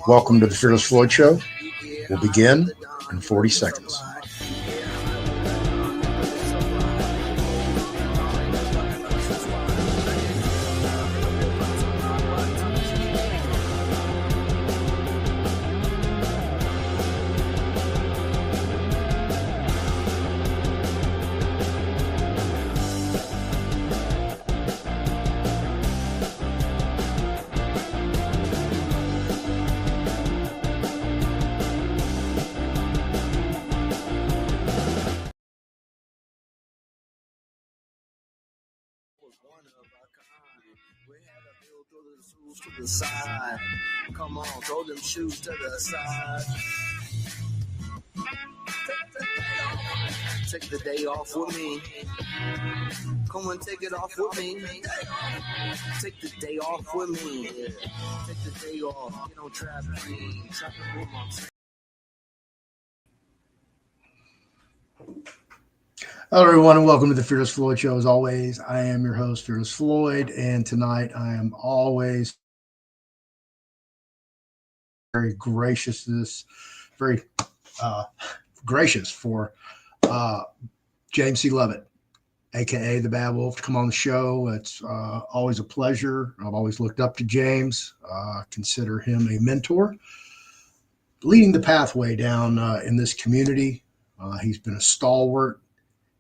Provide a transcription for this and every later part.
Welcome to the Fearless Floyd Show. We'll begin in 40 seconds. To the side. Come on, throw them shoes to the side. Take the day off with me. Come and take it off with me. Take the day off with me. Take the day off. Get on trap me. Trap it with my Hello, everyone, and welcome to the Fearless Floyd Show. As always, I am your host, Fearless Floyd, and tonight I am always very gracious for James C. Lovett, aka the Badwolf, to come on the show. It's always a pleasure. I've always looked up to James, consider him a mentor, leading the pathway down in this community. He's been a stalwart.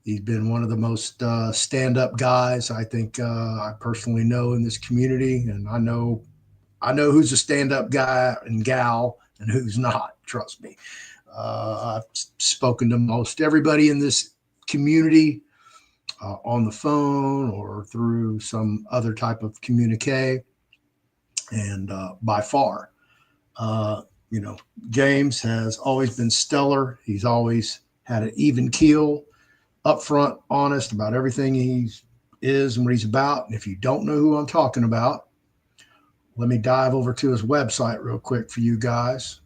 He's been one of the most stand-up guys I think I personally know in this community, and I know who's a stand-up guy and gal and who's not. Trust me. I've spoken to most everybody in this community on the phone or through some other type of communique, and by far, James has always been stellar. He's always had an even keel, upfront, honest about everything he is and what he's about. And if you don't know who I'm talking about, let me dive over to his website real quick for you guys.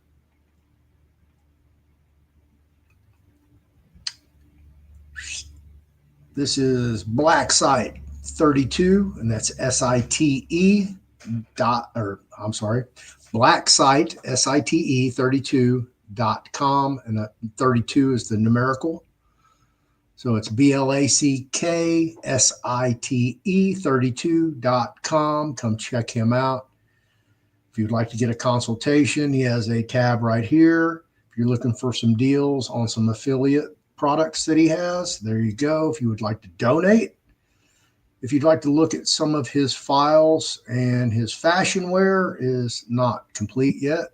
This is Blacksite 32, and that's SITE Blacksite SITE 32.com, and that 32 is the numerical. So it's BLACKSITE 32.com. Come check him out. If you'd like to get a consultation, he has a tab right here. If you're looking for some deals on some affiliate products that he has, there you go. If you would like to donate, if you'd like to look at some of his files, and his fashion wear is not complete yet,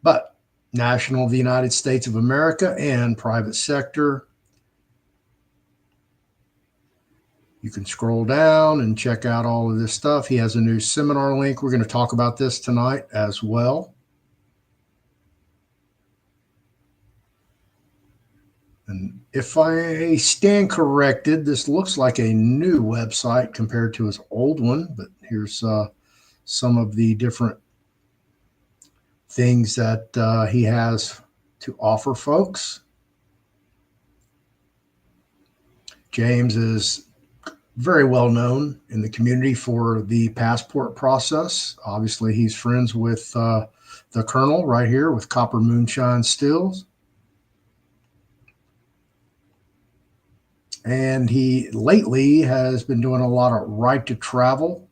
but National of the United States of America and private sector. You can scroll down and check out all of this stuff. He has a new seminar link. We're going to talk about this tonight as well. And if I stand corrected, this looks like a new website compared to his old one, but here's some of the different things that he has to offer folks. James is very well known in the community for the passport process. Obviously, he's friends with the Colonel right here with Copper Moonshine Stills. And he lately has been doing a lot of right to travel,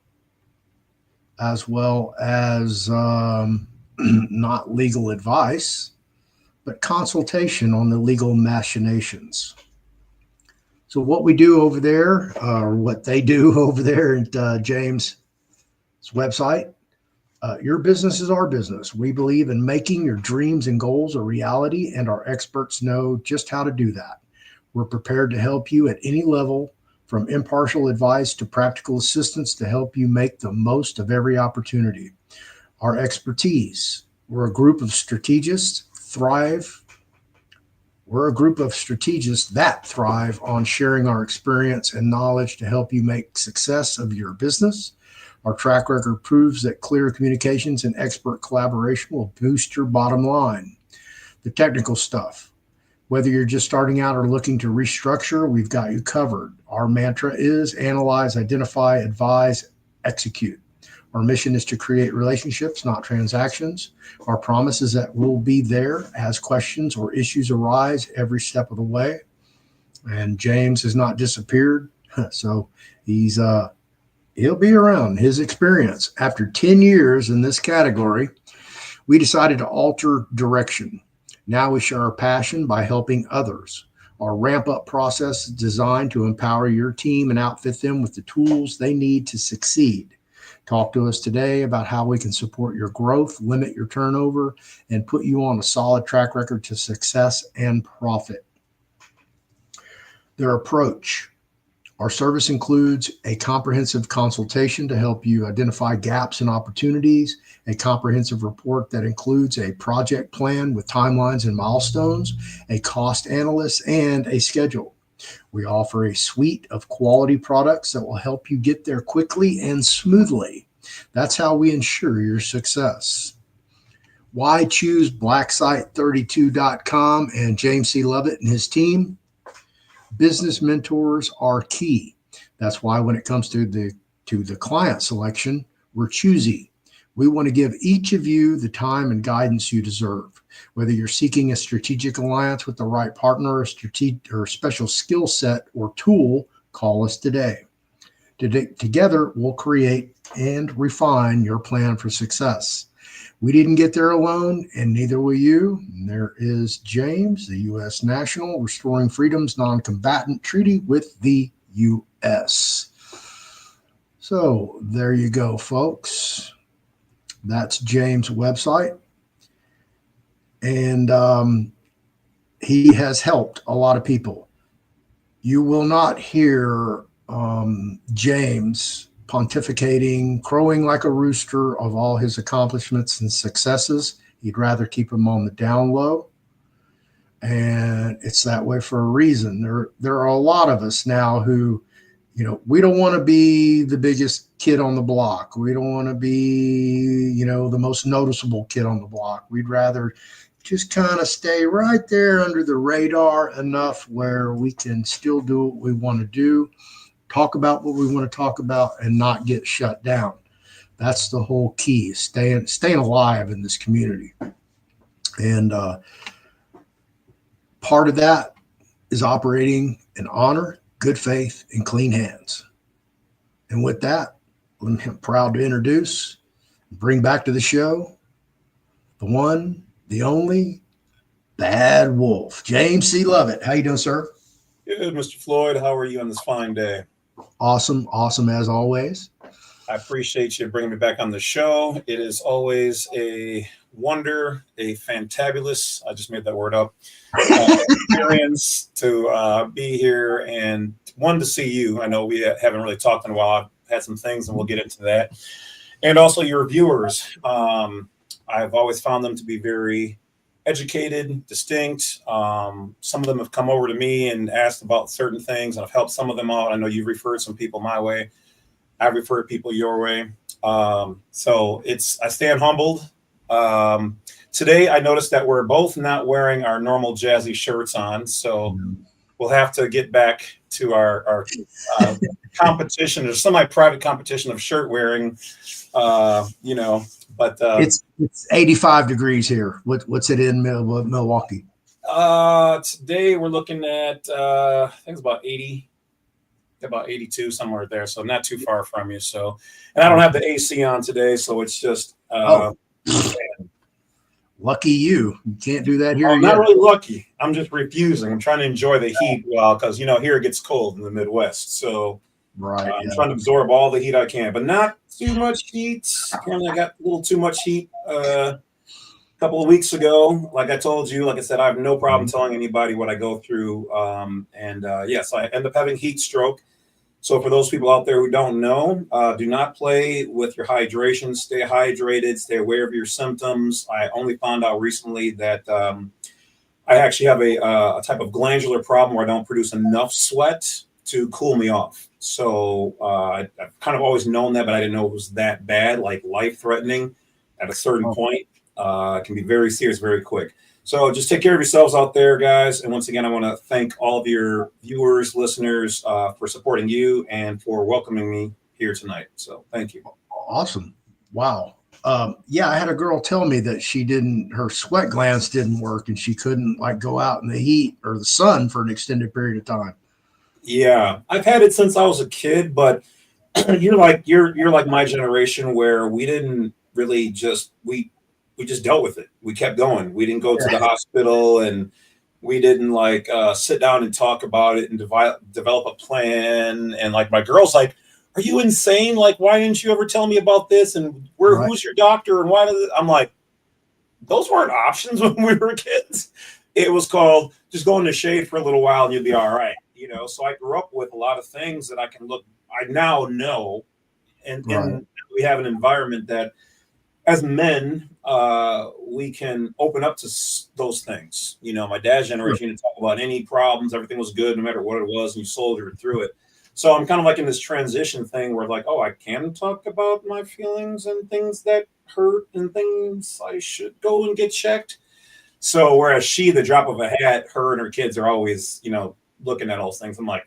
as well as not legal advice, but consultation on the legal machinations. So what we do over there, or what they do over there at James' website, your business is our business. We believe in making your dreams and goals a reality, and our experts know just how to do that. We're prepared to help you at any level, from impartial advice to practical assistance, to help you make the most of every opportunity. Our expertise. We're a group of strategists that thrive on sharing our experience and knowledge to help you make success of your business. Our track record proves that clear communications and expert collaboration will boost your bottom line. The technical stuff. Whether you're just starting out or looking to restructure, we've got you covered. Our mantra is analyze, identify, advise, execute. Our mission is to create relationships, not transactions. Our promise is that we'll be there as questions or issues arise every step of the way. And James has not disappeared, so he'll be around. His experience after 10 years in this category, we decided to alter direction. Now we share our passion by helping others. Our ramp up process is designed to empower your team and outfit them with the tools they need to succeed. Talk to us today about how we can support your growth, limit your turnover, and put you on a solid track record to success and profit. Their approach. Our service includes a comprehensive consultation to help you identify gaps and opportunities, a comprehensive report that includes a project plan with timelines and milestones, a cost analyst, and a schedule. We offer a suite of quality products that will help you get there quickly and smoothly. That's how we ensure your success. Why choose blacksite32.com and James C. Lovett and his team? Business mentors are key. That's why when it comes to the client selection, we're choosy. We want to give each of you the time and guidance you deserve. Whether you're seeking a strategic alliance with the right partner, or special skill set or tool, call us today. Together, we'll create and refine your plan for success. We didn't get there alone, and neither will you. And there is James, the U.S. National Restoring Freedom's Non-Combatant Treaty with the U.S. So there you go, folks. That's James' website. And he has helped a lot of people. You will not hear James pontificating, crowing like a rooster of all his accomplishments and successes. He'd rather keep them on the down low. And it's that way for a reason. There are a lot of us now who, we don't want to be the biggest kid on the block. We don't want to be, the most noticeable kid on the block. We'd rather just kind of stay right there under the radar enough where we can still do what we want to do, talk about what we want to talk about, and not get shut down. That's the whole key, staying alive in this community. And part of that is operating in honor, good faith, and clean hands. And with that, I'm proud to introduce, bring back to the show, the one, the only, Badwolf, James C. Lovett. How you doing, sir? Good, Mr. Floyd. How are you on this fine day? Awesome as always. I appreciate you bringing me back on the show. It is always a wonder, a fantabulous, I just made that word up, experience to be here, and one, to see you. I know we haven't really talked in a while. I've had some things, and we'll get into that. And also your viewers. I've always found them to be very educated, distinct. Some of them have come over to me and asked about certain things, and I've helped some of them out. I know you've referred some people my way. I've referred people your way. So I stand humbled. Today, I noticed that we're both not wearing our normal jazzy shirts on. So we'll have to get back to our competition, or semi-private competition of shirt wearing, but it's 85 degrees here. What's it in Milwaukee? Today we're looking at, I think it's about 80. About 82, somewhere there, so not too far from you. So, and I don't have the AC on today, so it's just lucky you. You can't do that here. I'm not really lucky. I'm just refusing. I'm trying to enjoy the heat, because here it gets cold in the Midwest. So right, I'm trying to absorb all the heat I can, but not too much heat. Apparently, I got a little too much heat a couple of weeks ago. Like I told you, like I said, I have no problem telling anybody what I go through. Yes, I end up having heat stroke. So for those people out there who don't know, do not play with your hydration. Stay hydrated. Stay aware of your symptoms. I only found out recently that I actually have a type of glandular problem where I don't produce enough sweat to cool me off. So I've kind of always known that, but I didn't know it was that bad, like life-threatening at a certain point. It can be very serious very quick. So just take care of yourselves out there, guys. And once again, I want to thank all of your viewers, listeners, for supporting you and for welcoming me here tonight. So thank you. Awesome. Wow. Yeah, I had a girl tell me that her sweat glands didn't work and she couldn't like go out in the heat or the sun for an extended period of time. Yeah, I've had it since I was a kid, but you're like my generation where we didn't really we just dealt with it. We kept going. We didn't go to the hospital, and we didn't like sit down and talk about it and develop a plan. And like my girl's like, "Are you insane? Like, why didn't you ever tell me about this? And Right. who's your doctor? And why does it?" I'm like, those weren't options when we were kids. It was called just go in the shade for a little while and you'll be all right. So I grew up with a lot of things that I now know. Right. And we have an environment that as men, we can open up to those things. My dad's Sure. generation, you didn't talk about any problems. Everything was good no matter what it was, and you soldiered through it. So I'm kind of like in this transition thing where like, oh, I can talk about my feelings and things that hurt and things I should go and get checked. So whereas she, the drop of a hat, her and her kids are always, looking at all those things. I'm like,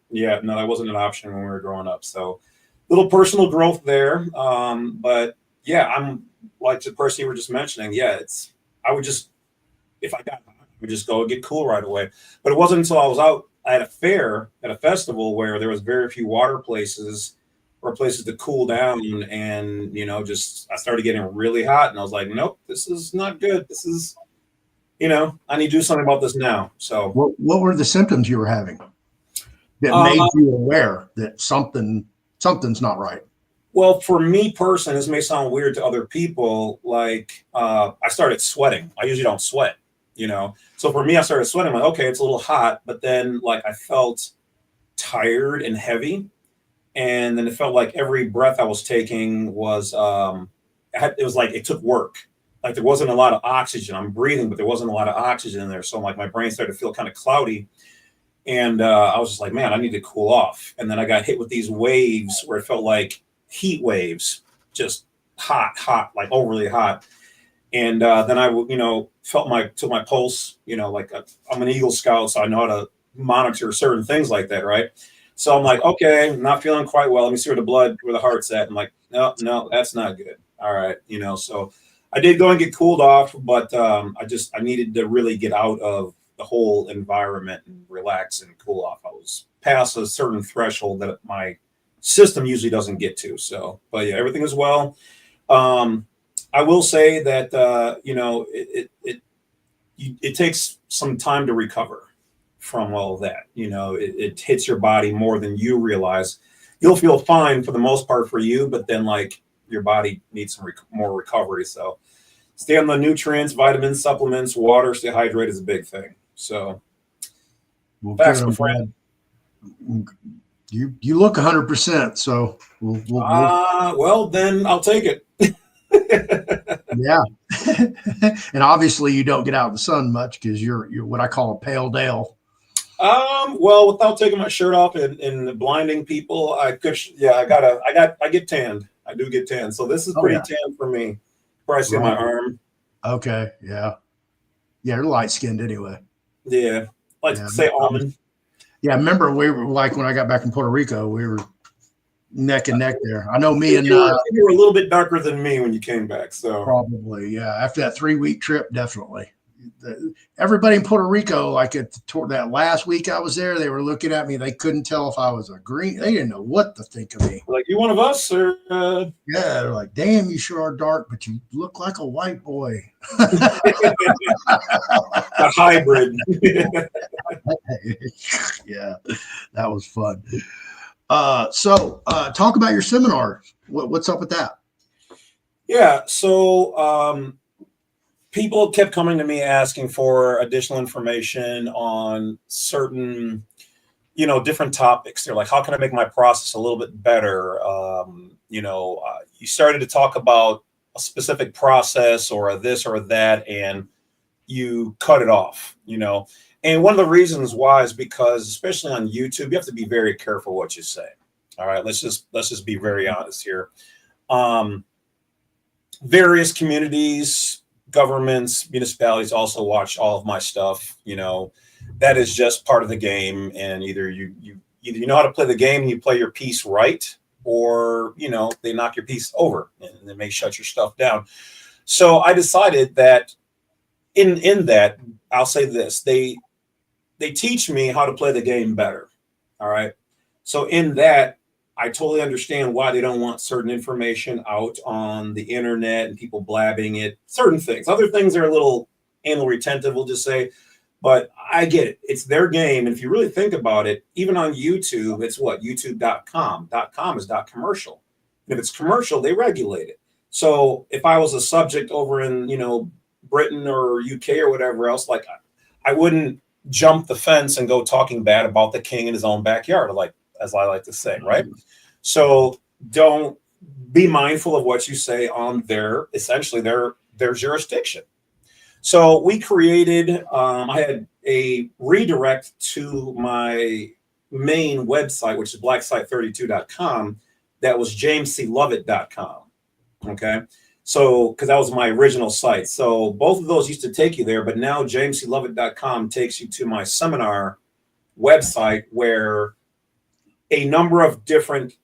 yeah, no, that wasn't an option when we were growing up. So little personal growth there. But yeah, I'm like the person you were just mentioning. Yeah, I would just, if I got hot, I would just go and get cool right away. But it wasn't until I was out at a fair, at a festival where there was very few water places or places to cool down. And, just I started getting really hot and I was like, nope, this is not good. This is, I need to do something about this now. So, What were the symptoms you were having that uh, made you aware that something's not right? well, for me personally, this may sound weird to other people. Like, I started sweating. I usually don't sweat. So for me, I started sweating. I'm like, okay, it's a little hot, but then like I felt tired and heavy, and then it felt like every breath I was taking was it was like it took work. Like there wasn't a lot of oxygen. I'm breathing, but there wasn't a lot of oxygen in there. So like my brain started to feel kind of cloudy, and I was just like, man, I need to cool off. And then I got hit with these waves where it felt like heat waves, just hot, like overly hot. And then I, felt took my pulse. Like I'm an Eagle Scout, so I know how to monitor certain things like that, right? So I'm like, okay, I'm not feeling quite well. Let me see where the heart's at. I'm like, no, no, that's not good. All right, so I did go and get cooled off, but I needed to really get out of the whole environment and relax and cool off. I was past a certain threshold that my system usually doesn't get to. So, but yeah, everything is well. Um, I will say that it takes some time to recover from all of that. It hits your body more than you realize. You'll feel fine for the most part for you, but then like your body needs some more recovery. So stay on the nutrients, vitamins, supplements, water, stay hydrated is a big thing. So Well, facts, good. my I'm friend. glad you look 100%. So we'll Well, then I'll take it. yeah. And obviously you don't get out in the sun much because you're what I call a pale Dale. Well, without taking my shirt off and blinding people, I could, yeah, I get tanned. I do get tanned. So this is Oh pretty yeah. tan for me. Probably see my Right. arm. Okay. Yeah. Yeah. You're light skinned anyway. Yeah. Like Yeah. to say almond. Yeah. I remember we were like when I got back from Puerto Rico, we were neck and neck there. I know me and You were a little bit darker than me when you came back. So probably, yeah. After that 3 week trip, definitely. Everybody in Puerto Rico, like toward that last week I was there, they were looking at me. They couldn't tell if I was a green. They didn't know what to think of me. like, you one of us or Yeah, they're like, "Damn, you sure are dark, but you look like a white boy." a hybrid? Yeah, that was fun. So talk about your seminar. What's up with that? Yeah. So people kept coming to me asking for additional information on certain, different topics. They're like, how can I make my process a little bit better? You started to talk about a specific process or a this or that, and you cut it off. And one of the reasons why is because, especially on YouTube, you have to be very careful what you say. All right, let's just be very honest here. Various communities, governments, municipalities also watch all of my stuff. That is just part of the game. And either you know how to play the game and you play your piece right, or, you know, they knock your piece over and they may shut your stuff down. So I decided that in that, I'll say this, they teach me how to play the game better. All right. So in that, I totally understand why they don't want certain information out on the internet and people blabbing it, certain things. Other things are a little anal retentive, we'll just say, but I get it. It's their game. And if you really think about it, even on YouTube, it's what? YouTube.com. .com is .commercial. And if it's commercial, they regulate it. So if I was a subject over in, you know, Britain or UK or whatever else, like I wouldn't jump the fence and go talking bad about the king in his own backyard, like as I like to say, right? So don't be mindful of what you say on their essentially their jurisdiction. So we created, I had a redirect to my main website, which is blacksite32.com. That was jamesclovett.com. Okay. So, because that was my original site. So both of those used to take you there, but now jamesclovett.com takes you to my seminar website where a number of different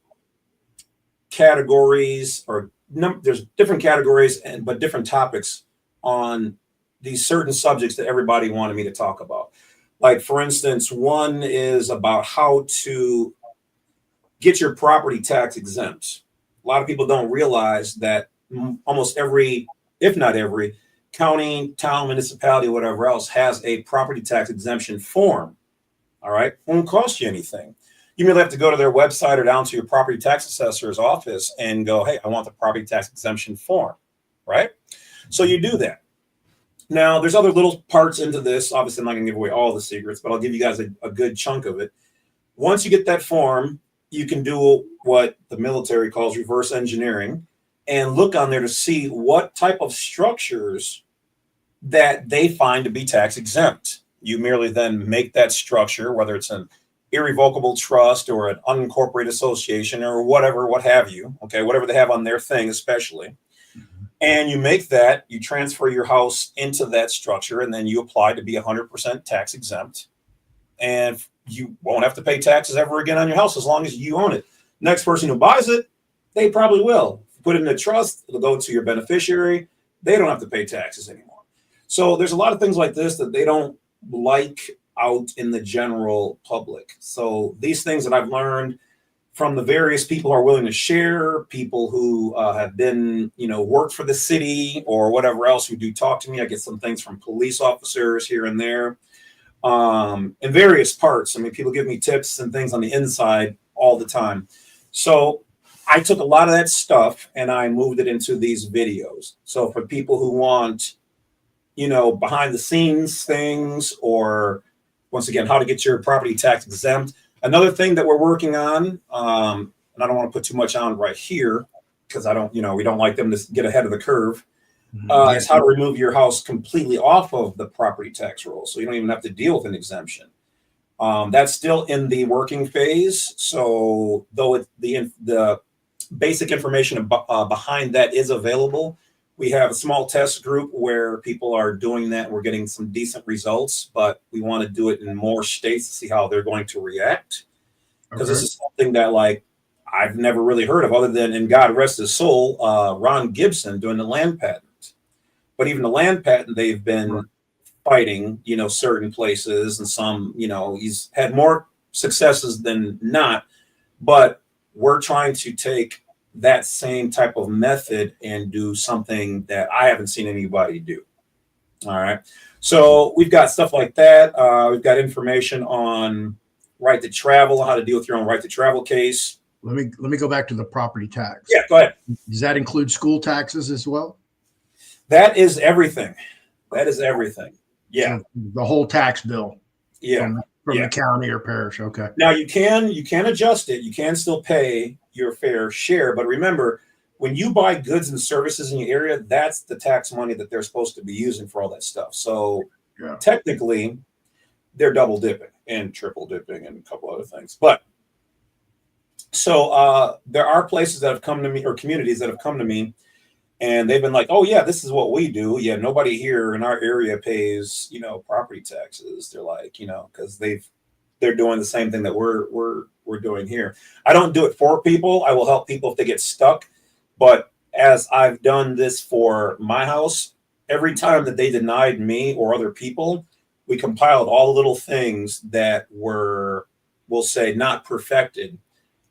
categories or there's different categories but different topics on these certain subjects that everybody wanted me to talk about. Like, for instance, one is about how to get your property tax exempt. A lot of people don't realize that almost every, if not every, county, town, municipality, whatever else has a property tax exemption form. All right. Won't cost you anything. You merely have to go to their website or down to your property tax assessor's office and go, hey, I want the property tax exemption form. Right. So you do that. Now, there's other little parts into this. Obviously, I'm not going to give away all the secrets, but I'll give you guys a good chunk of it. Once you get that form, you can do what the military calls reverse engineering and look on there to see what type of structures that they find to be tax exempt. You merely then make that structure, whether it's an irrevocable trust or an unincorporated association or whatever, what have you, okay, whatever they have on their thing, especially. And you make that, you transfer your house into that structure, and then you apply to be 100% tax exempt. And you won't have to pay taxes ever again on your house as long as you own it. Next person who buys it, they probably will. Put it in a trust, it'll go to your beneficiary. They don't have to pay taxes anymore. So there's a lot of things like this that they don't like out in the general public. So these things that I've learned from the various people who are willing to share, people who have been, you know, worked for the city or whatever else who do talk to me. I get some things from police officers here and there in various parts. I mean, people give me tips and things on the inside all the time. So I took a lot of that stuff and I moved it into these videos. So for people who want, you know, behind the scenes things, or once again, how to get your property tax exempt. Another thing that we're working on, and I don't want to put too much on right here because I don't, you know, we don't like them to get ahead of the curve, is how to remove your house completely off of the property tax roll. So you don't even have to deal with an exemption. That's still in the working phase. So though the basic information behind that is available, we have a small test group where people are doing that. We're getting some decent results, but we want to do it in more states to see how they're going to react. Because this is something that, like, I've never really heard of other than, and God rest his soul, Ron Gibson doing the land patent. But even the land patent, they've been fighting, you know, certain places, and some, you know, he's had more successes than not. But we're trying to take that same type of method and do something that I haven't seen anybody do. All right. So we've got stuff like that. We've got information on right to travel, how to deal with your own right to travel case. Let me go back to the property tax. Yeah, go ahead. Does that include school taxes as well? That is everything. That is everything. Yeah. So the whole tax bill. Yeah. From the county or parish. Okay. Now you can adjust it. You can still pay your fair share, but remember, when you buy goods and services in your area, that's the tax money that they're supposed to be using for all that stuff. So technically, they're double dipping and triple dipping and a couple other things. But so there are places that have come to me, or communities that have come to me, and they've been like, oh yeah, this is what we do. Yeah, nobody here in our area pays, you know, property taxes. They're like, you know, because they've they're doing the same thing that we're doing here. I don't do it for people. I will help people if they get stuck. But as I've done this for my house, every time that they denied me or other people, we compiled all the little things that were, we'll say, not perfected.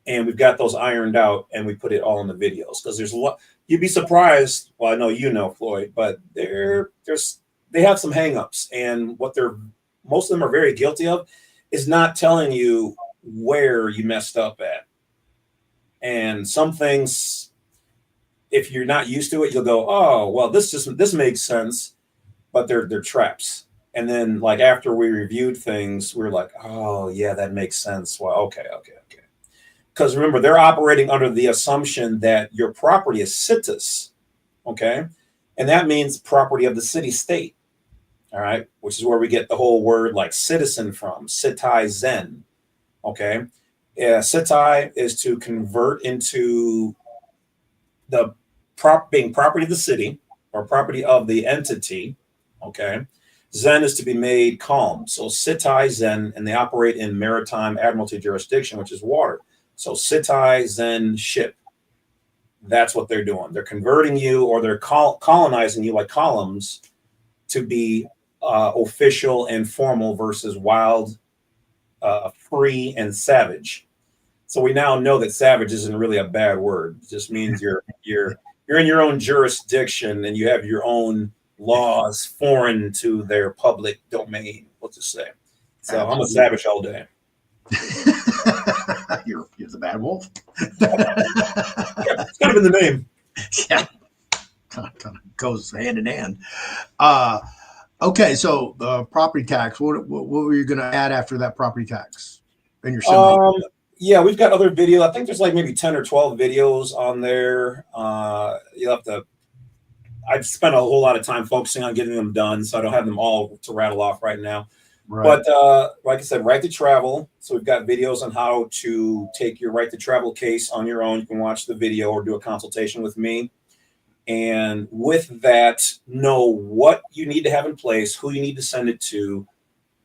And we've got those ironed out, and we put it all in the videos, because there's a lot. You'd be surprised. Well, I know you know, Floyd, but they have some hangups, and what most of them are very guilty of is not telling you where you messed up at. And some things, if you're not used to it, you'll go, oh, well, this makes sense, but they're traps. And then, like, after we reviewed things, we're like, oh yeah, that makes sense. Well, okay. Because remember, they're operating under the assumption that your property is situs, okay? And that means property of the city state, all right? Which is where we get the whole word like citizen from, citizen, okay? Citi is to convert into the being property of the city or property of the entity, okay? Zen is to be made calm. So citizen, and they operate in maritime admiralty jurisdiction, which is water. So citizen ship. That's what they're doing. They're converting you, or they're colonizing you like columns to be official and formal versus wild, free, and savage. So we now know that savage isn't really a bad word. It just means you're in your own jurisdiction and you have your own laws foreign to their public domain. We'll just say. So absolutely. I'm a savage all day. You're the bad wolf. Yeah, it's kind of in the name. Yeah, kind of goes hand in hand. Okay, so property tax. What were you going to add after that property tax in your seminar? Yeah, we've got other video. I think there's like maybe 10 or 12 videos on there. You'll have to. I've spent a whole lot of time focusing on getting them done, so I don't have them all to rattle off right now. Right. But like I said, right to travel. So we've got videos on how to take your right to travel case on your own. You can watch the video or do a consultation with me. And with that, know what you need to have in place, who you need to send it to.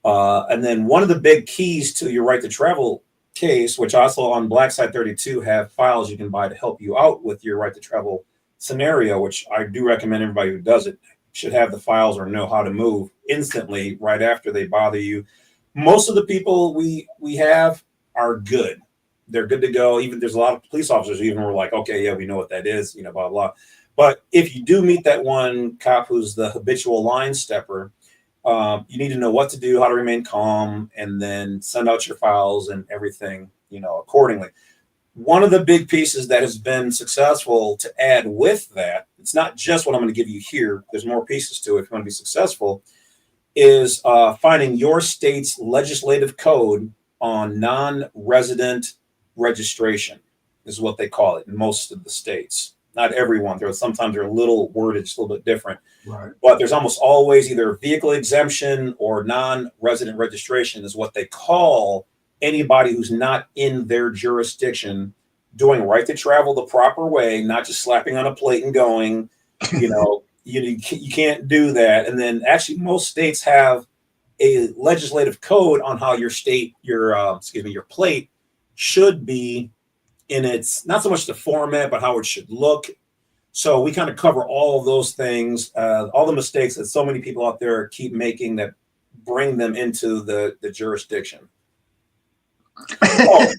And then one of the big keys to your right to travel case, which also on Black Site 32 have files you can buy to help you out with your right to travel scenario, which I do recommend everybody who does it should have the files or know how to move instantly right after they bother you. Most of the people we have are good. They're good to go. Even there's a lot of police officers who even were like, okay, yeah, we know what that is, blah, blah. But if you do meet that one cop who's the habitual line stepper, you need to know what to do, how to remain calm, and then send out your files and everything, accordingly. One of the big pieces that has been successful to add with that, it's not just what I'm going to give you here, there's more pieces to it if you want to be successful, is finding your state's legislative code on non-resident registration, is what they call it in most of the states. Not everyone. Sometimes they're a little worded, just a little bit different. Right. But there's almost always either vehicle exemption or non-resident registration is what they call anybody who's not in their jurisdiction doing right to travel the proper way, not just slapping on a plate and going, you can't do that. And then actually most states have a legislative code on how your state, your plate should be in its, not so much the format, but how it should look. So we kind of cover all of those things, all the mistakes that so many people out there keep making that bring them into the jurisdiction. Oh,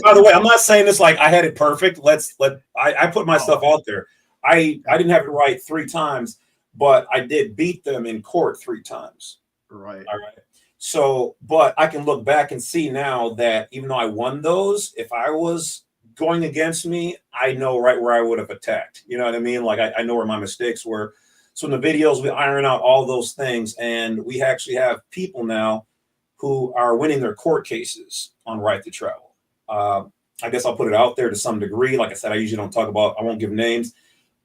by the way, I'm not saying this like I had it perfect. I put myself out there. I didn't have it right 3 times, but I did beat them in court 3 times. Right. All right. So, but I can look back and see now that even though I won those, if I was going against me, I know right where I would have attacked. You know what I mean? Like I know where my mistakes were. So in the videos, we iron out all those things, and we actually have people now who are winning their court cases on right to travel. I guess I'll put it out there to some degree. Like I said, I usually don't talk about, I won't give names,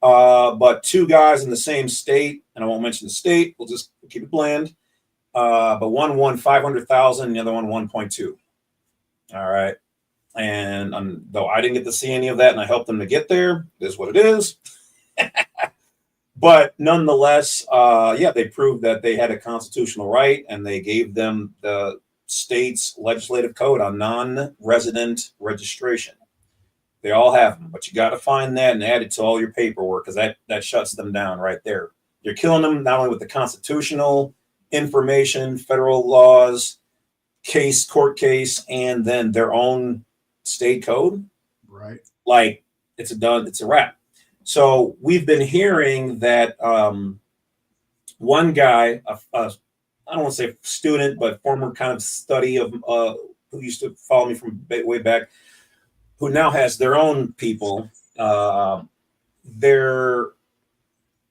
but 2 guys in the same state, and I won't mention the state, we'll just keep it bland. But one won 500,000, the other one 1.2. All right. And though I didn't get to see any of that and I helped them to get there, it is what it is. But nonetheless, they proved that they had a constitutional right, and they gave them the state's legislative code on non-resident registration. They all have them, but you got to find that and add it to all your paperwork, because that shuts them down right there. You're killing them not only with the constitutional information, federal laws, court case, and then their own state code. Right. Like it's a wrap. So we've been hearing that one guy, I don't want to say student, but former kind of study of who used to follow me from way back, who now has their own people, their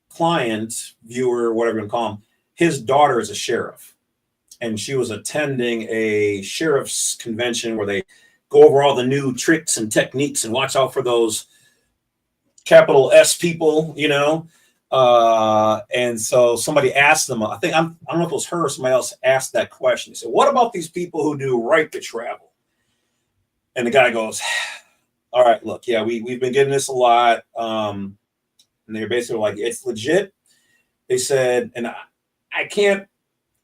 client, viewer, whatever you want to call him, his daughter is a sheriff. And she was attending a sheriff's convention where they go over all the new tricks and techniques and watch out for those capital S people, you know. And so somebody asked them, I don't know if it was her or somebody else asked that question. He said, what about these people who do right to travel? And the guy goes, all right, look, yeah, we've been getting this a lot. And they're basically like, it's legit. They said, and I can't,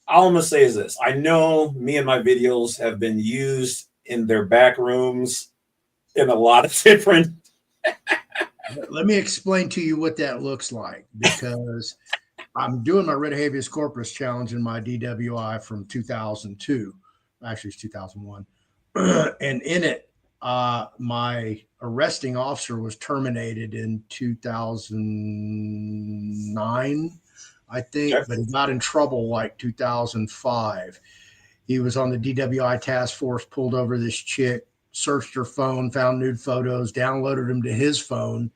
all I'm going to say is this. I know me and my videos have been used in their back rooms in a lot of different. Let me explain to you what that looks like, because I'm doing my writ habeas corpus challenge in my DWI from 2002. Actually, it's 2001. And in it, my arresting officer was terminated in 2009, I think, but he got in trouble like 2005. He was on the DWI task force, pulled over this chick, searched her phone, found nude photos, downloaded them to his phone.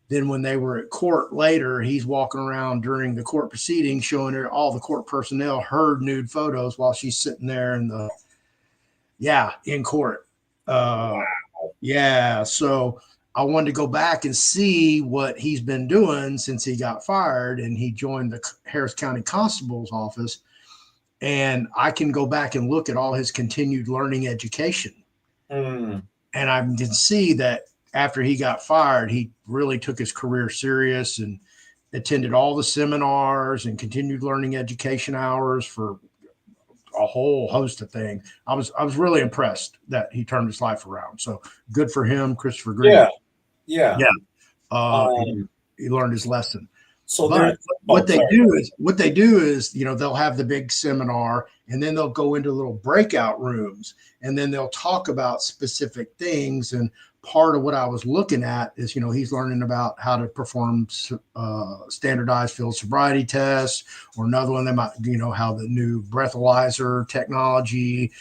Then when they were at court later, he's walking around during the court proceedings, showing her all the court personnel her nude photos while she's sitting there in court. Wow. Yeah. So I wanted to go back and see what he's been doing since he got fired, and he joined the Harris County Constable's office. And I can go back and look at all his continued learning education. And I can see that after he got fired, he really took his career serious and attended all the seminars and continued learning education hours for a whole host of things. I was really impressed that he turned his life around. So good for him, Christopher Green. Yeah. He learned his lesson. So what they do is, you know, they'll have the big seminar, and then they'll go into little breakout rooms, and then they'll talk about specific things. And part of what I was looking at is, you know, he's learning about how to perform standardized field sobriety tests, or another one, they might, you know, how the new breathalyzer technology,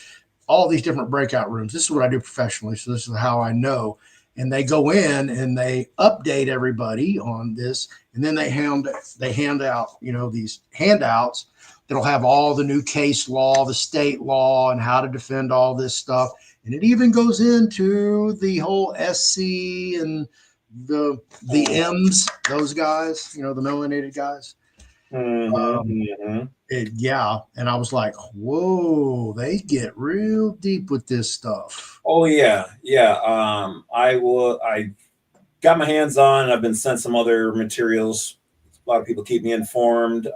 all these different breakout rooms. This is what I do professionally, so this is how I know. And they go in and they update everybody on this, and then they hand out, you know, these handouts that'll have all the new case law, the state law, and how to defend all this stuff. And it even goes into the whole SC and the M's, those guys, you know, the melanated guys. And I was like, whoa, they get real deep with this stuff. Oh yeah. I got my hands on. I've been sent some other materials. A lot of people keep me informed.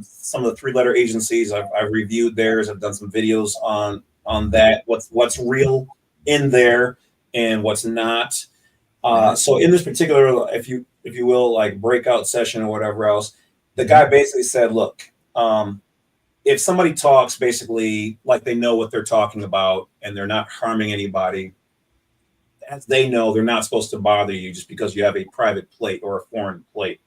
Some of the 3-letter agencies, I've reviewed theirs. I've done some videos on that. What's real in there and what's not. So in this particular, if you will, like breakout session or whatever else, the guy basically said, look, if somebody talks basically like they know what they're talking about and they're not harming anybody, as they know, they're not supposed to bother you just because you have a private plate or a foreign plate.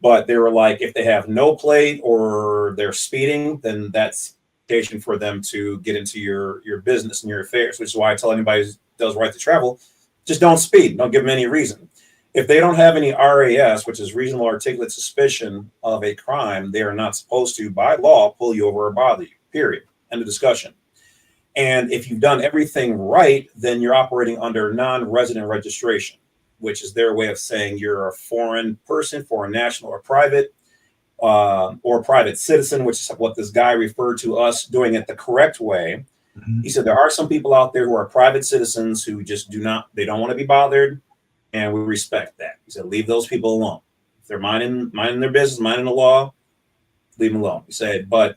But they were like, if they have no plate or they're speeding, then that's occasion for them to get into your business and your affairs, which is why I tell anybody who does right to travel, just don't speed. Don't give them any reason. If they don't have any RAS, which is reasonable articulate suspicion of a crime, they are not supposed to, by law, pull you over or bother you, period. End of discussion. And if you've done everything right, then you're operating under non-resident registration, which is their way of saying you're a foreign person, foreign national, or private citizen, which is what this guy referred to us doing it the correct way. He said there are some people out there who are private citizens who just don't want to be bothered. And we respect that. He said, leave those people alone. If they're minding their business, minding the law, leave them alone. He said, but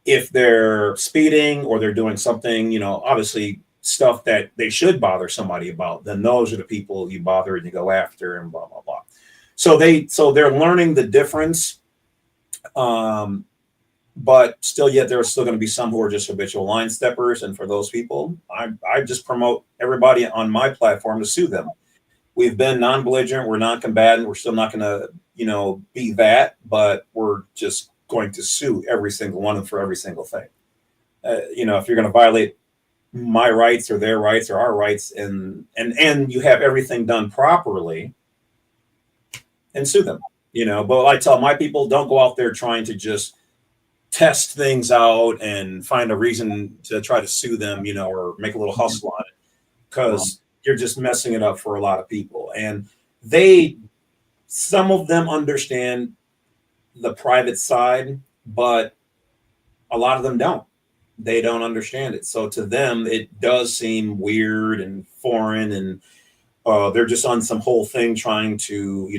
if they're speeding or they're doing something, you know, obviously stuff that they should bother somebody about, then those are the people you bother and you go after and blah, blah, blah. So they're learning the difference. But still, yet there are still going to be some who are just habitual line steppers. And for those people, I just promote everybody on my platform to sue them. We've been non-belligerent, we're non-combatant, we're still not going to, you know, be that, but we're just going to sue every single one of them for every single thing. You know, if you're going to violate my rights or their rights or our rights, and you have everything done properly, and sue them. You know, but I tell my people, don't go out there trying to just test things out and find a reason to try to sue them, you know, or make a little hustle on it, because you're just messing it up for a lot of people. And some of them understand the private side, but a lot of them don't. They don't understand it. So to them, it does seem weird and foreign, and they're just on some whole thing trying to,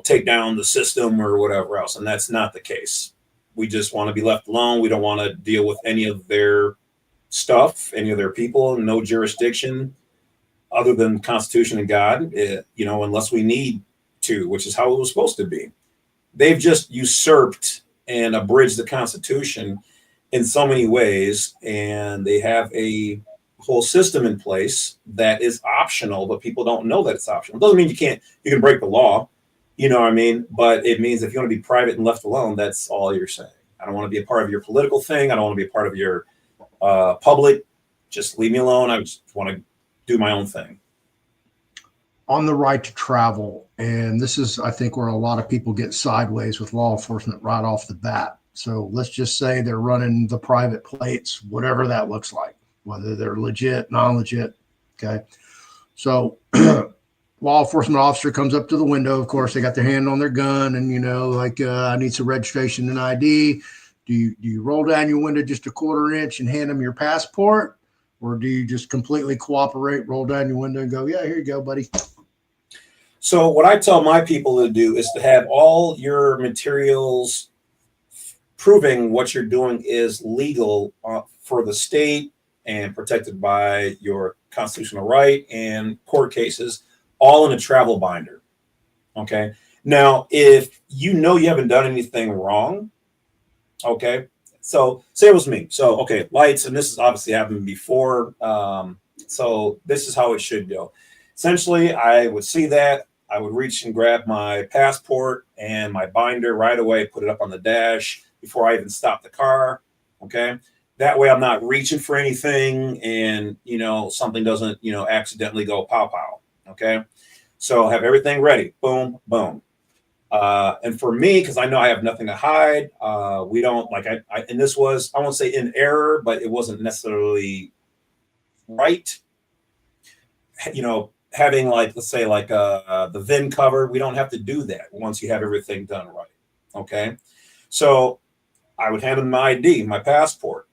take down the system or whatever else. And that's not the case. We just want to be left alone. We don't want to deal with any of their stuff, any of their people, no jurisdiction other than Constitution and God, unless we need to, which is how it was supposed to be. They've just usurped and abridged the Constitution in so many ways, and they have a whole system in place that is optional, but people don't know that it's optional. It doesn't mean you can break the law, you know what I mean? But it means if you want to be private and left alone, that's all you're saying. I don't want to be a part of your political thing. I don't want to be a part of your public. Just leave me alone. I just want to do my own thing. On the right to travel, and this is, I think, where a lot of people get sideways with law enforcement right off the bat. So let's just say they're running the private plates, whatever that looks like, whether they're legit, non-legit. Okay. So law enforcement officer comes up to the window. Of course, they got their hand on their gun and, I need some registration and ID. Do you roll down your window just a quarter inch and hand them your passport? Or do you just completely cooperate, roll down your window and go, yeah, here you go, buddy? So what I tell my people to do is to have all your materials proving what you're doing is legal for the state and protected by your constitutional right and court cases, all in a travel binder. Okay. Now, if you haven't done anything wrong, okay. So say it was me. So, okay, lights, and this has obviously happened before. So this is how it should go. Essentially, I would see that. I would reach and grab my passport and my binder right away, put it up on the dash before I even stop the car. Okay. That way I'm not reaching for anything and, something doesn't, accidentally go pow pow. Okay. So have everything ready. Boom, boom. And for me, because I know I have nothing to hide, we don't and this was, I won't say in error, but it wasn't necessarily right. Having let's say the VIN covered, we don't have to do that once you have everything done right. Okay. So I would hand them my ID, my passport.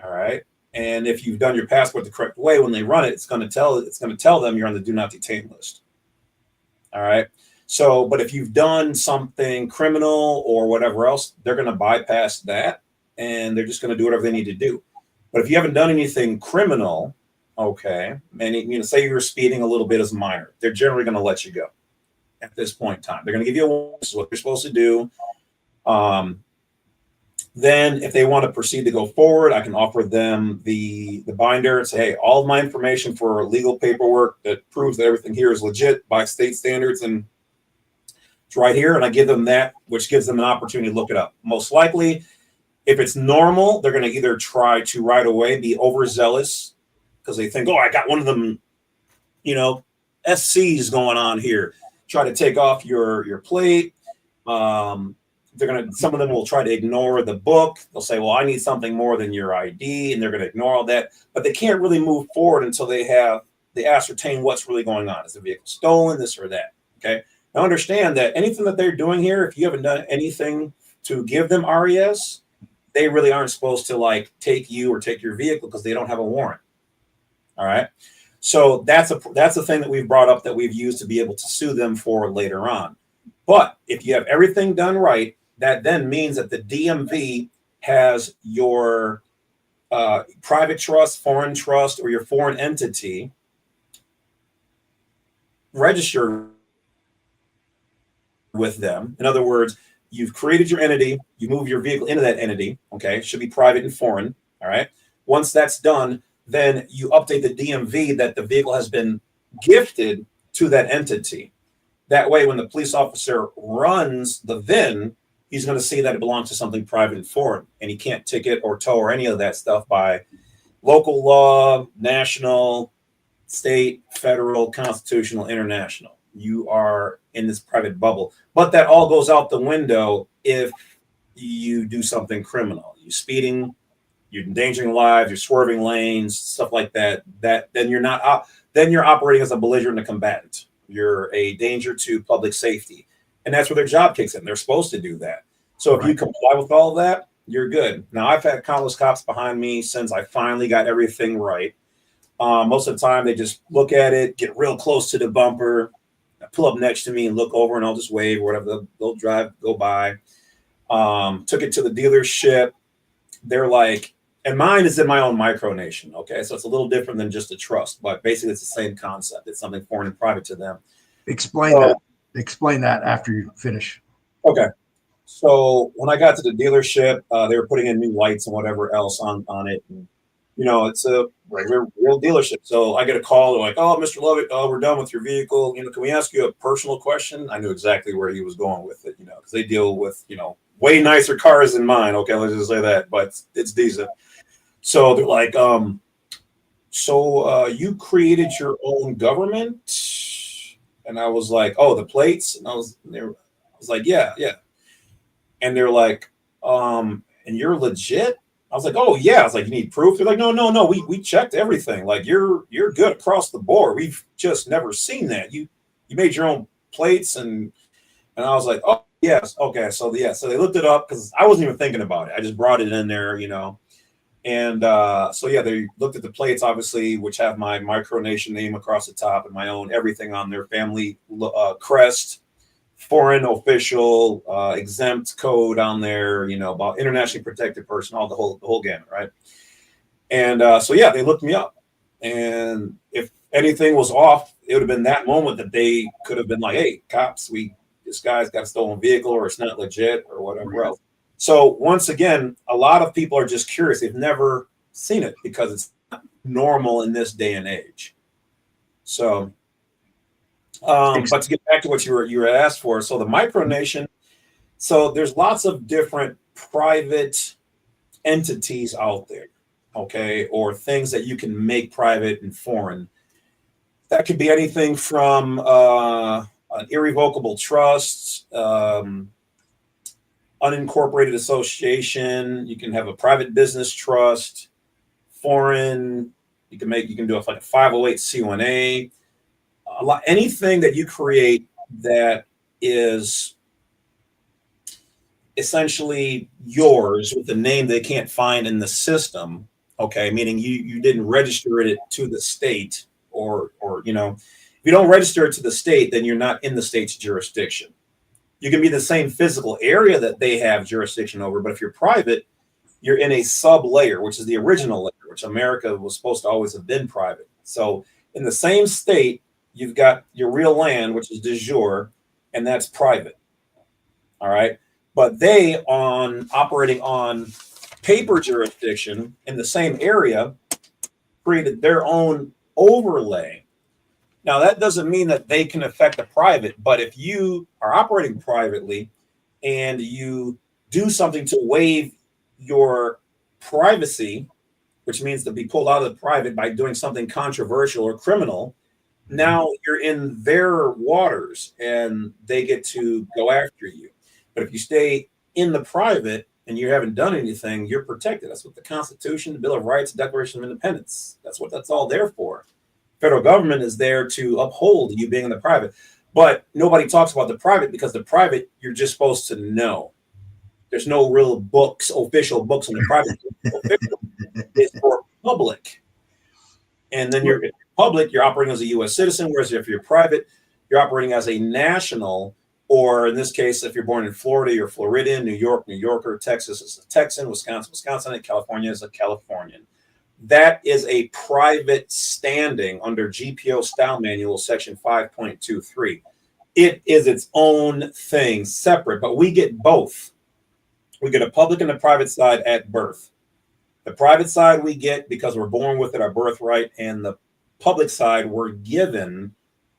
All right. And if you've done your passport the correct way, when they run it, it's going to tell them you're on the do not detain list. All right. So, but if you've done something criminal or whatever else, they're going to bypass that and they're just going to do whatever they need to do. But if you haven't done anything criminal, okay, and say you're speeding a little bit as a minor, they're generally going to let you go at this point in time. They're going to give you a warning. This is what you're supposed to do. Then if they want to proceed to go forward, I can offer them the binder and say, hey, all of my information for legal paperwork that proves that everything here is legit by state standards, and it's right here. And I give them that, which gives them an opportunity to look it up. Most likely, if it's normal, they're going to either try to right away be overzealous because they think, oh, I got one of them, SCs going on here. Try to take off your plate. Some of them will try to ignore the book. They'll say, well, I need something more than your ID, and they're going to ignore all that. But they can't really move forward until they ascertain what's really going on. Is the vehicle stolen, this or that? Okay. Now understand that anything that they're doing here, if you haven't done anything to give them RES, they really aren't supposed to take you or take your vehicle because they don't have a warrant. All right. So that's a thing that we've brought up that we've used to be able to sue them for later on. But if you have everything done right, that then means that the DMV has your private trust, foreign trust, or your foreign entity registered with them. In other words, you've created your entity, you move your vehicle into that entity, okay? It should be private and foreign, all right? Once that's done, then you update the DMV that the vehicle has been gifted to that entity. That way, when the police officer runs the VIN, he's going to see that it belongs to something private and foreign, and he can't ticket or tow or any of that stuff by local law, national, state, federal, constitutional, international. You are in this private bubble. But that all goes out the window if you do something criminal. You're speeding, you're endangering lives, you're swerving lanes, stuff like that. Then you're not then you're operating as a belligerent and combatant. You're a danger to public safety. And that's where their job kicks in. They're supposed to do that. So if you comply with all of that, you're good. Now, I've had countless cops behind me since I finally got everything right. Most of the time, they just look at it, get real close to the bumper, pull up next to me and look over, and I'll just wave or whatever. They'll drive, go by. Took it to the dealership. They're like, and mine is in my own micronation, okay? So it's a little different than just a trust, but basically it's the same concept. It's something foreign and private to them. Explain that. Explain that after you finish. Okay. So when I got to the dealership, they were putting in new lights and whatever else on it. And, you know, it's a regular real dealership. So I get a call. They're like, "Oh, Mr. Lovett, we're done with your vehicle. You know, can we ask you a personal question?" I knew exactly where he was going with it, you know, because they deal with, you know, way nicer cars than mine. Okay, let's just say that, but it's decent. So they're like, so you created your own government? And I was like, "Oh, the plates?" And I was like, yeah. And they're like, and you're legit? I was like, "Oh yeah." I was like, "You need proof?" They're like, no. We checked everything. Like you're good across the board. We've just never seen that. You made your own plates." And I was like, "Oh yes, okay." So yeah, so they looked it up because I wasn't even thinking about it. I just brought it in there, you know. And so yeah, they looked at the plates, obviously, which have my micronation name across the top and my own everything on their family crest, foreign official, exempt code on there, you know, about internationally protected person, all the whole gamut, right? And so yeah, they looked me up, and if anything was off, it would have been that moment that they could have been like, "Hey, cops, this guy's got a stolen vehicle, or it's not legit, or whatever else." So once again, a lot of people are just curious. They've never seen it because it's not normal in this day and age. So, but to get back to what you were asked for, so the micronation, so there's lots of different private entities out there, okay, or things that you can make private and foreign. That could be anything from an irrevocable trust, unincorporated association. You can have a private business trust, foreign. You can do it like a 508c1a. Anything that you create that is essentially yours with a name they can't find in the system. Okay, meaning you didn't register it to the state, or you know, if you don't register it to the state, then you're not in the state's jurisdiction. You can be the same physical area that they have jurisdiction over, but if you're private, you're in a sub layer, which is the original layer, which America was supposed to always have been private. So in the same state, you've got your real land, which is de jure, and that's private. All right. But they, on operating on paper jurisdiction in the same area, created their own overlay. Now, that doesn't mean that they can affect the private, but if you are operating privately and you do something to waive your privacy, which means to be pulled out of the private by doing something controversial or criminal, now you're in their waters and they get to go after you. But if you stay in the private and you haven't done anything, you're protected. That's what the Constitution, the Bill of Rights, Declaration of Independence, that's what that's all there for. Federal government is there to uphold you being in the private, but nobody talks about the private because the private, you're just supposed to know. There's no real books, official books on the private. It's for public. And then you're public, you're operating as a U.S. citizen, whereas if you're private, you're operating as a national Or in this case, if you're born in Florida, you're Floridian, New York, New Yorker, Texas is a Texan, Wisconsin, Wisconsin, and California is a Californian. That is a private standing under GPO Style Manual, Section 5.23. It is its own thing, separate, but we get both. We get a public and a private side at birth. The private side we get because we're born with it, our birthright, and the public side we're given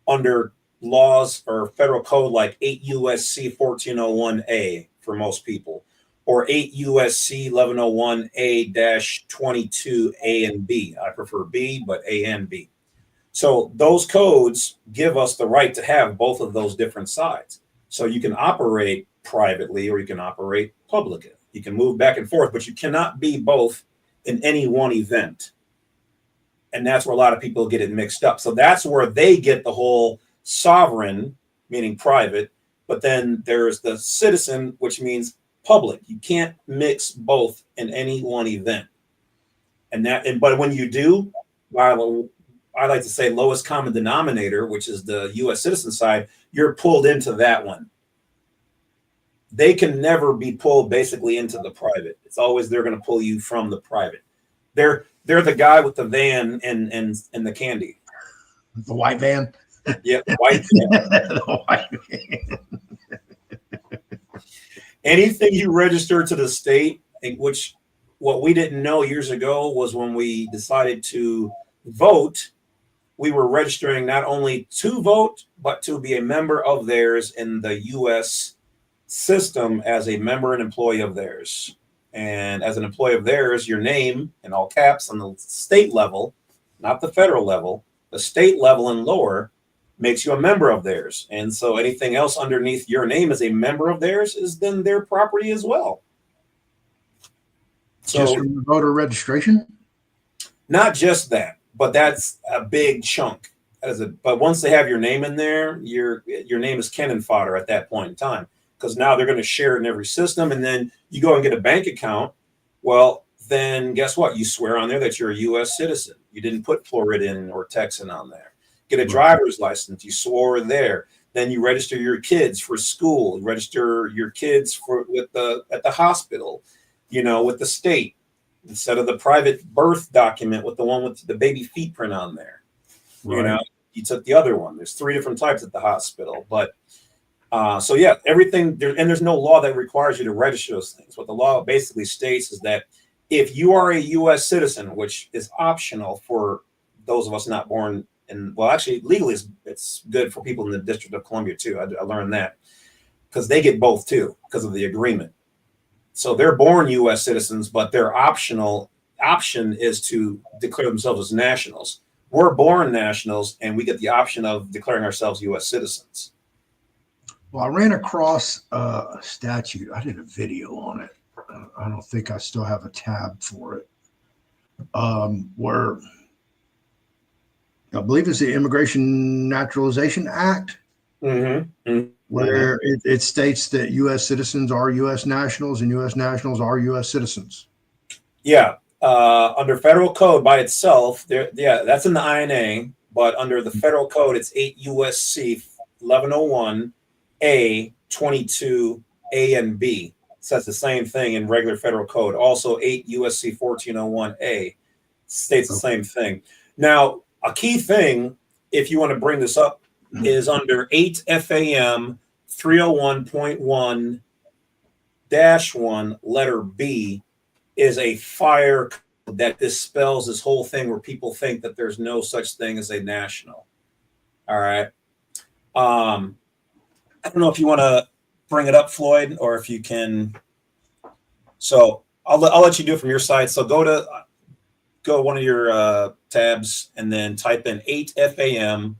under laws or federal code like 8 USC 1401A for most people, or 8 USC 1101A-22 A and B. I prefer B, but A and B. So those codes give us the right to have both of those different sides. So you can operate privately or you can operate publicly. You can move back and forth, but you cannot be both in any one event. And that's where a lot of people get it mixed up. So that's where they get the whole sovereign, meaning private, but then there's the citizen, which means public. You can't mix both in any one event. But when you do, I like to say lowest common denominator, which is the U.S. citizen side, you're pulled into that one. They can never be pulled basically into the private. It's always they're going to pull you from the private. They're the guy with the van and the candy. The white van. Yeah, white van. The white van. Anything you register to the state, which what we didn't know years ago was when we decided to vote, we were registering not only to vote, but to be a member of theirs in the U.S. system as a member and employee of theirs. And as an employee of theirs, your name in all caps on the state level, not the federal level, the state level and lower makes you a member of theirs. And so anything else underneath your name as a member of theirs is then their property as well. So just from the voter registration? Not just that, but that's a big chunk. But once they have your name in there, your name is cannon fodder at that point in time, because now they're going to share it in every system. And then you go and get a bank account. Well, then guess what? You swear on there that you're a U.S. citizen. You didn't put Floridian or Texan on there. Get a driver's license. You swore there. Then you register your kids for school. You register your kids at the hospital, with the state, instead of the private birth document with the one with the baby feet print on there. Right. You took the other one. There's 3 different types at the hospital. But so yeah, everything there, and there's no law that requires you to register those things. What the law basically states is that if you are a U.S. citizen, which is optional for those of us not born in, well, actually legally it's good for people in the District of Columbia too. I learned that because they get both too because of the agreement. So they're born U.S. citizens, but their option is to declare themselves as nationals. We're born nationals, and we get the option of declaring ourselves U.S. citizens. Well, I ran across a statute. I did a video on it. I don't think I still have a tab for it. Where I believe it's the Immigration Naturalization Act, where it states that U.S. citizens are U.S. nationals and U.S. nationals are U.S. citizens. Yeah. Under federal code by itself, that's in the INA, but under the federal code, it's 8 USC 1101A-22 A and B. Says the same thing in regular federal code. Also, 8 USC 1401A states the same thing. Now, a key thing, if you want to bring this up, is under 8 FAM 301.1-1 letter B is a fire code that dispels this whole thing where people think that there's no such thing as a national. All right. I don't know if you want to bring it up, Floyd, or if you can. So I'll let you do it from your side. So go one of your tabs and then type in 8 FAM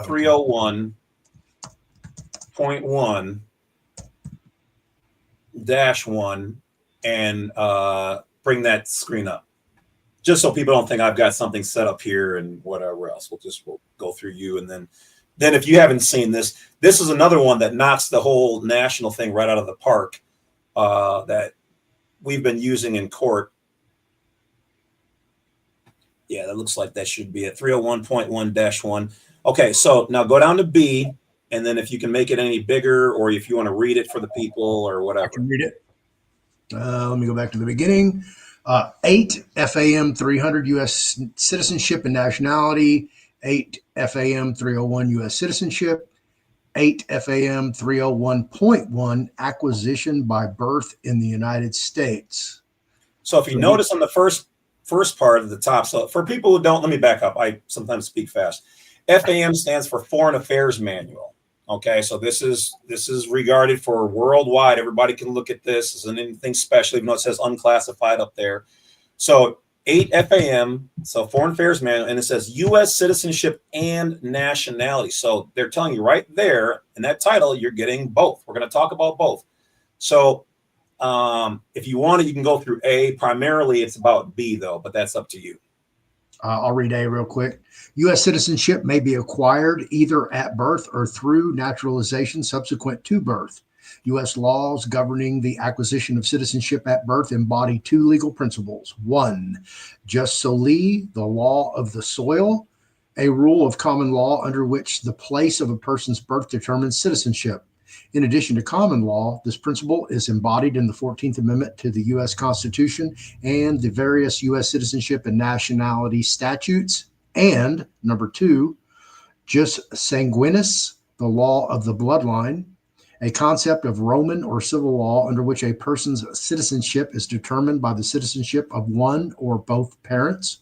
301.1-1 and bring that screen up, just so people don't think I've got something set up here and whatever else. We'll go through you, and then if you haven't seen this is another one that knocks the whole national thing right out of the park that we've been using in court. Yeah, that looks like that should be at 301.1-1. Okay, so now go down to B And then if you can make it any bigger, or if you want to read it for the people or whatever. I can read it. Let me go back to the beginning. 8 FAM 300 U.S. citizenship and nationality. 8 FAM 301 U.S. citizenship. 8 FAM 301.1 acquisition by birth in the United States. So if you notice on the first part of the top, so for people who don't, let me back up. I sometimes speak fast. FAM stands for Foreign Affairs Manual. Okay, so this is regarded for worldwide. Everybody can look at this. Isn't anything special, even though it says unclassified up there. So 8 FAM, so Foreign Affairs Manual, and it says U.S. citizenship and nationality. So they're telling you right there in that title, you're getting both. We're going to talk about both. So if you want it, you can go through A. Primarily, it's about B, though, but that's up to you. I'll read A real quick. U.S. citizenship may be acquired either at birth or through naturalization subsequent to birth. U.S. laws governing the acquisition of citizenship at birth embody two legal principles. 1, jus soli, the law of the soil, a rule of common law under which the place of a person's birth determines citizenship. In addition to common law, this principle is embodied in the 14th Amendment to the U.S. Constitution and the various U.S. citizenship and nationality statutes. And number 2, jus sanguinis, the law of the bloodline, a concept of Roman or civil law under which a person's citizenship is determined by the citizenship of one or both parents.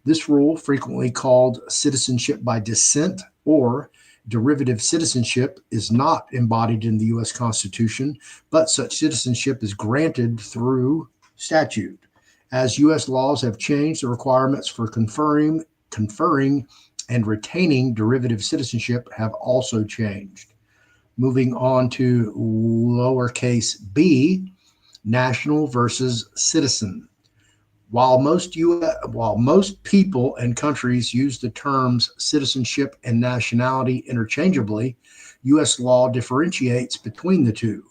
This rule, frequently called citizenship by descent or derivative citizenship, is not embodied in the U.S. Constitution, but such citizenship is granted through statute. As U.S. laws have changed, the requirements for conferring and retaining derivative citizenship have also changed. Moving on to lowercase b, national versus citizen. While most people and countries use the terms citizenship and nationality interchangeably, U.S. law differentiates between the two.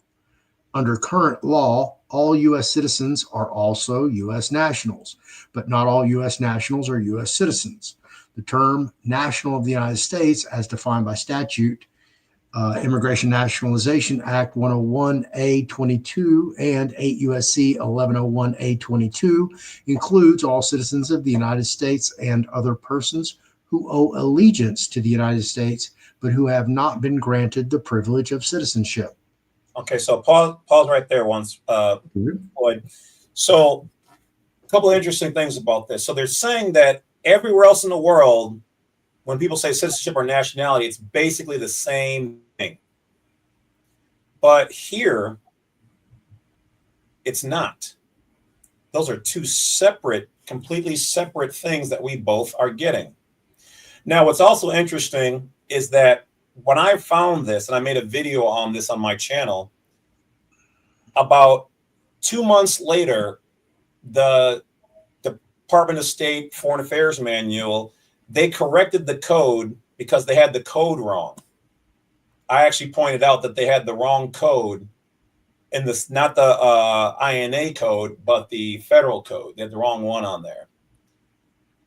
Under current law, all U.S. citizens are also U.S. nationals, but not all U.S. nationals are U.S. citizens. The term national of the United States, as defined by statute, Immigration Nationalization Act 101A22 and 8 U.S.C. 1101A22, includes all citizens of the United States and other persons who owe allegiance to the United States, but who have not been granted the privilege of citizenship. Okay, so pause right there once, Floyd. So a couple of interesting things about this. So they're saying that everywhere else in the world, when people say citizenship or nationality, it's basically the same thing. But here, it's not. Those are two separate, completely separate things that we both are getting. Now, what's also interesting is that when I found this, and I made a video on this on my channel, about 2 months later, the Department of State Foreign Affairs Manual, they corrected the code because they had the code wrong. I actually pointed out that they had the wrong code in this, not the INA code, but the federal code. They had the wrong one on there.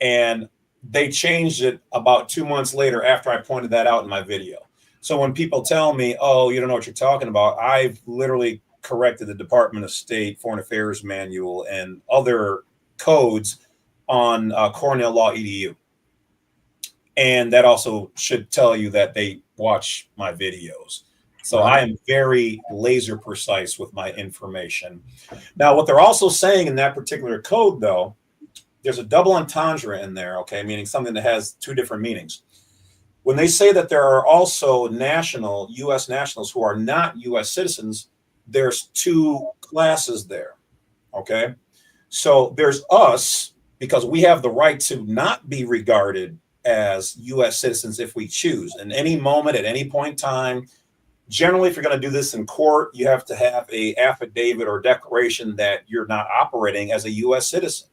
And they changed it about 2 months later after I pointed that out in my video. So when people tell me, oh, you don't know what you're talking about, I've literally corrected the Department of State Foreign Affairs Manual and other codes on Cornell Law EDU. And that also should tell you that they watch my videos. So I am very laser precise with my information. Now, what they're also saying in that particular code, though, there's a double entendre in there, okay, meaning something that has two different meanings. When they say that there are also U.S. nationals who are not U.S. citizens, there's two classes there, okay? So there's us, because we have the right to not be regarded as U.S. citizens if we choose. In any moment, at any point in time, generally, if you're going to do this in court, you have to have an affidavit or declaration that you're not operating as a U.S. citizen.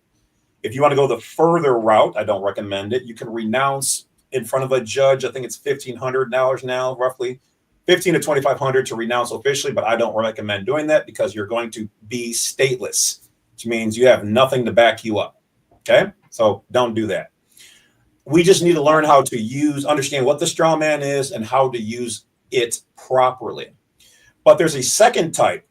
If you want to go the further route, I don't recommend it. You can renounce in front of a judge. I think it's $1,500 now, roughly $1,500 to $2,500 to renounce officially, but I don't recommend doing that because you're going to be stateless, which means you have nothing to back you up. Okay, so don't do that. We just need to learn how to understand what the straw man is and how to use it properly. But there's a second type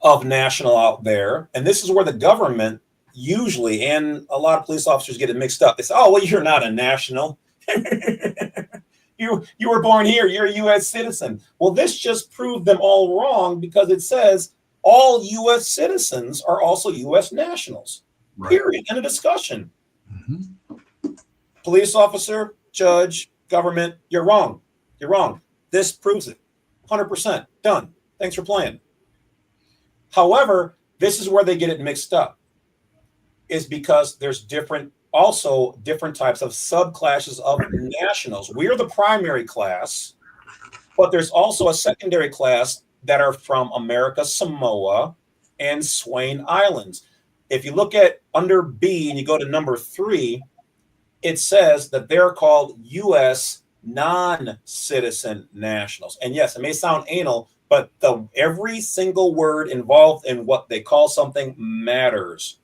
of national out there, and this is where the government usually, and a lot of police officers get it mixed up. They say, oh, well, you're not a national. You were born here. You're a U.S. citizen. Well, this just proved them all wrong, because it says all U.S. citizens are also U.S. nationals. Right. Period. End of discussion. Mm-hmm. Police officer, judge, government, you're wrong. You're wrong. This proves it. 100%. Done. Thanks for playing. However, this is where they get it mixed up, is because there's different types of subclasses of nationals. We are the primary class, but there's also a secondary class that are from America, Samoa, and Swain Islands. If you look at under B and you go to number 3, it says that they're called U.S. non-citizen nationals. And yes, it may sound anal, but every single word involved in what they call something matters.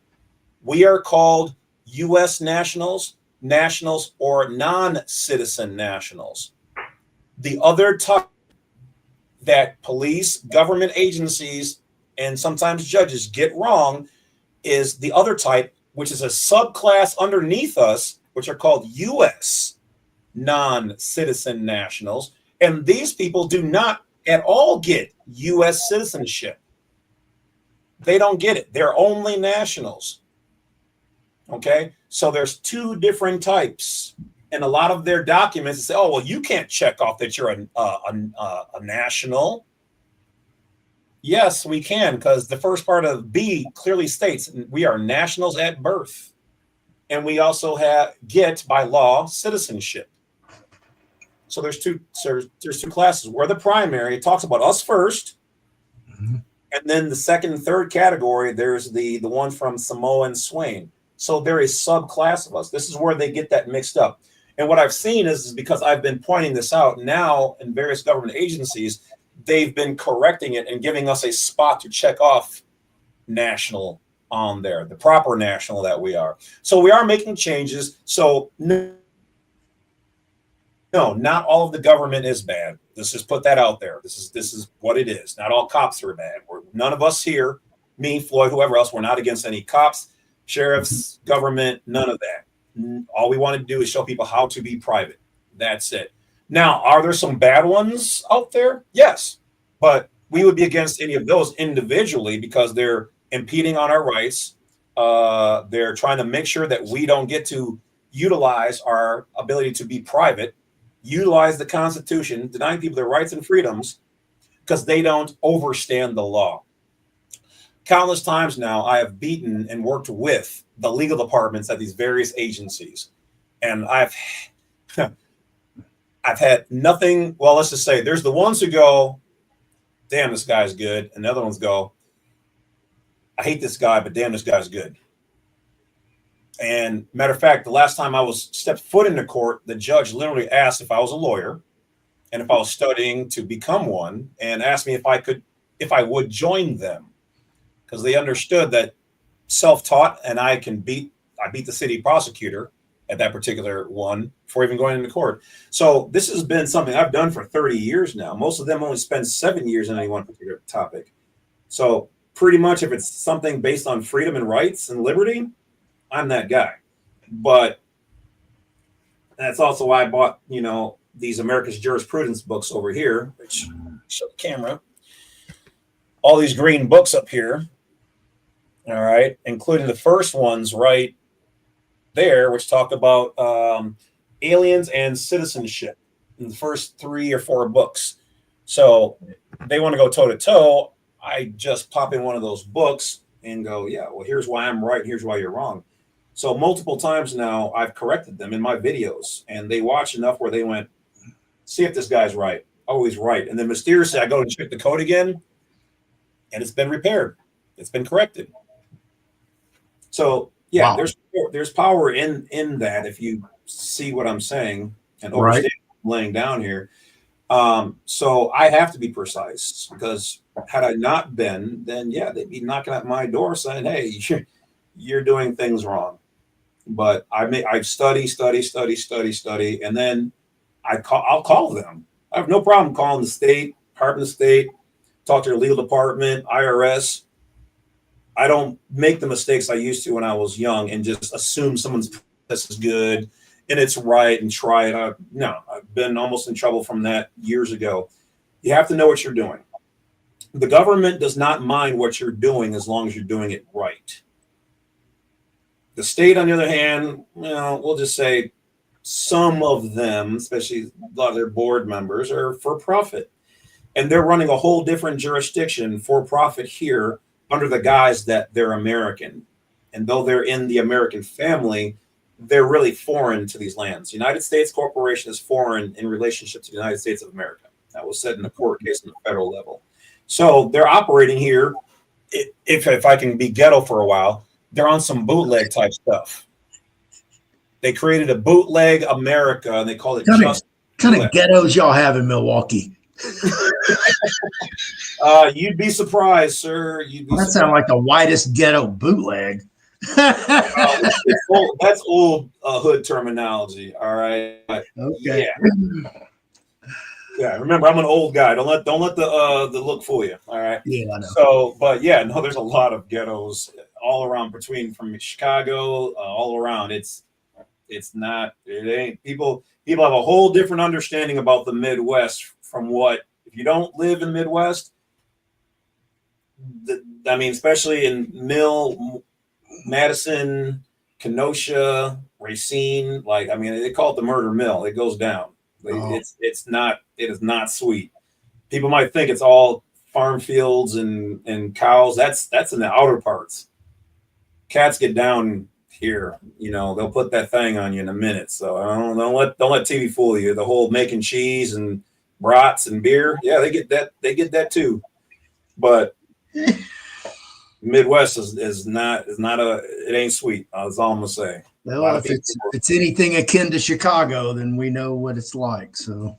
We are called U.S. nationals, or non-citizen nationals. The other type that police, government agencies, and sometimes judges get wrong is the other type, which is a subclass underneath us, which are called U.S. non-citizen nationals. And these people do not at all get U.S. citizenship. They don't get it. They're only nationals. Okay, so there's 2 different types, and a lot of their documents say, "Oh, well, you can't check off that you're a national." Yes, we can, because the first part of B clearly states we are nationals at birth, and we also get by law citizenship. So there's two classes. We're the primary. It talks about us first, mm-hmm. And then the second and third category, there's the one from Samoa and Swain. So they're a subclass of us. This is where they get that mixed up. And what I've seen is because I've been pointing this out now in various government agencies, they've been correcting it and giving us a spot to check off national on there, the proper national that we are. So we are making changes. So no, not all of the government is bad. Let's just put that out there. This is what it is. Not all cops are bad. None of us here, me, Floyd, whoever else, we're not against any cops, sheriffs, government, none of that. All we want to do is show people how to be private. That's it. Now, are there some bad ones out there? Yes, but we would be against any of those individually because they're impeding on our rights. They're trying to make sure that we don't get to utilize our ability to be private, utilize the Constitution, denying people their rights and freedoms because they don't understand the law. Countless times now, I have beaten and worked with the legal departments at these various agencies, and I've had nothing. Well, let's just say there's the ones who go, damn, this guy's good. And the other ones go, I hate this guy, but damn, this guy's good. And matter of fact, the last time I stepped foot into court, the judge literally asked if I was a lawyer and if I was studying to become one, and asked me if I would join them, because they understood that self-taught, and I beat the city prosecutor at that particular one before even going into court. So this has been something I've done for 30 years now. Most of them only spend 7 years on any one particular topic. So pretty much if it's something based on freedom and rights and liberty, I'm that guy. But that's also why I bought, these America's Jurisprudence books over here, which show the camera. All these green books up here. All right, including the first ones right there, which talk about aliens and citizenship in the first 3 or 4 books. So they want to go toe to toe. I just pop in one of those books and go, yeah, well, here's why I'm right. Here's why you're wrong. So multiple times now I've corrected them in my videos, and they watched enough where they went, see if this guy's right. Oh, he's right. And then mysteriously I go and check the code again, and it's been repaired. It's been corrected. So yeah, wow. There's power in that if you see what I'm saying and understand what I'm laying down here. So I have to be precise, because had I not been, then yeah, they'd be knocking at my door saying, hey, you're doing things wrong. But I study, and then I'll call them I have no problem calling the state, Department of State, talk to their legal department, IRS. I don't make the mistakes I used to when I was young and just assume someone's process is good and it's right and try it. No, I've been almost in trouble from that years ago. You have to know what you're doing. The government does not mind what you're doing as long as you're doing it right. The state, on the other hand, we'll just say some of them, especially a lot of their board members, are for profit. And they're running a whole different jurisdiction for profit here under the guise that they're American. And though they're in the American family, they're really foreign to these lands. United States Corporation is foreign in relationship to the United States of America. That was said in a court case on the federal level. So they're operating here. If I can be ghetto for a while, they're on some bootleg type stuff. They created a bootleg America, and they called it just. What kind of ghettos y'all have in Milwaukee? You'd be surprised, sir. That sounds like the whitest ghetto bootleg. That's old hood terminology. All right. Okay. Yeah. Remember, I'm an old guy. Don't let the look fool you. All right. Yeah, I know. So, but yeah, no, there's a lot of ghettos all around from Chicago, all around. It ain't people have a whole different understanding about the Midwest from what, if you don't live in the Midwest, especially in Mill, Madison, Kenosha, Racine, they call it the murder mill. It goes down. It is not sweet. People might think it's all farm fields and cows. That's in the outer parts. Cats get down here, they'll put that thing on you in a minute. So don't let TV fool you. The whole making cheese and brats and beer, yeah, they get that too. But Midwest is not it ain't sweet. That's all I'm gonna say. Well, if it's anything akin to Chicago, then we know what it's like. So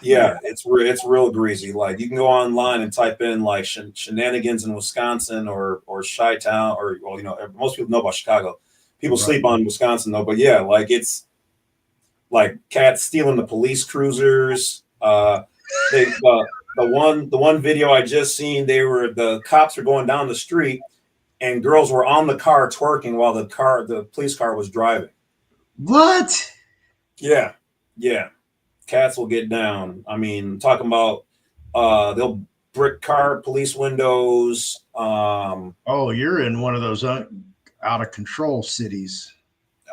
yeah, it's real greasy. Like, you can go online and type in like shenanigans in Wisconsin or Chi-Town, or most people know about Chicago. People sleep on Wisconsin though, but yeah, like, it's like cats stealing the police cruisers. The one video I just seen, the cops were going down the street and girls were on the car twerking while the police car was driving. What? Yeah. Cats will get down. Talking about they'll brick car police windows. You're in one of those out of control cities.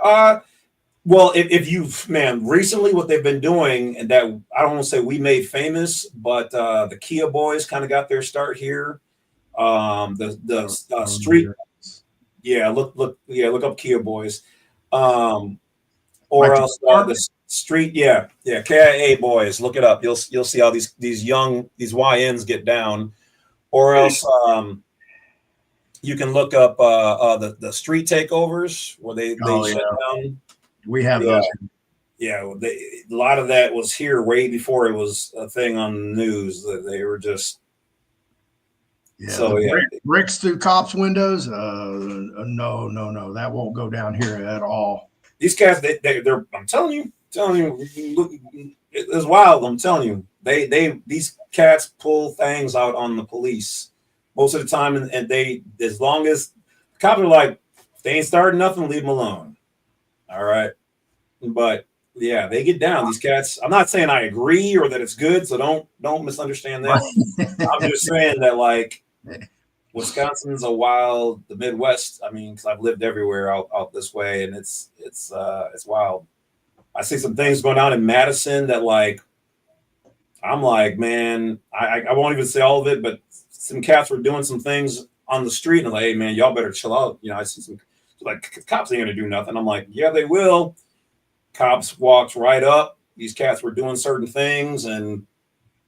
Well, if recently what they've been doing, and that I don't want to say we made famous, but the Kia boys kind of got their start here. The street, look up Kia boys, or else the street, KIA boys. Look it up. You'll see how these YNs get down, or else you can look up the street takeovers where they shut down. We have those. Yeah, a lot of that was here way before it was a thing on the news. That they were just bricks through cops' windows. No, that won't go down here at all. These cats, they're. I'm telling you, look, it's wild. I'm telling you, these cats pull things out on the police most of the time, and as long as the cops are like, if they ain't starting nothing, leave them alone. All right. But yeah, they get down. These cats, I'm not saying I agree or that it's good, so don't misunderstand that. I'm just saying that, like, Wisconsin's the Midwest. Because I've lived everywhere out this way, and it's wild. I see some things going on in Madison that, like, I'm like, man, I won't even say all of it, but some cats were doing some things on the street, and I'm like, hey man, y'all better chill out. I see some, like, cops ain't gonna do nothing. I'm like, yeah, they will. Cops walked right up. These cats were doing certain things and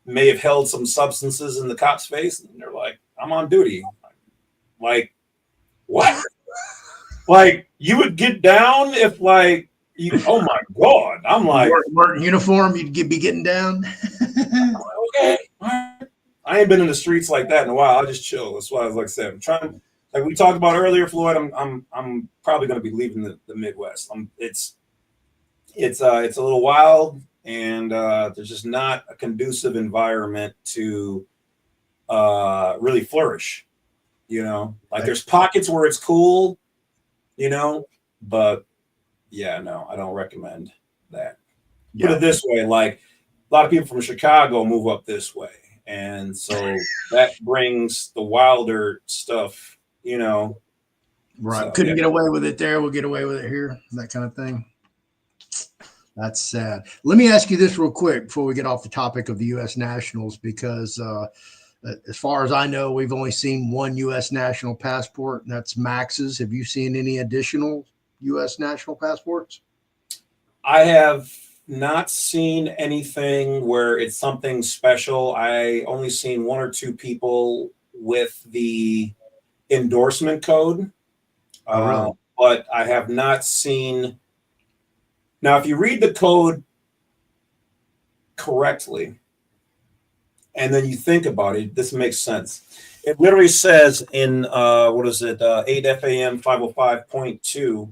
may have held some substances in the cop's face, and they're like, I'm on duty. Like, what? Like, you would get down if, like, oh my God. I'm like, work uniform, you'd be getting down. Okay. I ain't been in the streets like that in a while. I just chill. That's why I was like I said, I'm trying, like we talked about earlier, Floyd, I'm probably going to be leaving the Midwest. It's a little wild. and there's just not a conducive environment to really flourish. You know, like there's pockets where it's cool, you know, but yeah, no, I don't recommend that. Put it this way, like a lot of people from Chicago move up this way, and so that brings the wilder stuff, you know. Right. So, Couldn't get away with it there. We'll get away with it here. That kind of thing. That's sad. Let me ask you this real quick before we get off the topic of the U.S. Nationals, because as far as I know, we've only seen one U.S. national passport, and that's Max's. Have you seen any additional U.S. national passports? I have not seen anything where it's something special. I only seen one or two people with the endorsement code. Oh, really? But I have not seen. Now, if you read the code correctly, and then you think about it, this makes sense. It literally says in, 8 FAM 505.2,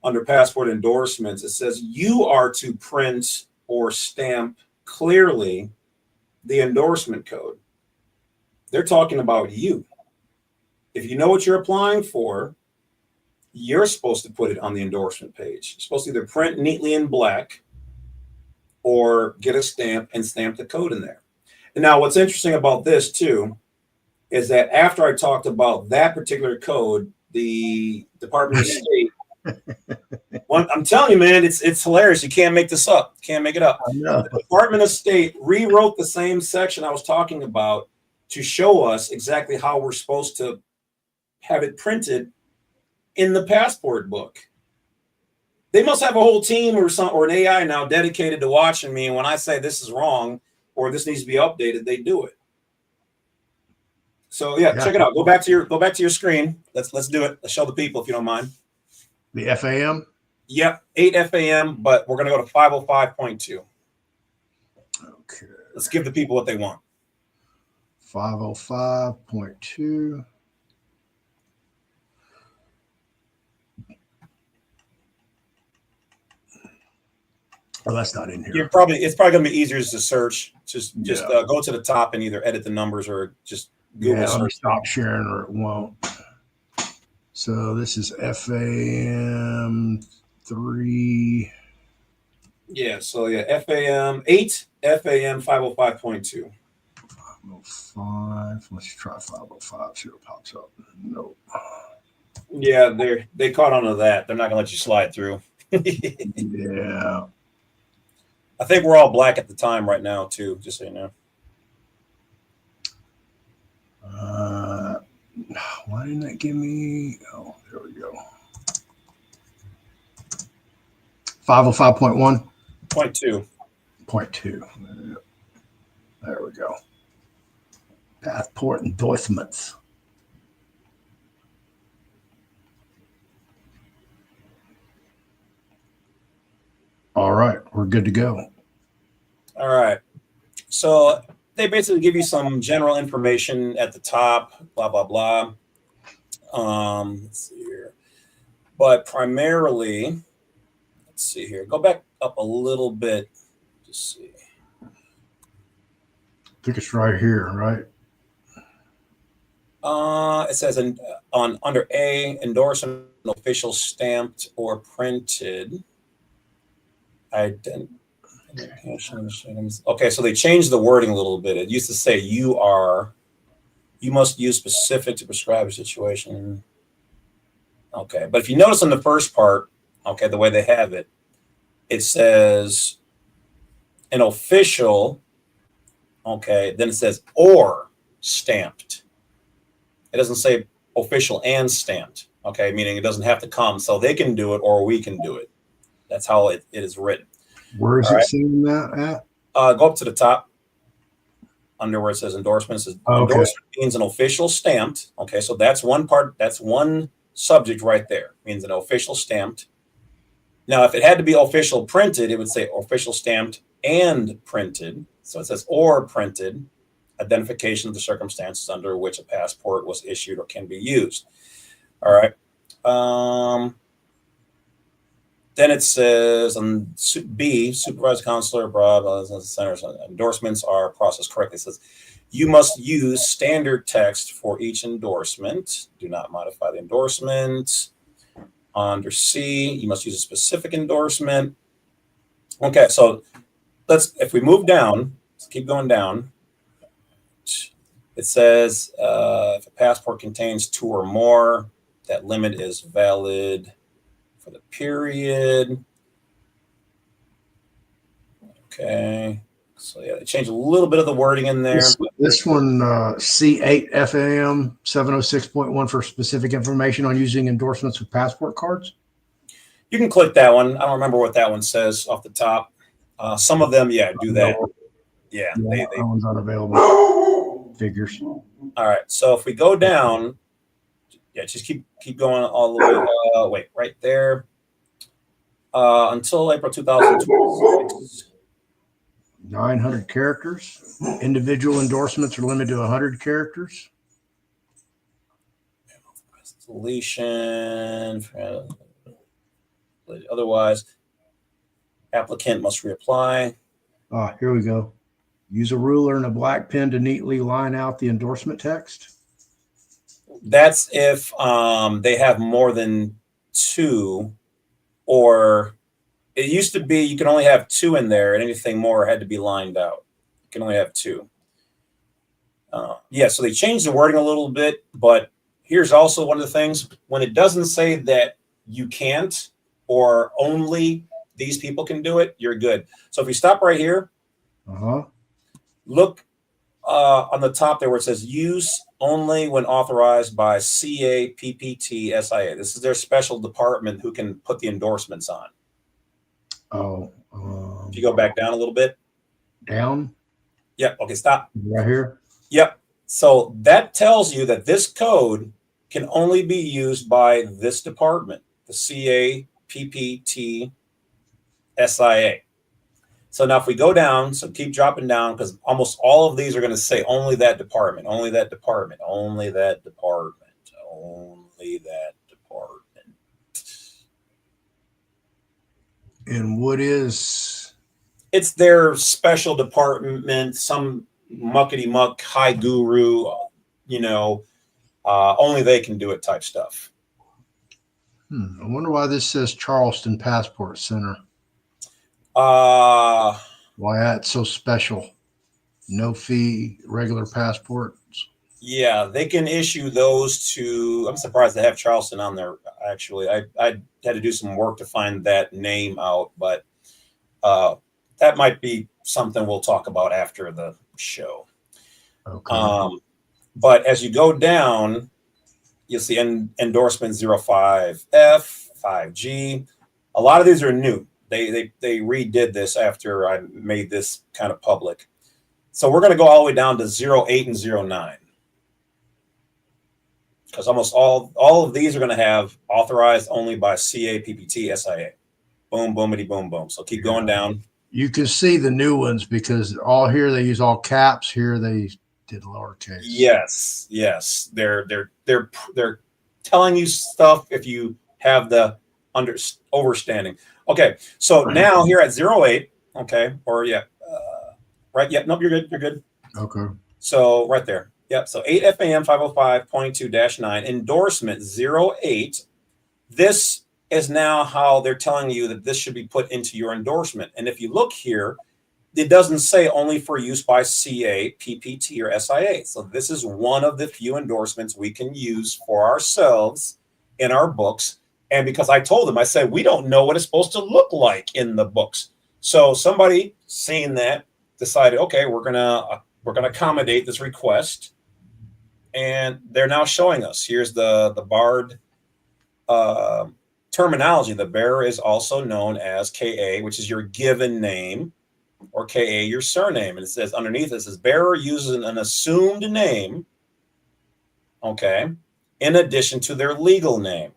under passport endorsements, it says you are to print or stamp clearly the endorsement code. They're talking about you. If you know what you're applying for, you're supposed to put it on the endorsement page. You're supposed to either print neatly in black or get a stamp and stamp the code in there. And now what's interesting about this too is that after I talked about that particular code, the Department of State, I'm telling you, man, it's hilarious. You can't make this up. Can't make it up. The Department of State rewrote the same section I was talking about to show us exactly how we're supposed to have it printed in the passport book. They must have a whole team or an AI now dedicated to watching me. And when I say this is wrong or this needs to be updated, they do it. So yeah, check it out. Go back to your screen. Let's do it. Let's show the people if you don't mind. The FAM? Yep, 8 FAM, but we're gonna go to 505.2. Okay. Let's give the people what they want. 505.2. Oh, that's not in here. It's probably gonna be easier to search. Just go to the top and either edit the numbers or just Google search. Let me stop sharing or it won't. So this is FAM 3. Yeah, so yeah, FAM 8, FAM 505.2. 505. Let's try 505. See what pops up. Nope. Yeah, they caught on to that. They're not gonna let you slide through. Yeah. I think we're all black at the time right now, too, just so you know. Why didn't that give me? Oh, there we go. 505.1. 0.2. 0.2. There we go. Passport endorsements. All right, we're good to go. All right. So they basically give you some general information at the top, blah, blah, blah. Let's see here. But primarily, let's see here. Go back up a little bit. Just see. I think it's right here, right? It says under A, endorsement, official stamped or printed. Okay, so they changed the wording a little bit. It used to say you must use specific to prescribe a situation. Okay, but if you notice in the first part, okay, the way they have it, it says an official, okay, then it says or stamped. It doesn't say official and stamped, okay, meaning it doesn't have to come. So they can do it or we can do it. That's how it is written. Where is it saying that at? Go up to the top under where it says endorsements. Endorsement means an official stamped. Okay, so that's one part. That's one subject right there. Means an official stamped. Now, if it had to be official printed, it would say official stamped and printed. So it says or printed, identification of the circumstances under which a passport was issued or can be used. All right. Then it says on B, supervisor, counselor, blah, blah, blah, center, endorsements are processed correctly. It says you must use standard text for each endorsement. Do not modify the endorsement. Under C, you must use a specific endorsement. Okay, so if we move down, let's keep going down. It says if a passport contains 2 or more, that limit is valid for the period. Okay, so yeah, they changed a little bit of the wording in there. This one, C8 FAM 706.1 for specific information on using endorsements with passport cards. You can click that one. I don't remember what that one says off the top. Some of them, yeah, do that. Yeah, that one's unavailable. Figures. All right, so if we go down, yeah, just keep going all the way. Wait, right there. Until April 2026. 900 characters. Individual endorsements are limited to 100 characters. Deletion. Otherwise, applicant must reapply. Here we go. Use a ruler and a black pen to neatly line out the endorsement text. That's if they have more than 2, or it used to be you can only have 2 in there, and anything more had to be lined out. You can only have 2. Yeah, so they changed the wording a little bit, but here's also one of the things. When it doesn't say that you can't or only these people can do it, you're good. So if you stop right here, look on the top there where it says use only when authorized by CA, PPT, SIA. This is their special department who can put the endorsements on. If you go back down a little bit. Down? Yep. Okay, stop. Right here? Yep. So that tells you that this code can only be used by this department, the CA, PPT, SIA. So now if we go down, so keep dropping down, because almost all of these are going to say only that department, only that department, only that department, only that department. And what is? It's their special department, some muckety muck high guru, only they can do it type stuff. I wonder why this says Charleston Passport Center. Why that's so special? No fee, regular passports. Yeah, they can issue those to. I'm surprised they have Charleston on there. Actually, I had to do some work to find that name out, but that might be something we'll talk about after the show. Okay. But as you go down, you'll see endorsement 05F, 5G. A lot of these are new. They redid this after I made this kind of public. So we're going to go all the way down to 08 and 09. Because almost all of these are going to have authorized only by CA, PPT, SIA. Boom, boomity, boom, boom. So keep going down. You can see the new ones because all here they use all caps. Here they did lowercase. Yes. They're telling you stuff if you have the overstanding. Okay, so now here at 08, okay, or right, nope, you're good. Okay. So right there, so 8 FAM 505.2-9 endorsement 08. This is now how they're telling you that this should be put into your endorsement. And if you look here, it doesn't say only for use by CA, PPT, or SIA. So this is one of the few endorsements we can use for ourselves in our books. And because I told them, I said, we don't know what it's supposed to look like in the books. So somebody seeing that decided, okay, we're gonna accommodate this request. And they're now showing us. Here's the BARD terminology. The bearer is also known as KA, which is your given name, or KA, your surname. And it says underneath it says bearer uses an assumed name, okay, in addition to their legal name.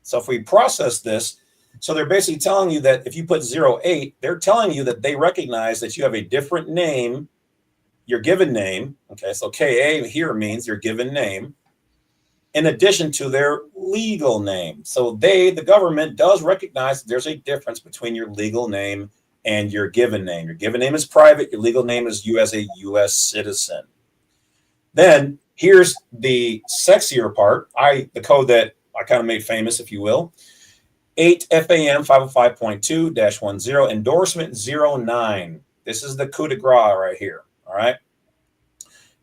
So if we process this, so they're basically telling you that if you put 08, they're telling you that they recognize that you have a different name, your given name. Okay, so KA here means your given name, in addition to their legal name. So the government does recognize that there's a difference between your legal name and your given name. Your given name is private. Your legal name is you as a U.S. citizen. Then here's the sexier part. The code that I kind of made famous, if you will. 8 FAM 505.2-10 endorsement 09. This is the coup de grace right here. All right.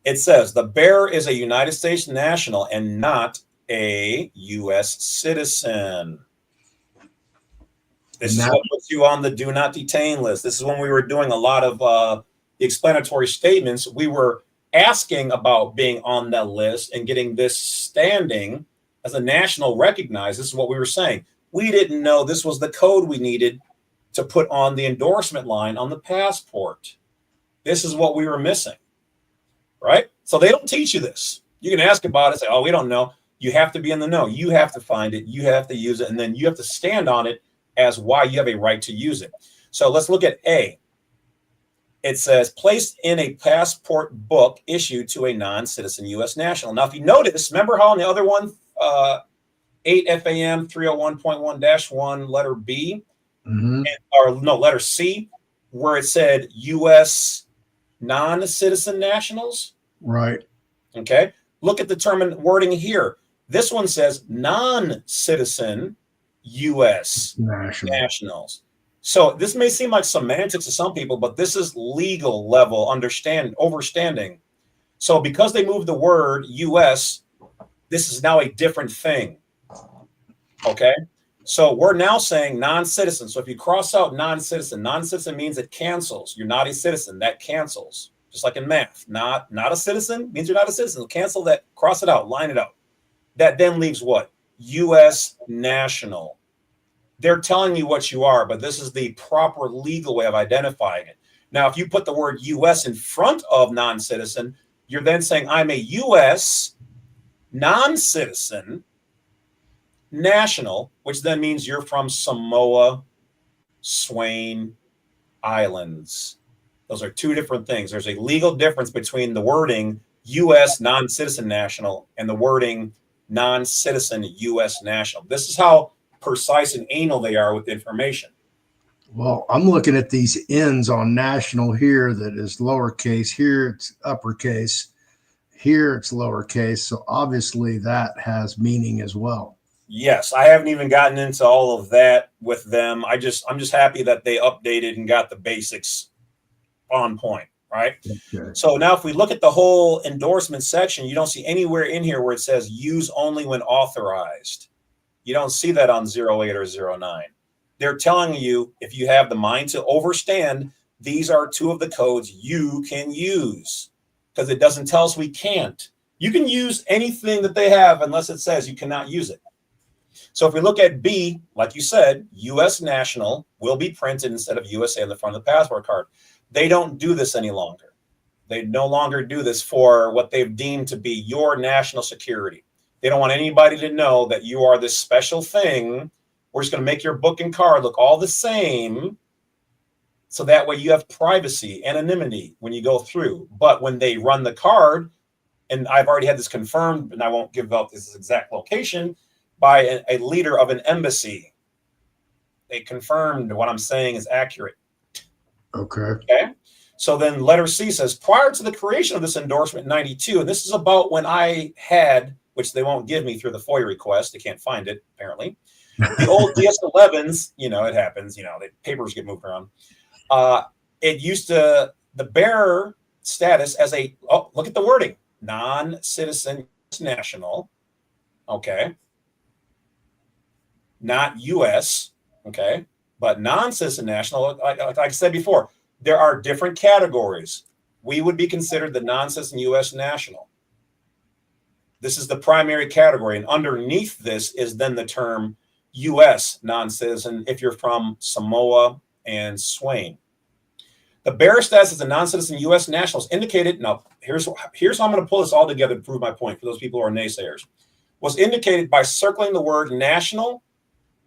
It says the bearer is a United States national and not a U.S. citizen. This is what puts you on the do not detain list. This is when we were doing a lot of the explanatory statements. We were asking about being on that list and getting this standing as a national recognized. This is what we were saying. We didn't know this was the code we needed to put on the endorsement line on the passport. This is what we were missing, right? So they don't teach you this. You can ask about it, say, oh, we don't know. You have to be in the know. You have to find it. You have to use it. And then you have to stand on it as why you have a right to use it. So let's look at A. It says placed in a passport book issued to a non-citizen U.S. national. Now, if you notice, remember how on the other one, 8 FAM 301.1-1, letter B, letter C, where it said U.S. non-citizen nationals? Right. Okay. Look at the term and wording here. This one says non-citizen U.S. nationals. So this may seem like semantics to some people, but this is legal level overstanding. So because they moved the word U.S., this is now a different thing. Okay. So we're now saying non-citizen. So if you cross out non-citizen means it cancels. You're not a citizen. That cancels. Just like in math. Not a citizen means you're not a citizen. Cancel that, cross it out, line it out. That then leaves what? U.S. national. They're telling you what you are, but this is the proper legal way of identifying it. Now, if you put the word U.S. in front of non-citizen, you're then saying I'm a U.S. non-citizen national, which then means you're from Samoa, Swain Islands. Those are two different things. There's a legal difference between the wording U.S. non-citizen national and the wording non-citizen U.S. national. This is how precise and anal they are with information. Well, I'm looking at these N's on national here that is lowercase. Here it's uppercase. Here it's lowercase. So obviously that has meaning as well. Yes, I haven't even gotten into all of that with them. I'm just happy that they updated and got the basics on point, right? Okay. So now if we look at the whole endorsement section, you don't see anywhere in here where it says use only when authorized. You don't see that on 08 or 09. They're telling you if you have the mind to overstand, these are two of the codes you can use because it doesn't tell us we can't. You can use anything that they have unless it says you cannot use it. So if we look at B, like you said, U.S. national will be printed instead of USA on the front of the passport card. They don't do this any longer. They no longer do this for what they've deemed to be your national security. They don't want anybody to know that you are this special thing. We're just going to make your book and card look all the same. So that way you have privacy, anonymity when you go through. But when they run the card, and I've already had this confirmed, and I won't give out this exact location, by a leader of an embassy. They confirmed what I'm saying is accurate. Okay. So then letter C says, prior to the creation of this endorsement in 92, and this is about when I had, which they won't give me through the FOIA request. They can't find it, apparently. The old DS-11s, it happens, the papers get moved around. It used to, the bearer status as look at the wording, non-citizen national. Okay. Not U.S., okay, but non-citizen national, like I said before, there are different categories. We would be considered the non-citizen U.S. national. This is the primary category, and underneath this is then the term U.S. non-citizen if you're from Samoa and Swain. The bearer status as a non-citizen U.S. national is indicated. Now, here's how I'm going to pull this all together to prove my point for those people who are naysayers. Was indicated by circling the word national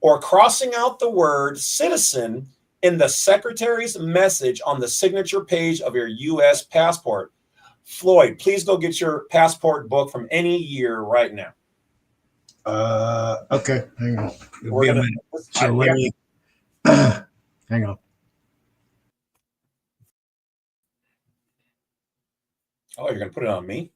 or crossing out the word citizen in the secretary's message on the signature page of your U.S. passport. Floyd, please go get your passport book from any year right now. Okay, hang on. It'll We're be a gonna. minute. So let me hang on. Oh, you're gonna put it on me?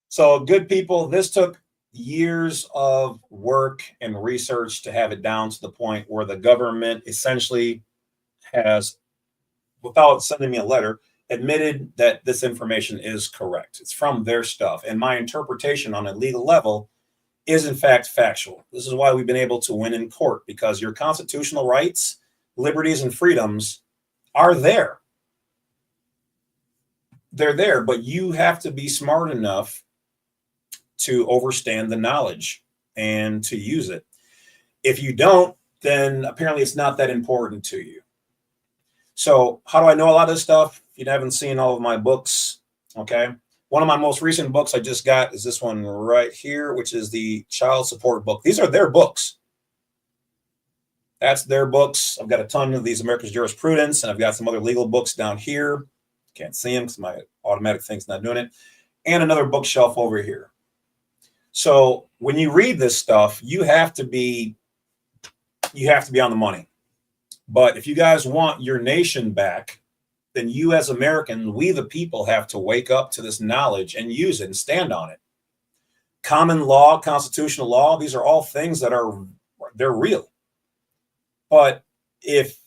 So, good people, this took years of work and research to have it down to the point where the government essentially has, without sending me a letter, admitted that this information is correct. It's from their stuff. And my interpretation on a legal level is, in fact, factual. This is why we've been able to win in court, because your constitutional rights, liberties, and freedoms are there. They're there, but you have to be smart enough to overstand the knowledge and to use it. If you don't, then apparently it's not that important to you. So how do I know a lot of this stuff? If you haven't seen all of my books, okay. One of my most recent books I just got is this one right here, which is the child support book. These are their books. That's their books. I've got a ton of these America's Jurisprudence, and I've got some other legal books down here. Can't see them because my automatic thing's not doing it. And another bookshelf over here. So when you read this stuff, you have to be on the money. But if you guys want your nation back, then you as Americans, we the people, have to wake up to this knowledge and use it and stand on it. Common law, constitutional law, these are all things that they're real. But if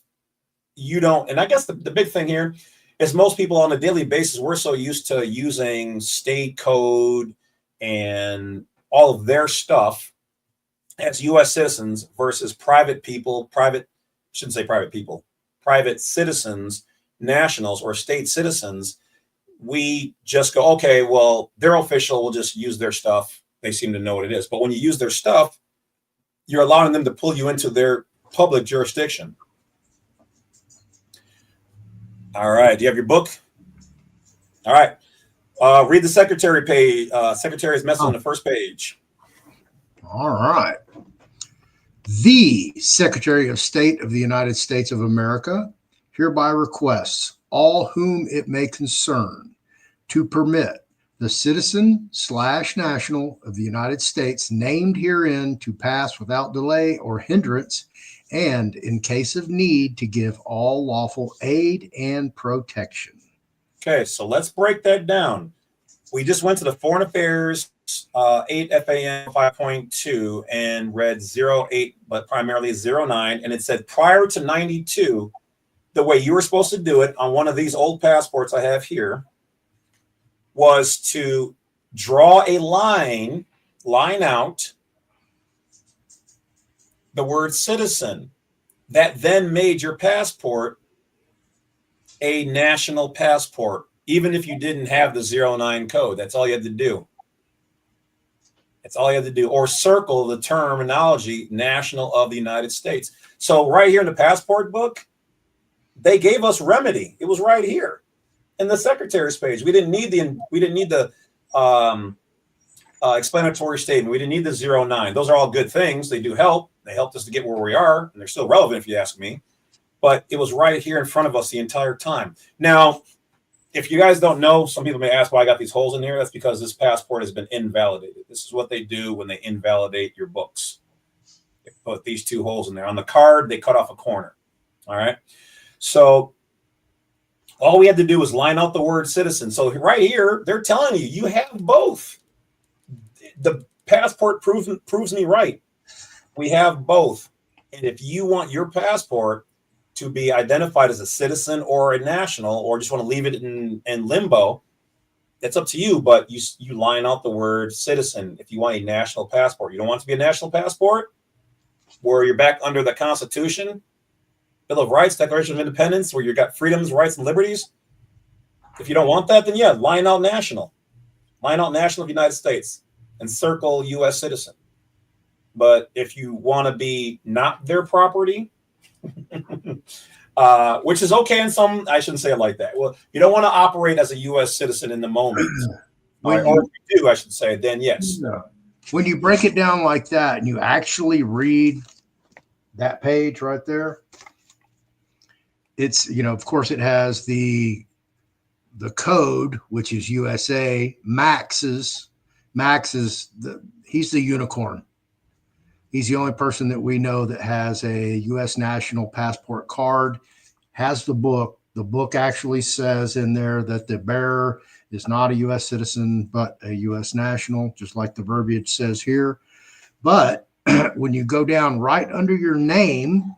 you don't, and I guess the big thing here is most people on a daily basis, we're so used to using state code and all of their stuff as U.S. citizens versus private citizens, nationals, or state citizens. We just go, okay, well, they're official. We'll just use their stuff. They seem to know what it is. But when you use their stuff, you're allowing them to pull you into their public jurisdiction. All right. Do you have your book? All right. Read the secretary page. Secretary's message on the first page. All right. The Secretary of State of the United States of America hereby requests all whom it may concern to permit the citizen/national of the United States named herein to pass without delay or hindrance, and in case of need to give all lawful aid and protection. Okay, so let's break that down. We just went to the Foreign Affairs 8 FAM 5.2 and read 08, but primarily 09. And it said prior to 92, the way you were supposed to do it on one of these old passports I have here was to draw a line out the word citizen. That then made your passport a national passport, even if you didn't have the 09 code. That's all you had to do. That's all you had to do. Or circle the terminology national of the United States. So right here in the passport book, they gave us remedy. It was right here in the secretary's page. We didn't need the explanatory statement. We didn't need the 09. Those are all good things. They do help. They helped us to get where we are, and they're still relevant if you ask me. But it was right here in front of us the entire time. Now, if you guys don't know, some people may ask why I got these holes in here. That's because this passport has been invalidated. This is what they do when they invalidate your books. They put these two holes in there. On the card, they cut off a corner. All right. So all we had to do was line out the word citizen. So right here, they're telling you, you have both. The passport proves me right. We have both. And if you want your passport to be identified as a citizen or a national, or just want to leave it in limbo, it's up to you. But you line out the word citizen if you want a national passport. You don't want it to be a national passport where you're back under the Constitution, Bill of Rights, Declaration of Independence, where you've got freedoms, rights, and liberties. If you don't want that, then yeah, line out national. Line out national of the United States and circle U.S. citizen. But if you want to be not their property, which is okay in some, I shouldn't say it like that. Well, you don't want to operate as a U.S. citizen in the moment. Or if you do, I should say, then yes. When you break it down like that and you actually read that page right there, it's, of course it has the code, which is USA, maxes, Max he's the unicorn. He's the only person that we know that has a U.S. national passport card, has the book. The book actually says in there that the bearer is not a U.S. citizen, but a U.S. national, just like the verbiage says here. But when you go down right under your name,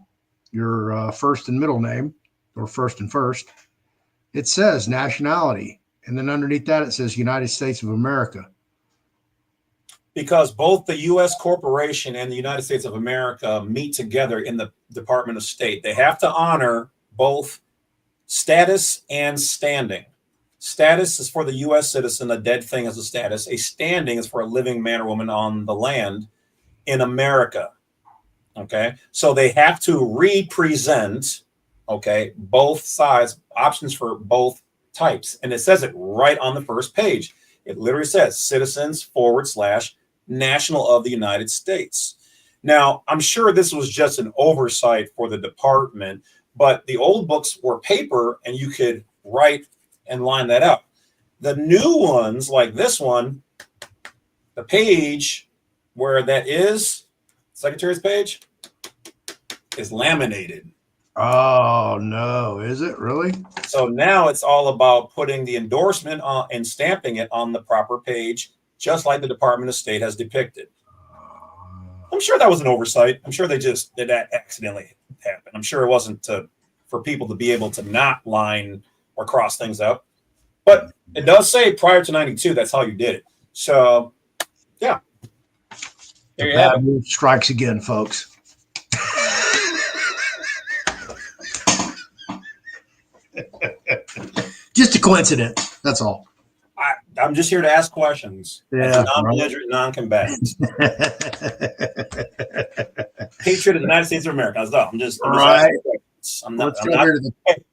your first and middle name, or first and first, it says nationality. And then underneath that, it says United States of America. Because both the U.S. corporation and the United States of America meet together in the Department of State. They have to honor both status and standing. Status is for the U.S. citizen. A dead thing is a status. A standing is for a living man or woman on the land in America. Okay. So they have to represent, okay, both sides, options for both types. And it says it right on the first page. It literally says citizens / national of the United States. Now, I'm sure this was just an oversight for the department, but the old books were paper and you could write and line that up. The new ones, like this one, the page where that is, Secretary's page, is laminated. Oh, no. Is it really? So now it's all about putting the endorsement on and stamping it on the proper page, just like the Department of State has depicted. I'm sure that was an oversight. I'm sure they just did that accidentally happen. I'm sure it wasn't for people to be able to not line or cross things out. But it does say prior to 92, that's how you did it. So, yeah. There you have it. Move strikes again, folks. Just a coincidence. That's all. I'm just here to ask questions. Yeah, non-belligerent, non-combatant. Patriot of the United States of America. That's all. I'm just I'm not.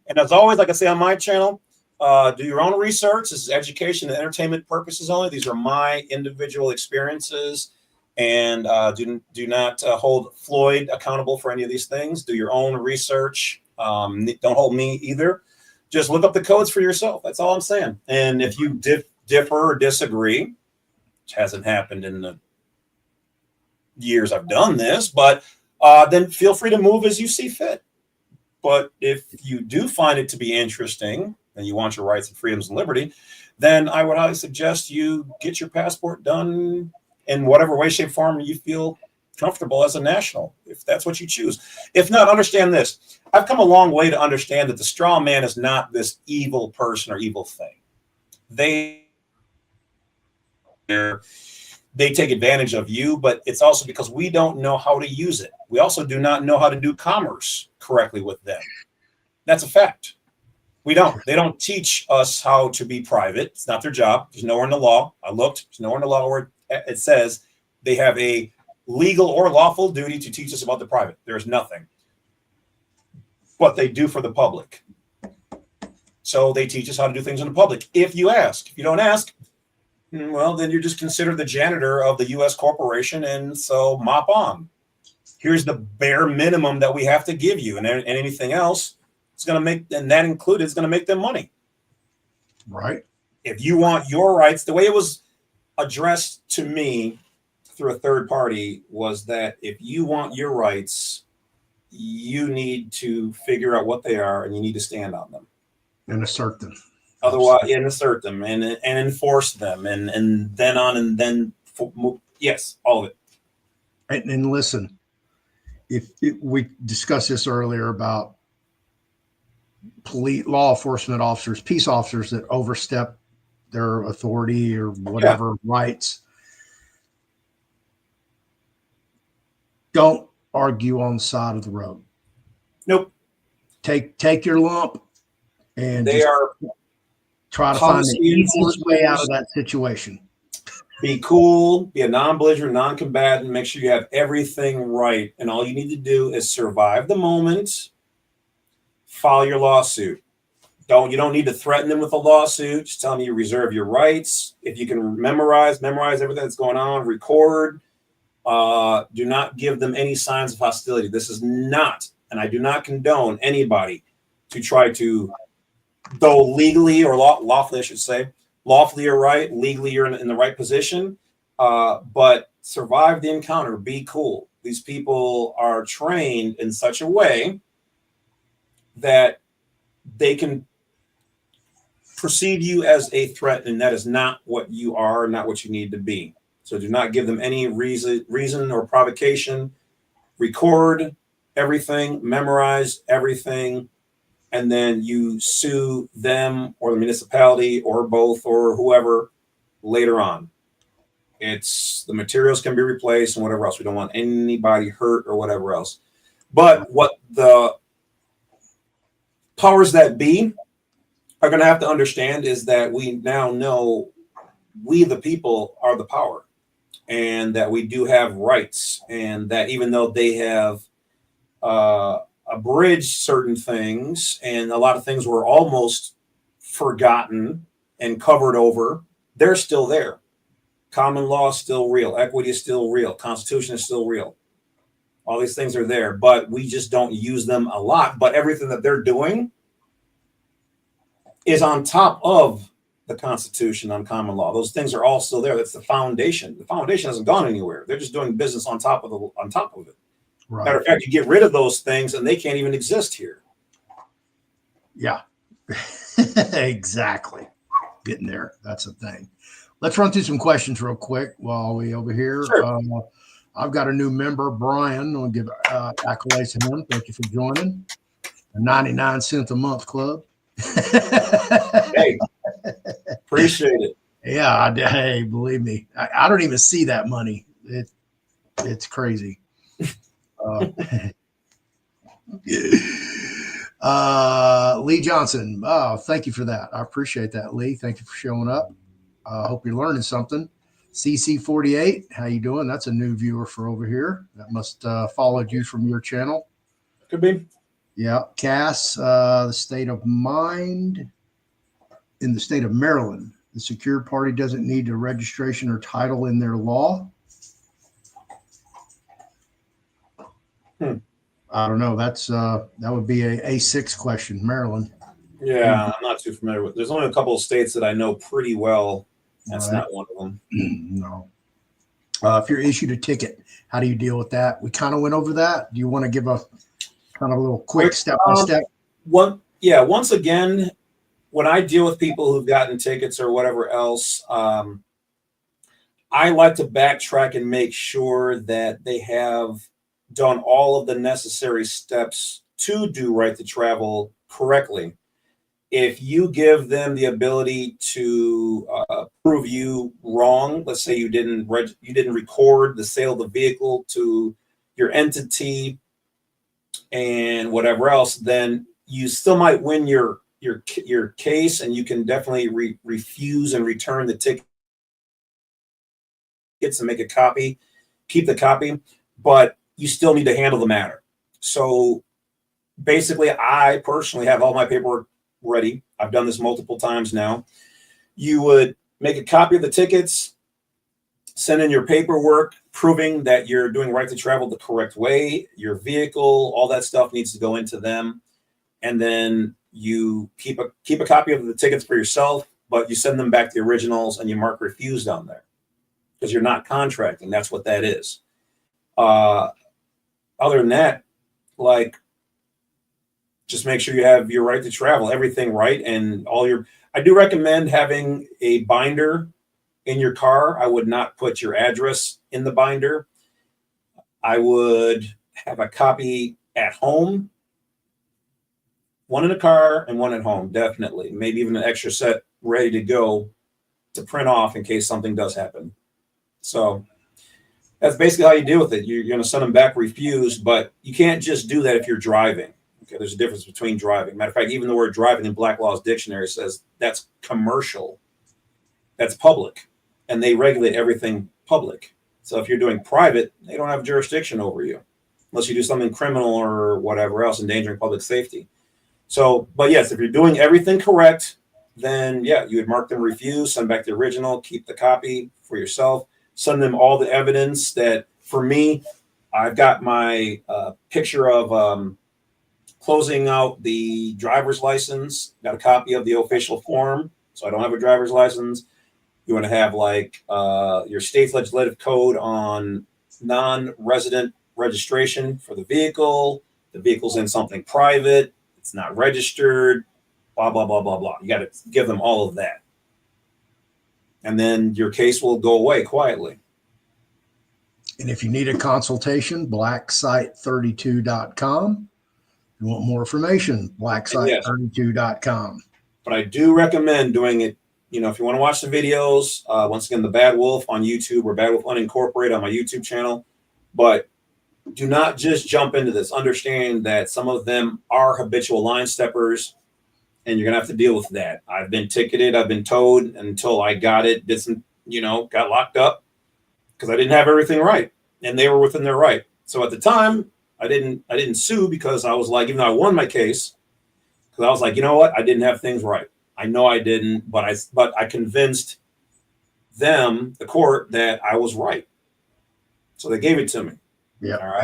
And as always, like I say on my channel, do your own research. This is education and entertainment purposes only. These are my individual experiences, and do not hold Floyd accountable for any of these things. Do your own research. Don't hold me either. Just look up the codes for yourself. That's all I'm saying. And if you differ or disagree, which hasn't happened in the years I've done this, but then feel free to move as you see fit. But if you do find it to be interesting and you want your rights and freedoms and liberty, then I would highly suggest you get your passport done in whatever way, shape, form you feel comfortable as a national, if that's what you choose. If not, understand this. I've come a long way to understand that the straw man is not this evil person or evil thing. They take advantage of you, but it's also because we don't know how to use it. We also do not know how to do commerce correctly with them. That's a fact. We don't. They don't teach us how to be private. It's not their job. There's nowhere in the law. I looked. There's nowhere in the law where it says they have a legal or lawful duty to teach us about the private. There's nothing. What they do for the public. So they teach us how to do things in the public. If you ask. If you don't ask, well, then you're just considered the janitor of the U.S. corporation, and so mop on. Here's the bare minimum that we have to give you, and anything else, it's going to make, and that included, is going to make them money. Right. If you want your rights, the way it was addressed to me through a third party was that if you want your rights, you need to figure out what they are, and you need to stand on them and assert them. Otherwise, and assert them and enforce them, and then on, and then yes, all of it. And listen, if we discussed this earlier about police, law enforcement officers, peace officers that overstep their authority or whatever rights. Don't argue on the side of the road. Nope. Take your lump, and they are. Try to find the easiest way out of that situation. Be cool, be a non-belligerent, non-combatant, make sure you have everything right. And all you need to do is survive the moment, file your lawsuit. You don't need to threaten them with a lawsuit. Just tell them you reserve your rights. If you can memorize everything that's going on, record. Do not give them any signs of hostility. This is not, and I do not condone anybody to try to, though legally or lawfully, I should say, lawfully you're right, legally you're in the right position, But survive the encounter, be cool. These people are trained in such a way that they can perceive you as a threat, and that is not what you are, not what you need to be. So do not give them any reason or provocation. Record everything, memorize everything, and then you sue them or the municipality or both or whoever later on. It's the materials can be replaced and whatever else. We don't want anybody hurt or whatever else. But what the powers that be are going to have to understand is that we now know we, the people, are the power, and that we do have rights, and that even though they have abridged certain things and a lot of things were almost forgotten and covered over, they're still there. Common law is still real. Equity is still real. Constitution is still real. All these things are there, but we just don't use them a lot. But everything that they're doing is on top of the Constitution, on common law. Those things are all still there. That's the foundation. The foundation hasn't gone anywhere. They're just doing business on top of it. Right. Matter of fact, you get rid of those things and they can't even exist here. Yeah, exactly. Getting there. That's the thing. Let's run through some questions real quick while we over here. Sure. I've got a new member, Brian. I'll give accolades to him. Thank you for joining the 99 cents a month club. Hey, appreciate it. Yeah, hey, believe me, I don't even see that money. It's crazy. Lee Johnson. Oh, thank you for that. I appreciate that, Lee. Thank you for showing up. I hope you're learning something. CC48, how you doing? That's a new viewer for over here. That must followed you from your channel. Could be. Yeah. Cass, the state of mind in the state of Maryland. The secured party doesn't need a registration or title in their law. I don't know. That's that would be a A6 question, Maryland. Yeah, I'm not too familiar with. There's only a couple of states that I know pretty well. That's right. Not one of them. No. If you're issued a ticket, how do you deal with that? We kind of went over that. Do you want to give a kind of a little quick step by step? Once again, when I deal with people who've gotten tickets or whatever else, I like to backtrack and make sure that they have done all of the necessary steps to do right to travel correctly. If you give them the ability to prove you wrong, let's say you didn't record the sale of the vehicle to your entity and whatever else, then you still might win your case, and you can definitely refuse and return the tickets and make a copy, keep the copy, but you still need to handle the matter. So basically, I personally have all my paperwork ready. I've done this multiple times now. You would make a copy of the tickets, send in your paperwork proving that you're doing right to travel the correct way, your vehicle, all that stuff needs to go into them. And then you keep a copy of the tickets for yourself, but you send them back the originals and you mark refused on there because you're not contracting. That's what that is. Other than that, like, just make sure you have your right to travel, everything right, and I do recommend having a binder in your car. I would not put your address in the binder. I would have a copy at home, one in the car and one at home, definitely. Maybe even an extra set ready to go to print off in case something does happen. So that's basically how you deal with it. You're going to send them back refused, but you can't just do that if you're driving. Okay, there's a difference between driving. Matter of fact, even the word driving in Black Law's dictionary says that's commercial. That's public. And they regulate everything public. So if you're doing private, they don't have jurisdiction over you unless you do something criminal or whatever else, endangering public safety. So, but yes, if you're doing everything correct, then yeah, you would mark them refused, send back the original, keep the copy for yourself, send them all the evidence that, for me, I've got my picture of closing out the driver's license, got a copy of the official form, so I don't have a driver's license. You want to have like your state's legislative code on non-resident registration for the vehicle. The vehicle's in something private. It's not registered. Blah, blah, blah, blah, blah. You got to give them all of that. And then your case will go away quietly. And if you need a consultation, blacksite32.com. If you want more information, blacksite32.com. But I do recommend doing it. If you want to watch the videos, once again, the Badwolf on YouTube or Badwolf Unincorporated on my YouTube channel. But do not just jump into this. Understand that some of them are habitual line steppers, and you're going to have to deal with that. I've been ticketed. I've been towed until I got it. Did some, got locked up because I didn't have everything right, and they were within their right. So at the time, I didn't sue because I was like, even though I won my case, because I was like, you know what? I didn't have things right. I know I didn't, but I convinced them, the court, that I was right. So they gave it to me. Yeah, right.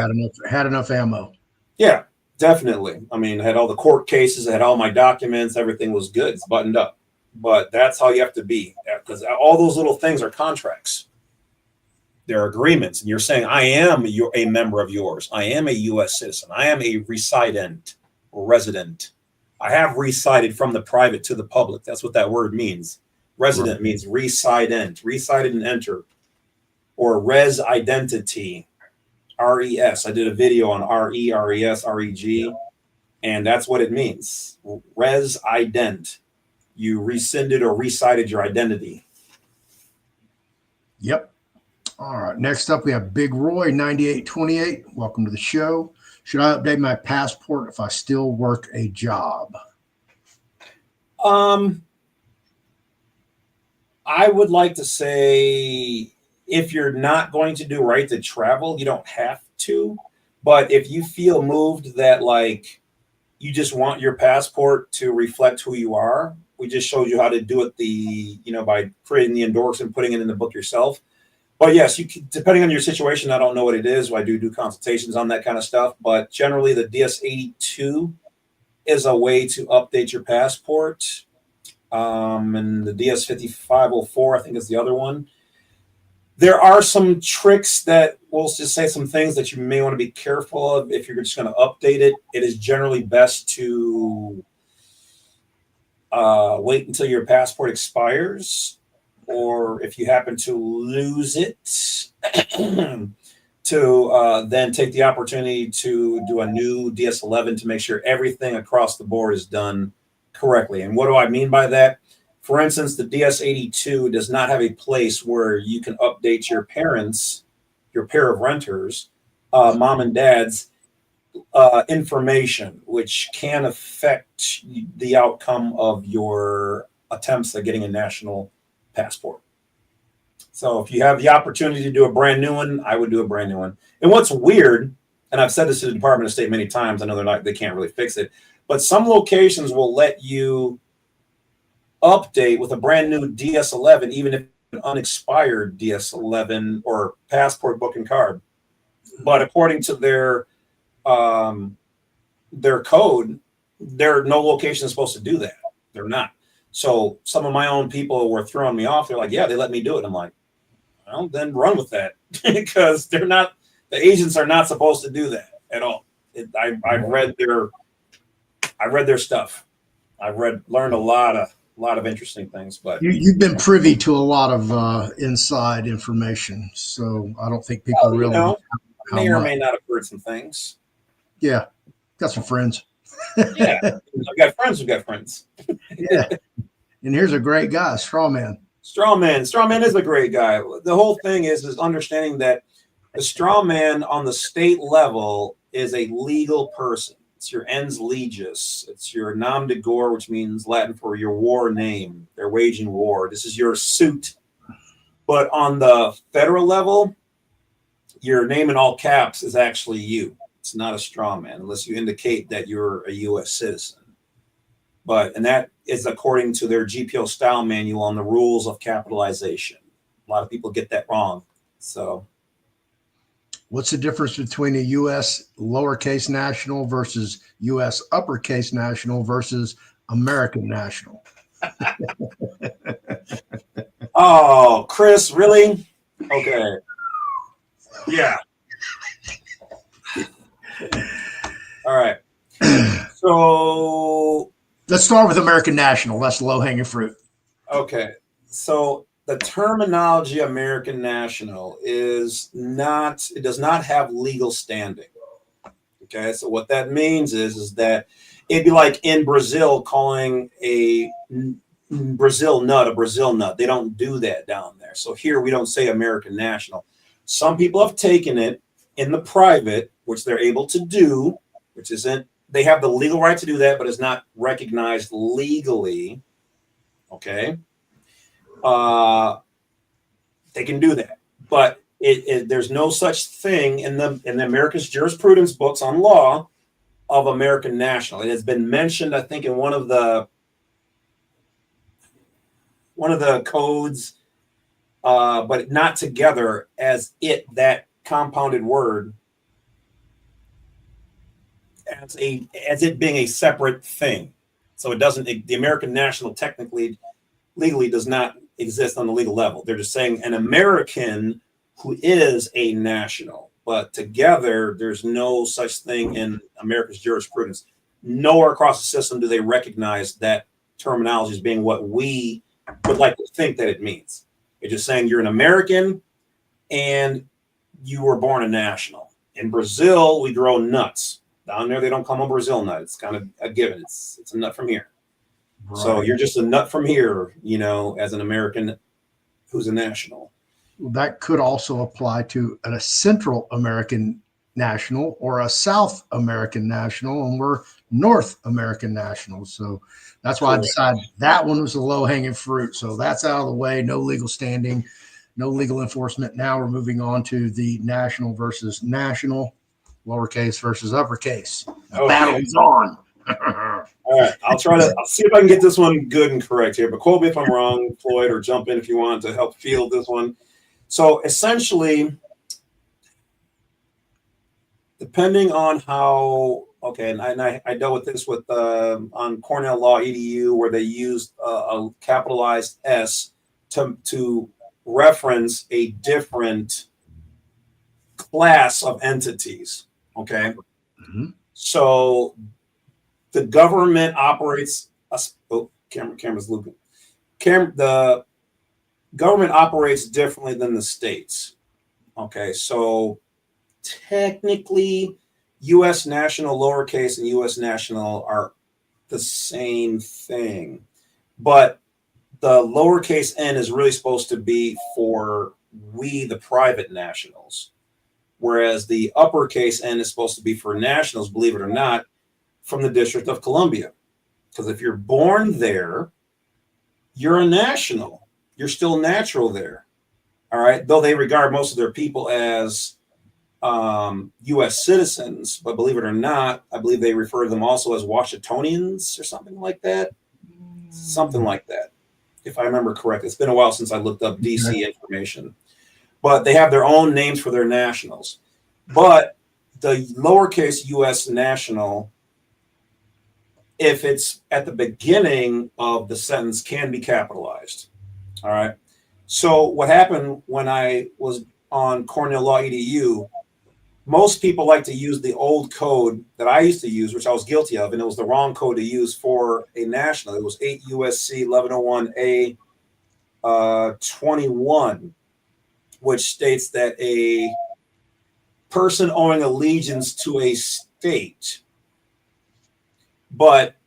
had enough ammo. Yeah, definitely. I mean, I had all the court cases, I had all my documents, everything was good. It's buttoned up. But that's how you have to be, because all those little things are contracts. They're agreements. And you're saying, I am a member of yours. I am a U.S. citizen. I am a resident or resident. I have resided from the private to the public. That's what that word means. Resident means resident, resided and enter, or res identity, RES. I did a video on RE, RES, REG, and that's what it means. Res ident. You rescinded or recited your identity. Yep. All right. Next up, we have Big Roy, 9828. Welcome to the show. Should I update my passport if I still work a job? I would like to say if you're not going to do right to travel, you don't have to. But if you feel moved that like you just want your passport to reflect who you are, we just showed you how to do it by creating the endorsement, putting it in the book yourself. But yes, you can, depending on your situation, I don't know what it is. I do consultations on that kind of stuff. But generally, the DS-82 is a way to update your passport. And the DS-5504, I think, is the other one. There are some tricks that we'll just say some things that you may want to be careful of if you're just going to update it. It is generally best to wait until your passport expires, or if you happen to lose it, to then take the opportunity to do a new DS-11 to make sure everything across the board is done correctly. And what do I mean by that? For instance, the DS-82 does not have a place where you can update your parents, your pair of renters, mom and dad's information, which can affect the outcome of your attempts at getting a national passport. So if you have the opportunity to do a brand new one, I would do a brand new one. And what's weird, and I've said this to the Department of State many times, I know they can't really fix it, but some locations will let you update with a brand new DS-11, even if an unexpired DS-11 or passport book and card. But according to their code, no location is supposed to do that. They're not. So some of my own people were throwing me off. They're like, yeah, they let me do it. I'm like, well, then run with that because the agents are not supposed to do that at all. I've read their stuff. I've learned a lot of interesting things, but you've been privy to a lot of inside information. So I don't think people really may or may not have heard some things. Yeah. Got some friends. Yeah. I've got friends who got friends. Yeah. And here's a great guy, Strawman. Strawman is a great guy. The whole thing is understanding that the strawman on the state level is a legal person. It's your ens legis. It's your nom de guerre, which means Latin for your war name. They're waging war. This is your suit. But on the federal level, your name in all caps is actually you. It's not a strawman unless you indicate that you're a U.S. citizen. And that is according to their GPO style manual on the rules of capitalization. A lot of people get that wrong. So what's the difference between a U.S. lowercase national versus U.S. uppercase national versus American national? Oh, Chris, really? Okay. Yeah. All right. So, Let's start with American National. That's low hanging fruit. okay. So the terminology American national is not, it does not have legal standing. Okay. So what that means is that it'd be like in Brazil calling a Brazil nut a Brazil nut. They don't do that down there. So here we don't say American national. Some people have taken it in the private, which they're able to do, which isn't, they have the legal right to do that, but it's not recognized legally. Okay. They can do that, but there's no such thing in the America's jurisprudence books on law of American national. It has been mentioned, I think, in one of the codes, but not together as that compounded word as it being a separate thing. So it doesn't. The American national technically, legally, does not exist on the legal level. They're just saying an American who is a national, but together there's no such thing in America's jurisprudence. Nowhere across the system do they recognize that terminology as being what we would like to think that it means. It's just saying you're an American and you were born a national. In Brazil, we grow nuts. Down there, they don't call them a Brazil nut. It's kind of a given. It's a nut from here. Right. So you're just a nut from here, as an American who's a national. That could also apply to a Central American national or a South American national, and we're North American nationals. So that's why I decided that one was a low-hanging fruit. So that's out of the way. No legal standing, no legal enforcement. Now we're moving on to the national versus national, lowercase versus uppercase. Okay. Battle's on. All right, I'll see if I can get this one good and correct here, but quote me if I'm wrong, Floyd, or jump in if you want to help field this one. So essentially, depending on how, and I dealt with this on Cornell Law EDU, where they used a capitalized S to reference a different class of entities. Okay, so the government operates. Camera's looping. The government operates differently than the states. Okay, so technically, U.S. national lowercase and U.S. national are the same thing, but the lowercase n is really supposed to be for we, the private nationals, whereas the uppercase n is supposed to be for nationals, believe it or not, from the District of Columbia. Because if you're born there, you're a national. You're still natural there. All right. Though they regard most of their people as U.S. citizens, but believe it or not, I believe they refer to them also as Washingtonians or something like that. Something like that, if I remember correctly. It's been a while since I looked up DC information. But they have their own names for their nationals. But the lowercase U.S. national, if it's at the beginning of the sentence, can be capitalized. All right. So what happened when I was on Cornell Law EDU, most people like to use the old code that I used to use, which I was guilty of, and it was the wrong code to use for a national. It was 8 USC 1101A 21, which states that a person owing allegiance to a state, but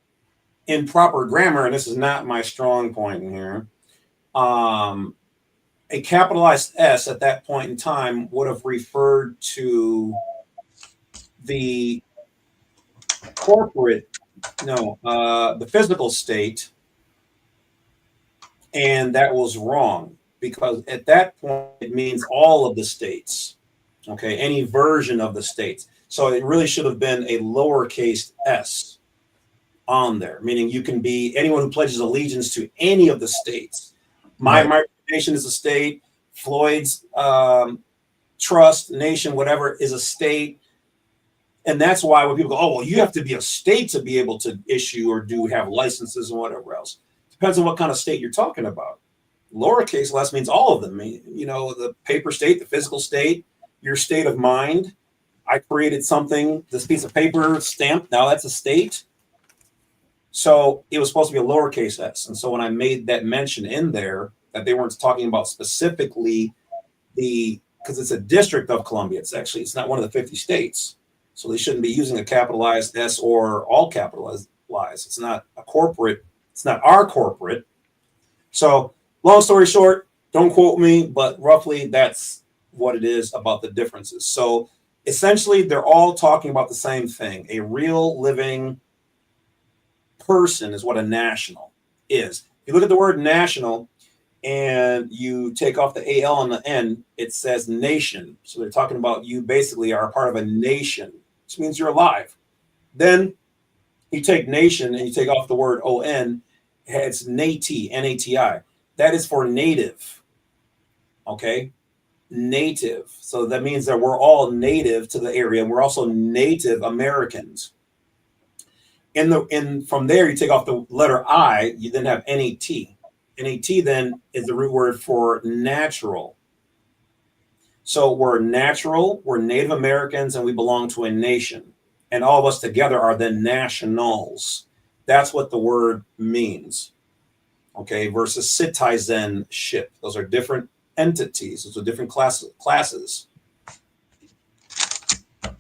in proper grammar, and this is not my strong point in here, a capitalized S at that point in time would have referred to the the physical state, and that was wrong, because at that point it means all of the states, okay, any version of the states. So it really should have been a lowercase s on there, meaning you can be anyone who pledges allegiance to any of the states. My nation is a state. Floyd's trust, nation, whatever, is a state. And that's why when people go, oh, well, you have to be a state to be able to issue or have licenses and whatever else. Depends on what kind of state you're talking about. Lowercase less means all of them. You know, the paper state, the physical state, your state of mind. I created something, this piece of paper stamped. Now that's a state. So it was supposed to be a lowercase s. And so when I made that mention in there that they weren't talking about specifically because it's a district of Columbia. It's not one of the 50 states. So they shouldn't be using a capitalized S or all capitalized Y's. It's not a corporate. It's not our corporate. So long story short, don't quote me, but roughly that's what it is about the differences. So essentially, they're all talking about the same thing. A real living person is what a national is. If you look at the word national and you take off the AL on the end, it says nation. So they're talking about you basically are a part of a nation, which means you're alive. Then you take nation and you take off the word ON, it's nati, N-A-T-I. That is for native. Okay? Native. So that means that we're all native to the area, and we're also Native Americans. From there, you take off the letter I, you then have N-A-T. N-A-T then is the root word for natural. So we're natural, we're Native Americans, and we belong to a nation. And all of us together are then nationals. That's what the word means. Okay, versus citizenship. Those are different entities. Those are different classes.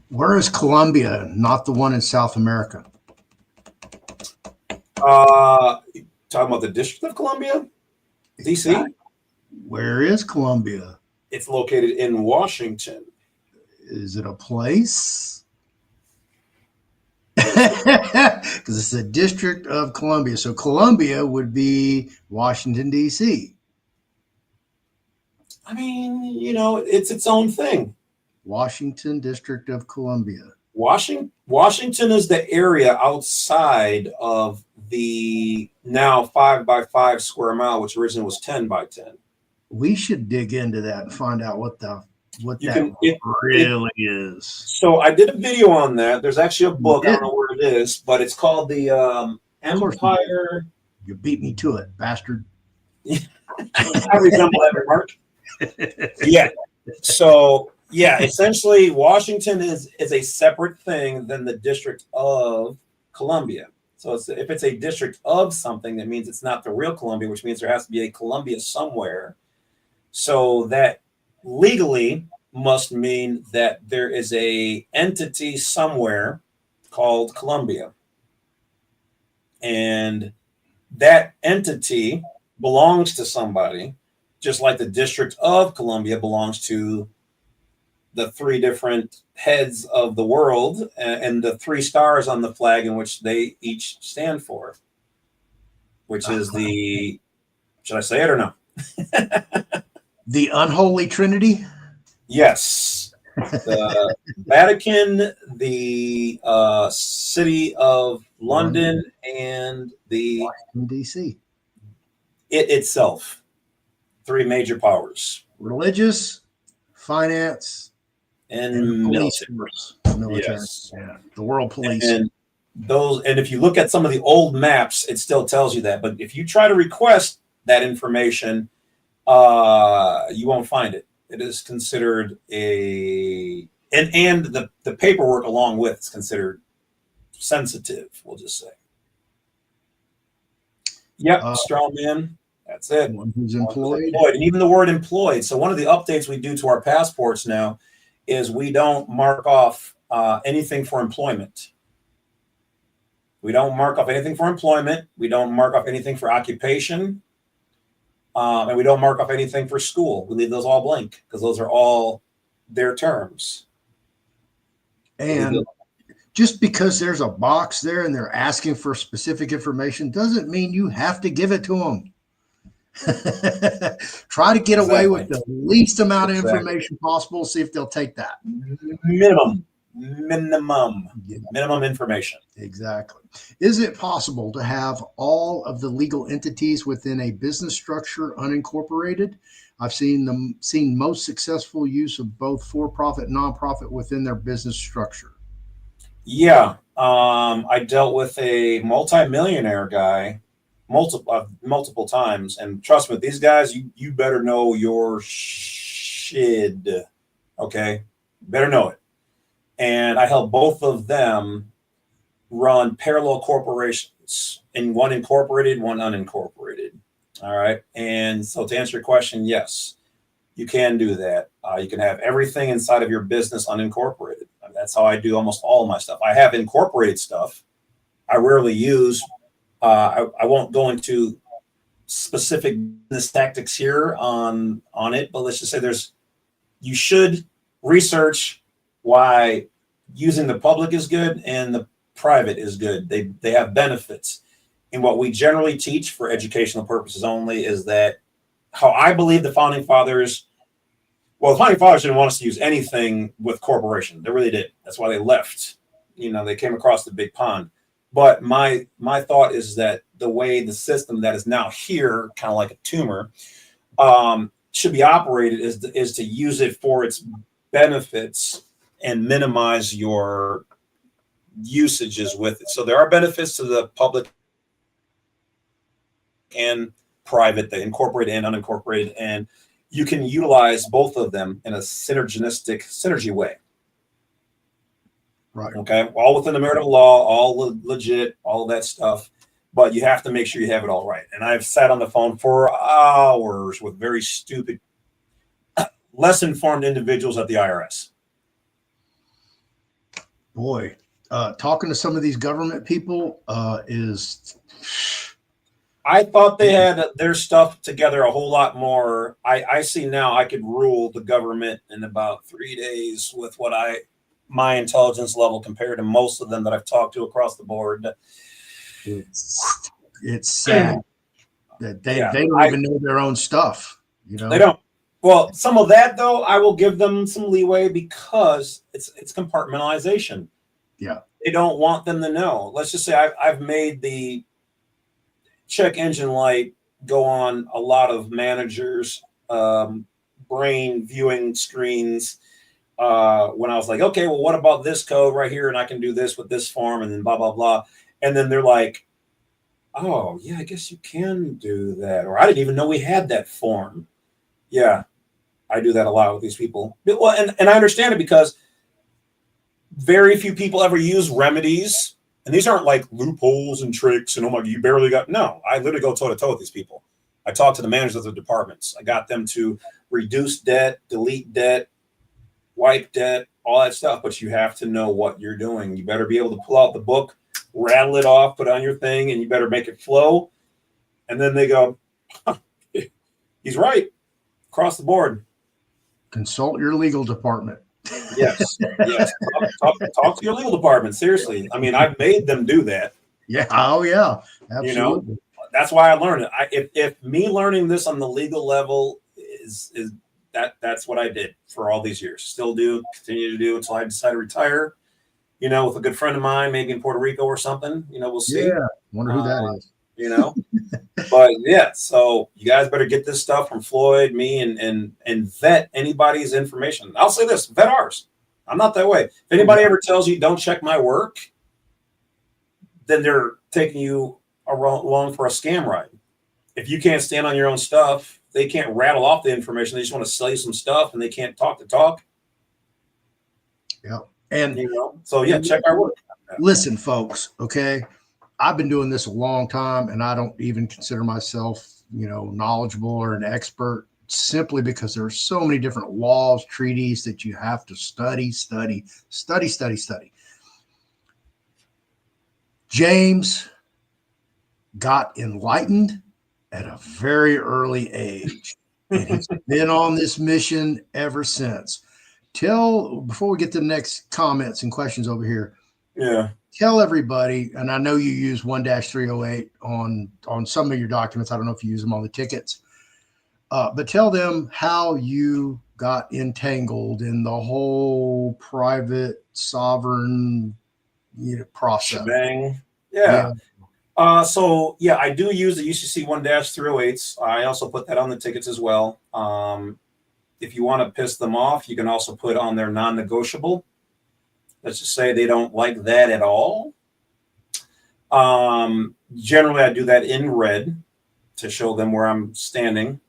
Where is Colombia, not the one in South America? Talking about the District of Columbia, DC. Where is Colombia? It's located in Washington. Is it a place? Because it's the District of Columbia. So Columbia would be Washington, D.C. I mean, you know, it's its own thing. Washington, District of Columbia. Washington is the area outside of the now 5 by 5 square mile, which originally was 10 by 10. We should dig into that and find out what that really is. So I did a video on that. There's actually a book. I don't know where it is, but it's called the Empire. You beat me to it, bastard. I resemble that remark. Yeah. So yeah, essentially Washington is a separate thing than the District of Columbia. So if it's a district of something, that means it's not the real Columbia, which means there has to be a Columbia somewhere. So that legally must mean that there is a entity somewhere called Columbia. And that entity belongs to somebody, just like the District of Columbia belongs to the 3 different heads of the world and the 3 stars on the flag in which they each stand for, which is the, should I say it or no? The unholy trinity? Yes. The Vatican, the city of London, and the Washington, D.C. It itself. 3 major powers. Religious, finance, and military. Yes. Yeah. The world police. And if you look at some of the old maps, it still tells you that. But if you try to request that information, you won't find it. It is considered and the paperwork along with is considered sensitive, we'll just say. Yep, straw man. That's it. One who's employed. And even the word employed. So one of the updates we do to our passports now is we don't mark off anything for employment. We don't mark off anything for employment. We don't mark off anything for occupation. And we don't mark off anything for school. We leave those all blank because those are all their terms. And just because there's a box there and they're asking for specific information doesn't mean you have to give it to them. Try to get away with the least amount of information possible. See if they'll take that. Minimum information. Exactly. Is it possible to have all of the legal entities within a business structure unincorporated? I've seen most successful use of both for-profit and nonprofit within their business structure. Yeah. I dealt with a multimillionaire guy multiple times. And trust me, these guys, you better know your shit. Okay, better know it. And I help both of them run parallel corporations, and one incorporated, one unincorporated. All right. And so to answer your question, yes, you can do that. You can have everything inside of your business unincorporated. That's how I do almost all of my stuff. I have incorporated stuff I rarely use. I won't go into specific business tactics here on it, but let's just say you should research why using the public is good and the private is good. They have benefits. And what we generally teach for educational purposes only is that how I believe the founding fathers, well, the founding fathers didn't want us to use anything with corporation. They really did. That's why they left. They came across the big pond. But my thought is that the way the system that is now here, kind of like a tumor, should be operated is to use it for its benefits and minimize your usages with it. So there are benefits to the public and private, the incorporated and unincorporated, and you can utilize both of them in a synergy way. Right. Okay. All within the merit of law, all legit, all that stuff. But you have to make sure you have it all right. And I've sat on the phone for hours with very stupid, less informed individuals at the IRS. Boy, talking to some of these government people is. I thought they had their stuff together a whole lot more. I see now I could rule the government in about 3 days with my intelligence level compared to most of them that I've talked to across the board. It's sad that they don't even know their own stuff. They don't. Well, some of that though, I will give them some leeway because it's compartmentalization. Yeah, they don't want them to know. Let's just say I've made the check engine light go on a lot of managers' brain viewing screens. When I was like, okay, well, what about this code right here? And I can do this with this form and then blah, blah, blah. And then they're like, oh, yeah, I guess you can do that. Or I didn't even know we had that form. Yeah, I do that a lot with these people. Well, and I understand it because very few people ever use remedies. And these aren't like loopholes and tricks and, oh my God, you barely got. No, I literally go toe to toe with these people. I talk to the managers of the departments. I got them to reduce debt, delete debt, wipe debt, all that stuff. But you have to know what you're doing. You better be able to pull out the book, rattle it off, put on your thing, and you better make it flow. And then they go, huh, he's right. Across the board. Consult your legal department. Yes. Talk to your legal department. Seriously. I mean, I've made them do that. Yeah. Oh, yeah. Absolutely. That's why I learned it. If me learning this on the legal level is that's what I did for all these years. Still do, continue to do until I decide to retire. With a good friend of mine, maybe in Puerto Rico or something. We'll see. Yeah. Wonder who that is. But yeah, so you guys better get this stuff from Floyd, me, and vet anybody's information. I'll say this: vet ours. I'm not that way. If anybody ever tells you don't check my work, then they're taking you along for a scam ride. If you can't stand on your own stuff, they can't rattle off the information. They just want to sell you some stuff, and they can't talk the talk. Yeah, and so yeah, check our work. Listen, folks. Okay. I've been doing this a long time, and I don't even consider myself, knowledgeable or an expert, simply because there are so many different laws, treaties that you have to study. James got enlightened at a very early age, and he's been on this mission ever since. Before we get to the next comments and questions over here. Yeah. Tell everybody, and I know you use 1-308 on some of your documents. I don't know if you use them on the tickets, but tell them how you got entangled in the whole private sovereign process. Shebang. Yeah. So yeah, I do use the UCC 1-308s. I also put that on the tickets as well. If you want to piss them off, you can also put on their non-negotiable. Let's just say they don't like that at all. Generally, I do that in red to show them where I'm standing.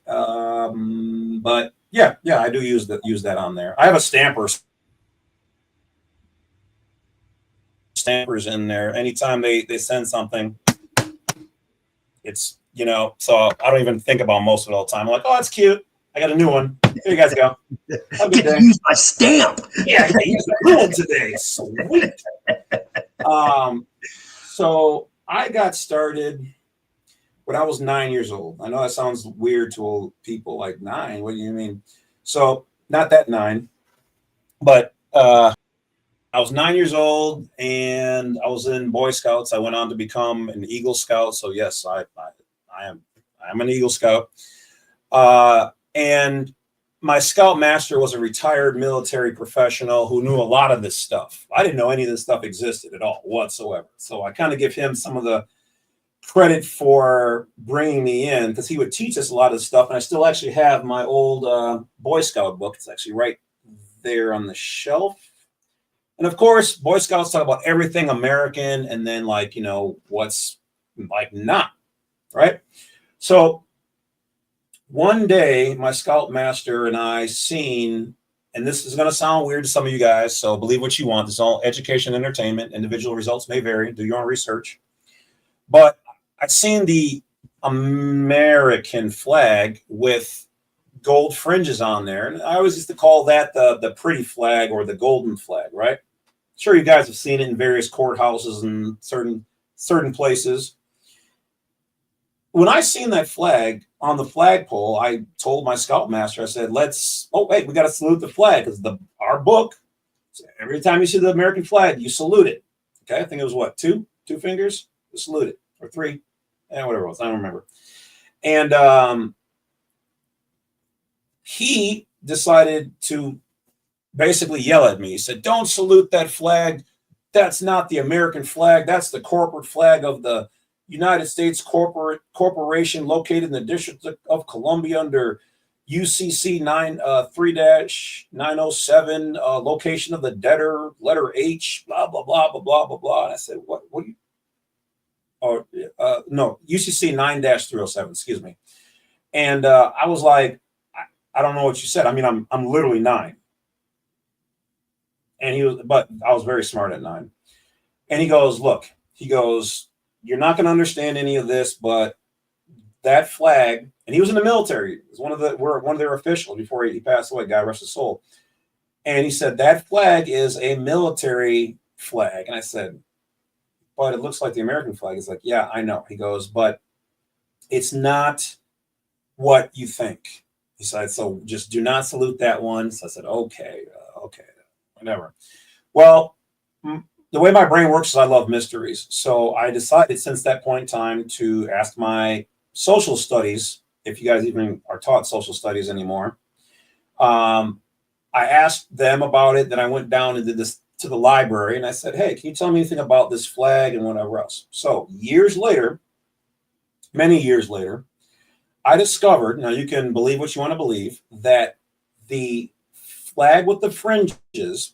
But yeah, I do use that on there. I have a stampers in there. Anytime they send something, it's, so I don't even think about most of it all the time. I'm like, oh, that's cute. I got a new one. Here you guys go. Have a good day. Use my stamp. Yeah, I get to use my one today. Sweet. So I got started when I was 9 years old. I know that sounds weird to old people, like 9. What do you mean? So not that 9, but I was 9 years old and I was in Boy Scouts. I went on to become an Eagle Scout. So yes, I'm an Eagle Scout. And my Scout master was a retired military professional who knew a lot of this stuff. I didn't know any of this stuff existed at all whatsoever. So I kind of give him some of the credit for bringing me in, because he would teach us a lot of stuff. And I still actually have my old Boy Scout book. It's actually right there on the shelf. And of course, Boy Scouts talk about everything American, and then what's like not, right? So one day, my Scout master and I seen, and this is going to sound weird to some of you guys, so believe what you want. This is all education, entertainment. Individual results may vary. Do your own research. But I seen the American flag with gold fringes on there. And I always used to call that the pretty flag, or the golden flag, right? Sure, you guys have seen it in various courthouses and certain places. When I seen that flag on the flagpole, I told my Scoutmaster, I said, we got to salute the flag, because our book, every time you see the American flag, you salute it. Okay, I think it was what, two fingers? You salute it, or 3, whatever it was, I don't remember. And he decided to basically yell at me. He said, "Don't salute that flag. That's not the American flag. That's the corporate flag of the United States Corporation located in the District of Columbia under UCC 3-907, location of the debtor, letter H, blah, blah, blah, blah, blah, blah, blah." And I said, what do you, no, UCC 9-307, excuse me. And I was like, I don't know what you said. I mean, I'm literally 9. And but I was very smart at 9. And he goes, look, "You're not going to understand any of this, but that flag," and he was in the military. He was one of their officials before he passed away. God rest his soul. And he said, "That flag is a military flag." And I said, "But it looks like the American flag." He's like, "Yeah, I know." He goes, "But it's not what you think." He said, "So just do not salute that one." So I said, okay, whatever. Well, the way my brain works is I love mysteries. So I decided since that point in time to ask my social studies, if you guys even are taught social studies anymore. I asked them about it. Then I went down and did this to the library, and I said, "Hey, can you tell me anything about this flag and whatever else?" So many years later, I discovered, now you can believe what you want to believe, that the flag with the fringes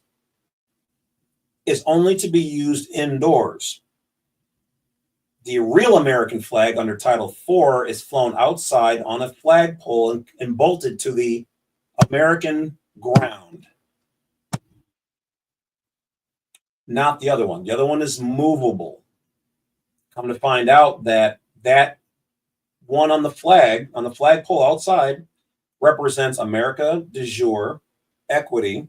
is only to be used indoors. The real American flag under Title IV is flown outside on a flagpole and bolted to the American ground. Not the other one. The other one is movable. Come to find out that one on the flagpole outside, represents America de jure, equity,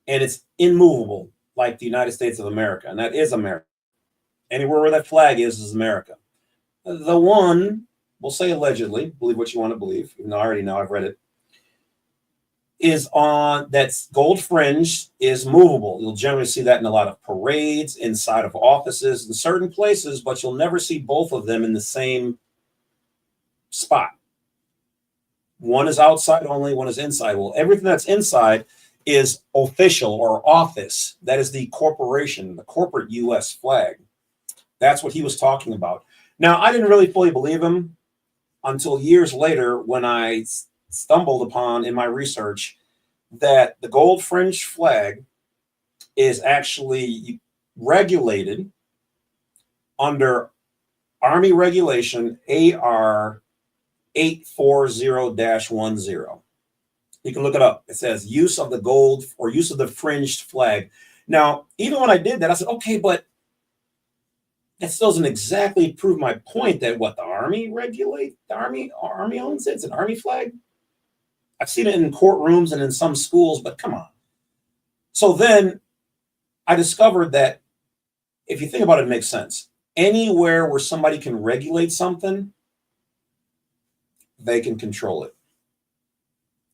and it's immovable, like the United States of America, and that is America. Anywhere where that flag is America. The one, we'll say allegedly, believe what you want to believe, even though I already know, I've read it, is that's gold fringe, is movable. You'll generally see that in a lot of parades, inside of offices, in certain places, but you'll never see both of them in the same spot. One is outside only, one is inside. Well, everything that's inside is official or office. That is the corporation, the corporate U.S. flag. That's what he was talking about. Now, I didn't really fully believe him until years later when I stumbled upon in my research that the gold fringe flag is actually regulated under Army Regulation AR 840-10. You can look it up. It says use of the gold or use of the fringed flag. Now, even when I did that, I said, okay, but that still doesn't exactly prove my point that what the Army regulate, the Army owns it. It's an Army flag. I've seen it in courtrooms and in some schools, but come on. So then I discovered that if you think about it, it makes sense. Anywhere where somebody can regulate something, they can control it.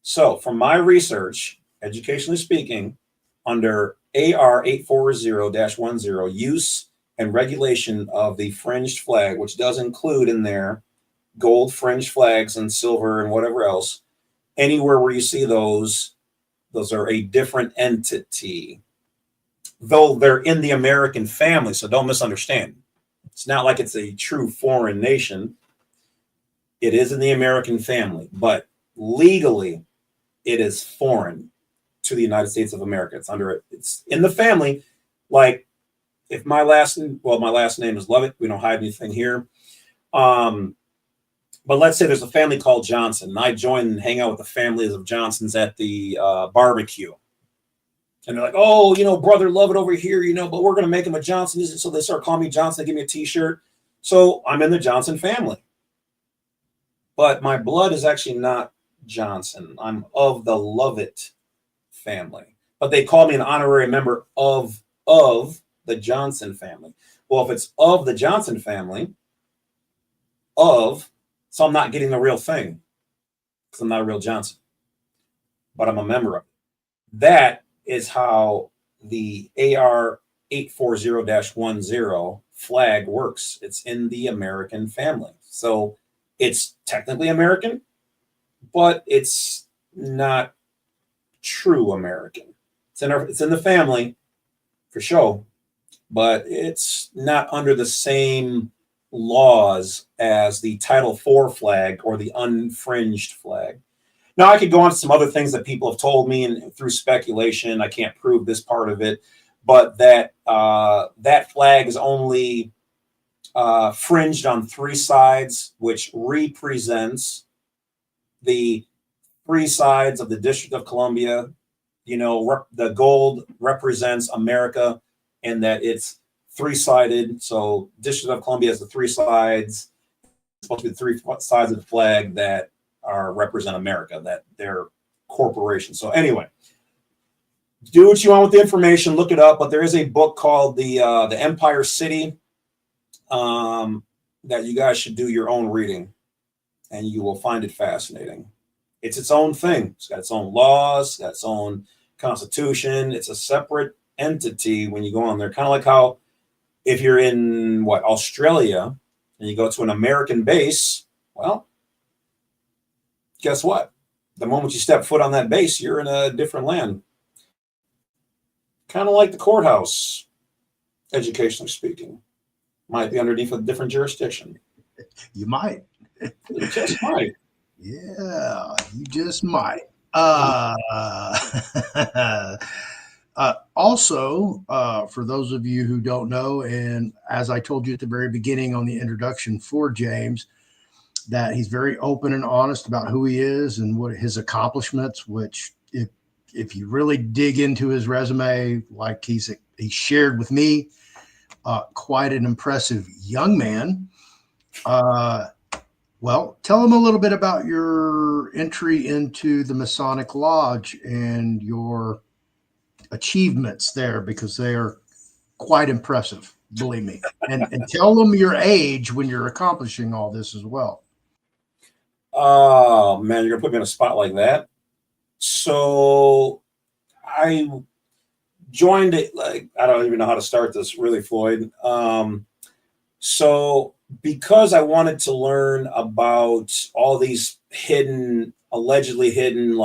So from my research, educationally speaking, under AR 840-10, use and regulation of the fringed flag, which does include in there gold fringed flags and silver and whatever else, anywhere where you see those are a different entity, though they're in the American family. So don't misunderstand. It's not like it's a true foreign nation. It is in the American family, but legally it is foreign to the United States of America. It's in the family. Like if my last name is Lovett. We don't hide anything here. But let's say there's a family called Johnson, and I join and hang out with the families of Johnsons at the barbecue. And they're like, oh, brother Lovett over here, but we're going to make him a Johnson. So they start calling me Johnson. They give me a T-shirt. So I'm in the Johnson family. But my blood is actually not Johnson. I'm of the Lovett family. But they call me an honorary member of the Johnson family. Well, if it's of the Johnson family, so I'm not getting the real thing because I'm not a real Johnson, but I'm a member of it. That is how the AR 840-10 flag works. It's in the American family. So it's technically American, but it's not true American. It's in the family for sure, but it's not under the same laws as the Title IV flag or the unfringed flag. Now, I could go on to some other things that people have told me, and through speculation, I can't prove this part of it, but that flag is only fringed on three sides, which represents the three sides of the District of Columbia. The gold represents America, and that it's three-sided. So District of Columbia has the three sides. It's supposed to be the three sides of the flag that represent America, that they're corporations. So anyway, do what you want with the information, look it up. But there is a book called the Empire City that you guys should do your own reading, and you will find it fascinating. It's its own thing. It's got its own laws, it's got its own constitution. It's a separate entity when you go on there. Kind of like how if you're in Australia and you go to an American base, well, guess what? The moment you step foot on that base, you're in a different land. Kind of like the courthouse, educationally speaking. Might be underneath a different jurisdiction. You might. You just might. Yeah, you just might. Also, for those of you who don't know, and as I told you at the very beginning on the introduction for James, that he's very open and honest about who he is and what his accomplishments, which if you really dig into his resume, like he shared with me, quite an impressive young man. Well, tell him a little bit about your entry into the Masonic Lodge and your achievements there, because they are quite impressive, believe me. And tell them your age when you're accomplishing all this as well. Oh, man, you're going to put me in a spot like that. So I joined it, I don't even know how to start this, really, Floyd. So because I wanted to learn about all these allegedly hidden,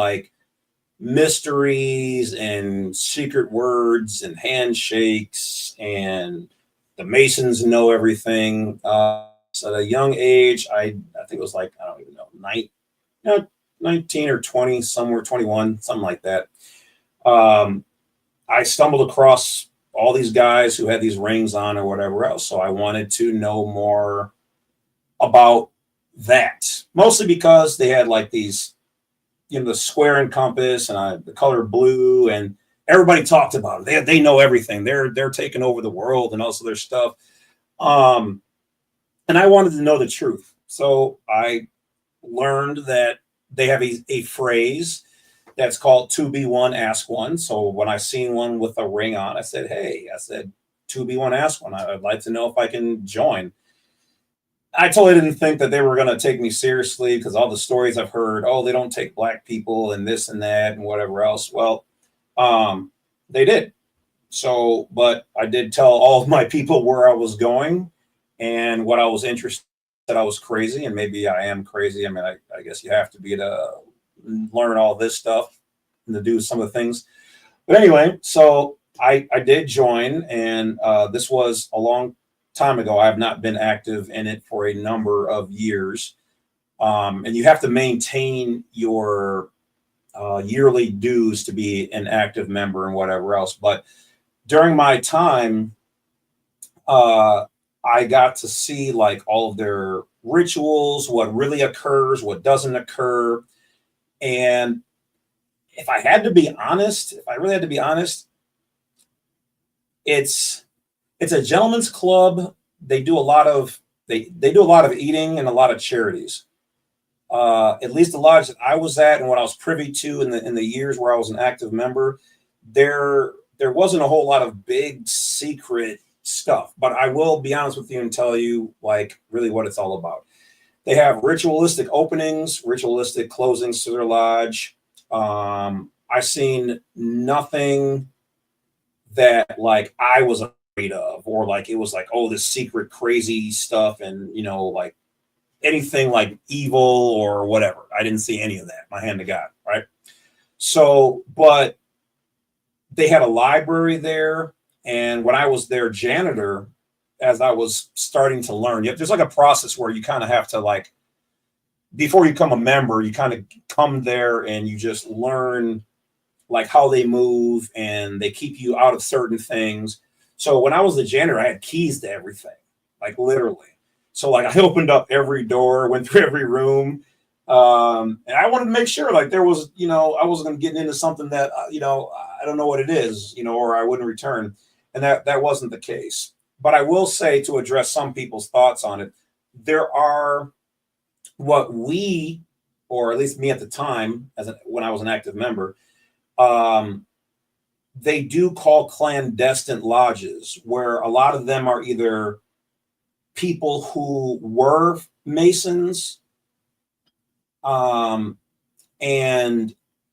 mysteries and secret words and handshakes, and the Masons know everything. So at a young age, I think it was I don't even know, 19 or 20, somewhere 21, something like that. I stumbled across all these guys who had these rings on or whatever else. So I wanted to know more about that, mostly because they had like these, the square and compass and the color blue, and everybody talked about it. They know everything. They're taking over the world and also their stuff. And I wanted to know the truth. So I learned that they have a phrase that's called 2B1 ask one. So when I seen one with a ring on, I said, hey, 2B1 ask one. I'd like to know if I can join. I totally didn't think that they were going to take me seriously, because all the stories I've heard, oh, they don't take black people and this and that and whatever else. Well, they did. So, but I did tell all of my people where I was going and what I was interested. That I was crazy, and maybe I am crazy. I mean, I guess you have to be to learn all this stuff and to do some of the things. But anyway, so I did join, and this was a long time ago. I have not been active in it for a number of years. And you have to maintain your yearly dues to be an active member and whatever else. But during my time, I got to see like all of their rituals, what really occurs, what doesn't occur. And if I had to be honest, if I really had to be honest, it's a gentleman's club. They do a lot of they do a lot of eating and a lot of charities. At least the lodge that I was at and what I was privy to in the years where I was an active member, there wasn't a whole lot of big secret stuff. But I will be honest with you and tell you like really what it's all about. They have ritualistic openings, ritualistic closings to their lodge. I've seen nothing that like I was afraid of, or like it was like, oh, this secret crazy stuff, and like anything like evil or whatever. I didn't see any of that. My hand to God, right? So, but they had a library there, and when I was their janitor, as I was starting to learn, there's like a process where you kind of have to like, before you become a member, you kind of come there and you just learn like how they move, and they keep you out of certain things. So when I was the janitor, I had keys to everything, like literally. So like I opened up every door, went through every room. And I wanted to make sure like there was, I wasn't going to get into something that, I don't know what it is, or I wouldn't return. And that wasn't the case. But I will say, to address some people's thoughts on it, there are what we, or at least me at the time, when I was an active member, they do call clandestine lodges, where a lot of them are either people who were Masons and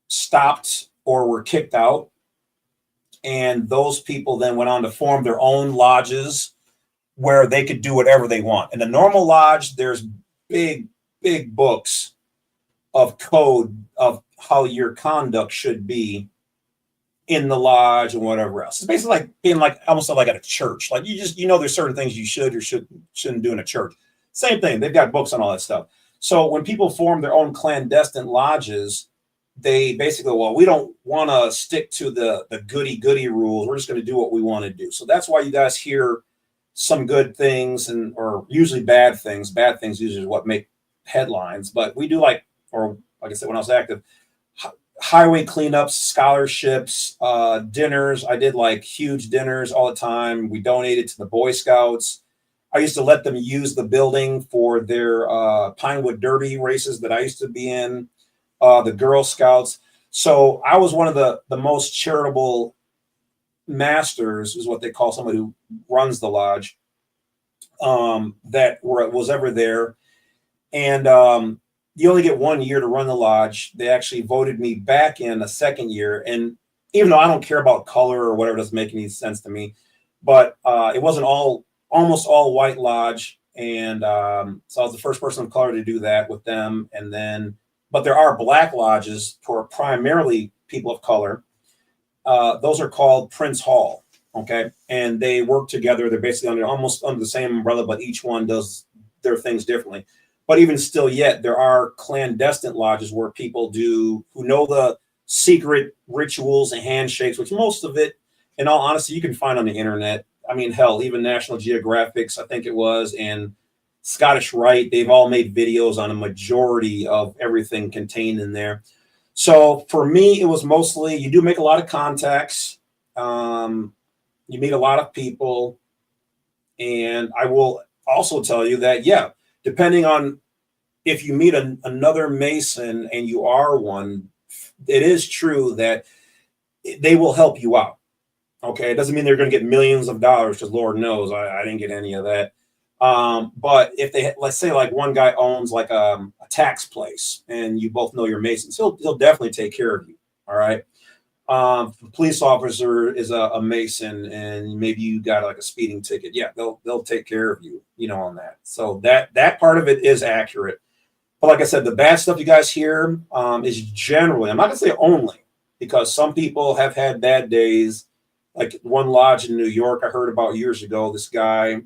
stopped or were kicked out. And those people then went on to form their own lodges where they could do whatever they want. In the normal lodge, there's big books of code of how your conduct should be in the lodge and whatever else. It's basically like being like almost like at a church. Like there's certain things you should or shouldn't do in a church. Same thing. They've got books on all that stuff. So when people form their own clandestine lodges, they basically, well, we don't want to stick to the goody rules. We're just going to do what we want to do. So that's why you guys hear some good things or usually bad things. Bad things usually is what make headlines. But we do like I said, when I was active, highway cleanups, scholarships, dinners. I did like huge dinners all the time. We donated to the Boy Scouts. I used to let them use the building for their Pinewood Derby races that I used to be in, the Girl Scouts. So I was one of the most charitable masters, is what they call somebody who runs the lodge, that was ever there. And you only get 1 year to run the lodge. They actually voted me back in a second year. And even though I don't care about color or whatever, doesn't make any sense to me, but it wasn't almost all white lodge. And so I was the first person of color to do that with them. And then, but there are black lodges for primarily people of color. Those are called Prince Hall. Okay. And they work together. They're basically almost under the same umbrella, but each one does their things differently. But even still yet, there are clandestine lodges where people who know the secret rituals and handshakes, which most of it in all honesty, you can find on the internet. I mean, hell, even National Geographics, I think it was, and Scottish Rite, they've all made videos on a majority of everything contained in there. So for me, it was mostly, you do make a lot of contacts. You meet a lot of people. And I will also tell you that, yeah, depending on if you meet another Mason and you are one, it is true that they will help you out. Okay. It doesn't mean they're going to get millions of dollars, because Lord knows I didn't get any of that. But if they, let's say like one guy owns like a tax place and you both know you're Masons, he'll definitely take care of you. All right. The police officer is a Mason and maybe you got like a speeding ticket. Yeah, they'll take care of you, you know, on that. So that part of it is accurate. But like I said, the bad stuff you guys hear is generally, I'm not gonna say only, because some people have had bad days. Like one lodge in New York I heard about years ago, this guy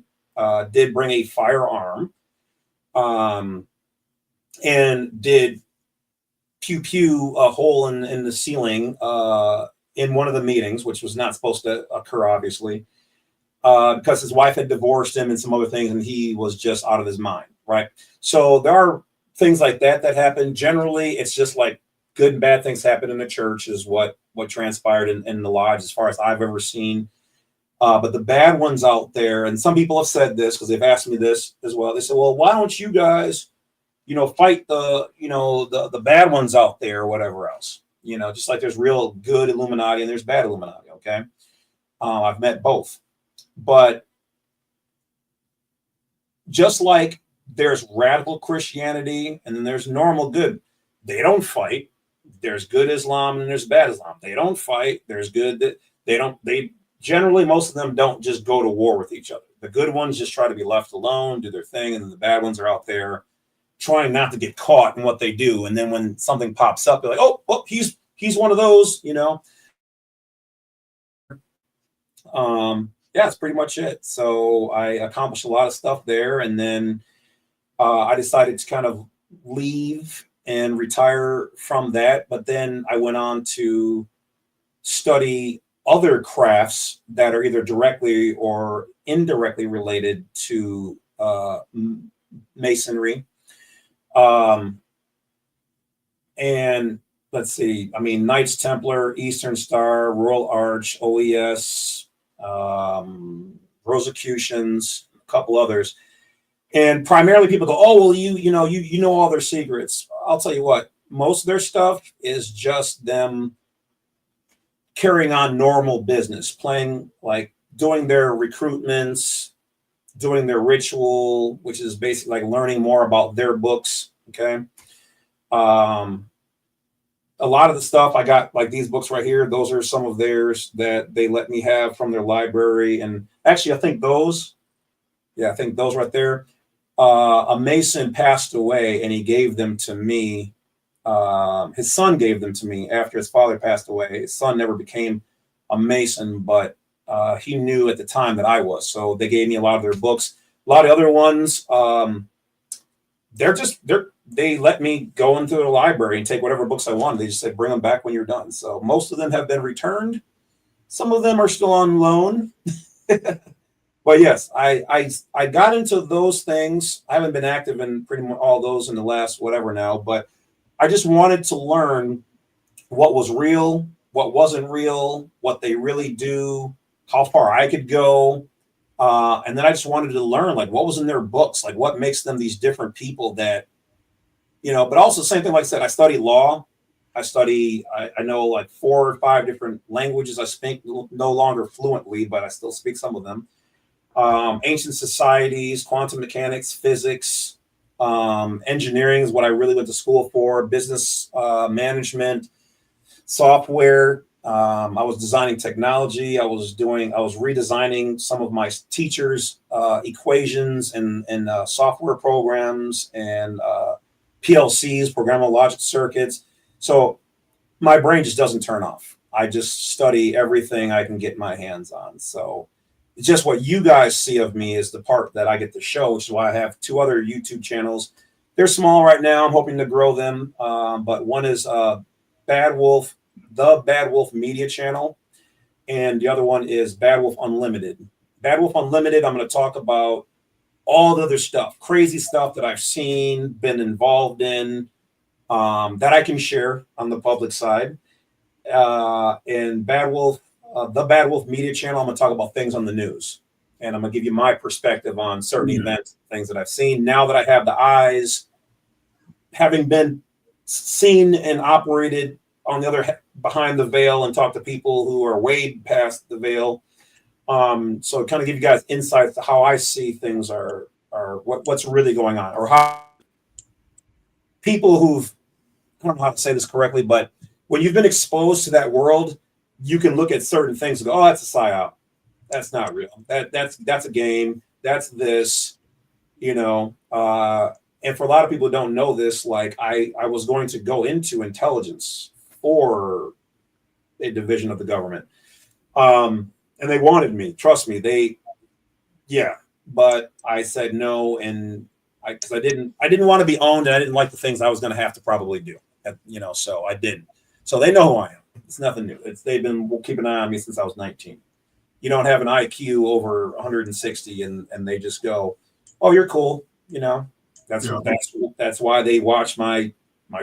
did bring a firearm and did pew a hole in the ceiling in one of the meetings, which was not supposed to occur, obviously, because his wife had divorced him and some other things, and he was just out of his mind, right? So there are things like that happen. Generally, it's just like good and bad things happen in the church is what transpired in the lodge as far as I've ever seen. But the bad ones out there, and some people have said this because they've asked me this as well. They said, well, why don't you guys, you know, fight the bad ones out there or whatever else, you know, just like there's real good Illuminati and there's bad Illuminati. Okay. I've met both, but just like there's radical Christianity and then there's normal good, they don't fight. There's good Islam and there's bad Islam. They don't fight. There's good that they generally, most of them don't just go to war with each other. The good ones just try to be left alone, do their thing. And then the bad ones are out there trying not to get caught in what they do. And then when something pops up, they're like, oh, well, he's one of those, you know? Yeah, that's pretty much it. So I accomplished a lot of stuff there. And then I decided to kind of leave and retire from that. But then I went on to study other crafts that are either directly or indirectly related to masonry. And let's see, I mean, Knights Templar, Eastern Star, Royal Arch, OES, Rosicrucians, a couple others. And primarily people go, oh, well, you know all their secrets. I'll tell you what, most of their stuff is just them carrying on normal business, playing, like doing their recruitments, doing their ritual, which is basically like learning more about their books. Okay. A lot of the stuff I got, like these books right here, those are some of theirs that they let me have from their library. And actually, I think those right there, a Mason passed away and he gave them to me. His son gave them to me after his father passed away. His son never became a Mason, but he knew at the time that I was. So they gave me a lot of their books. A lot of other ones, they let me go into the library and take whatever books I wanted. They just said, bring them back when you're done. So most of them have been returned. Some of them are still on loan. But yes, I got into those things. I haven't been active in pretty much all those in the last whatever now, but I just wanted to learn what was real, what wasn't real, what they really do, how far I could go. And then I just wanted to learn, like, what was in their books, like what makes them these different people that, you know, but also same thing, like I said, I study law. I know like 4 or 5 different languages. I speak no longer fluently, but I still speak some of them. Ancient societies, quantum mechanics, physics, engineering is what I really went to school for, business management, software. I was designing technology. I was redesigning some of my teachers' equations and software programs and PLCs, programmable logic circuits. So my brain just doesn't turn off. I just study everything I can get my hands on. So it's just what you guys see of me is the part that I get to show, which is why I have 2 other YouTube channels. They're small right now. I'm hoping to grow them. But one is Badwolf, the Badwolf Media channel. and the other one is Badwolf Unlimited. Badwolf Unlimited, I'm going to talk about all the other stuff, crazy stuff that I've seen, been involved in, that I can share on the public side. And Badwolf, the Badwolf Media Channel, I'm going to talk about things on the news. And I'm going to give you my perspective on certain events, things that I've seen. Now that I have the eyes, having been seen and operated on the other behind the veil and talk to people who are way past the veil. So kind of give you guys insights to how I see things are what's really going on, or how people who've, I don't know how to say this correctly, but when you've been exposed to that world, you can look at certain things and go, oh, that's a psyop. That's not real. That's a game. That's this, you know. And for a lot of people who don't know this, like I was going to go into intelligence for a division of the government. And they wanted me, trust me, but I said no. And because I didn't want to be owned, and I didn't like the things I was going to have to probably do, you know, so I didn't. So they know who I am. It's nothing new. They've been keeping an eye on me since I was 19. You don't have an IQ over 160 and they just go, oh, you're cool. You know, that's why they watch my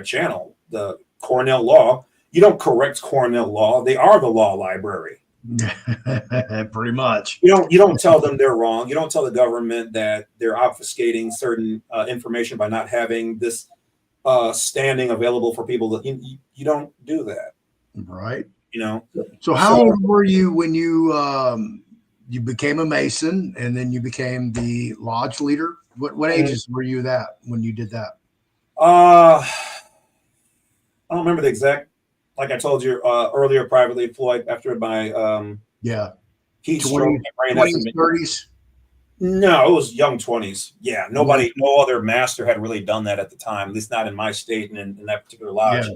channel, the Cornell Law. You don't correct Cornell Law. They are the law library. Pretty much. You don't tell them they're wrong. You don't tell the government that they're obfuscating certain information by not having this standing available for people. That you don't do that, right? You know. So how old were you when you became a Mason and then you became the lodge leader? What ages were you when you did that? I don't remember the exact. Like I told you earlier privately, Floyd, after my heat stroke, my brain 20s, 30s? No, it was young 20s. Yeah, no other master had really done that at the time, at least not in my state and in that particular lodge. Yeah.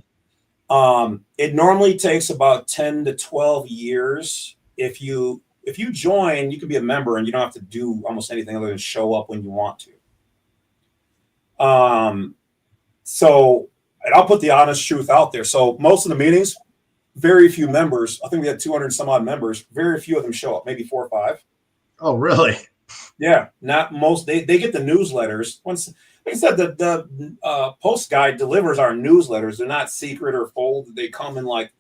It normally takes about 10 to 12 years. If you join, you can be a member and you don't have to do almost anything other than show up when you want to. And I'll put the honest truth out there. So most of the meetings, very few members. I think we had 200 some odd members. Very few of them show up, maybe 4 or 5. Oh, really? Yeah, not most. They get the newsletters. Once, like I said, the post guide delivers our newsletters. They're not secret or folded. They come in like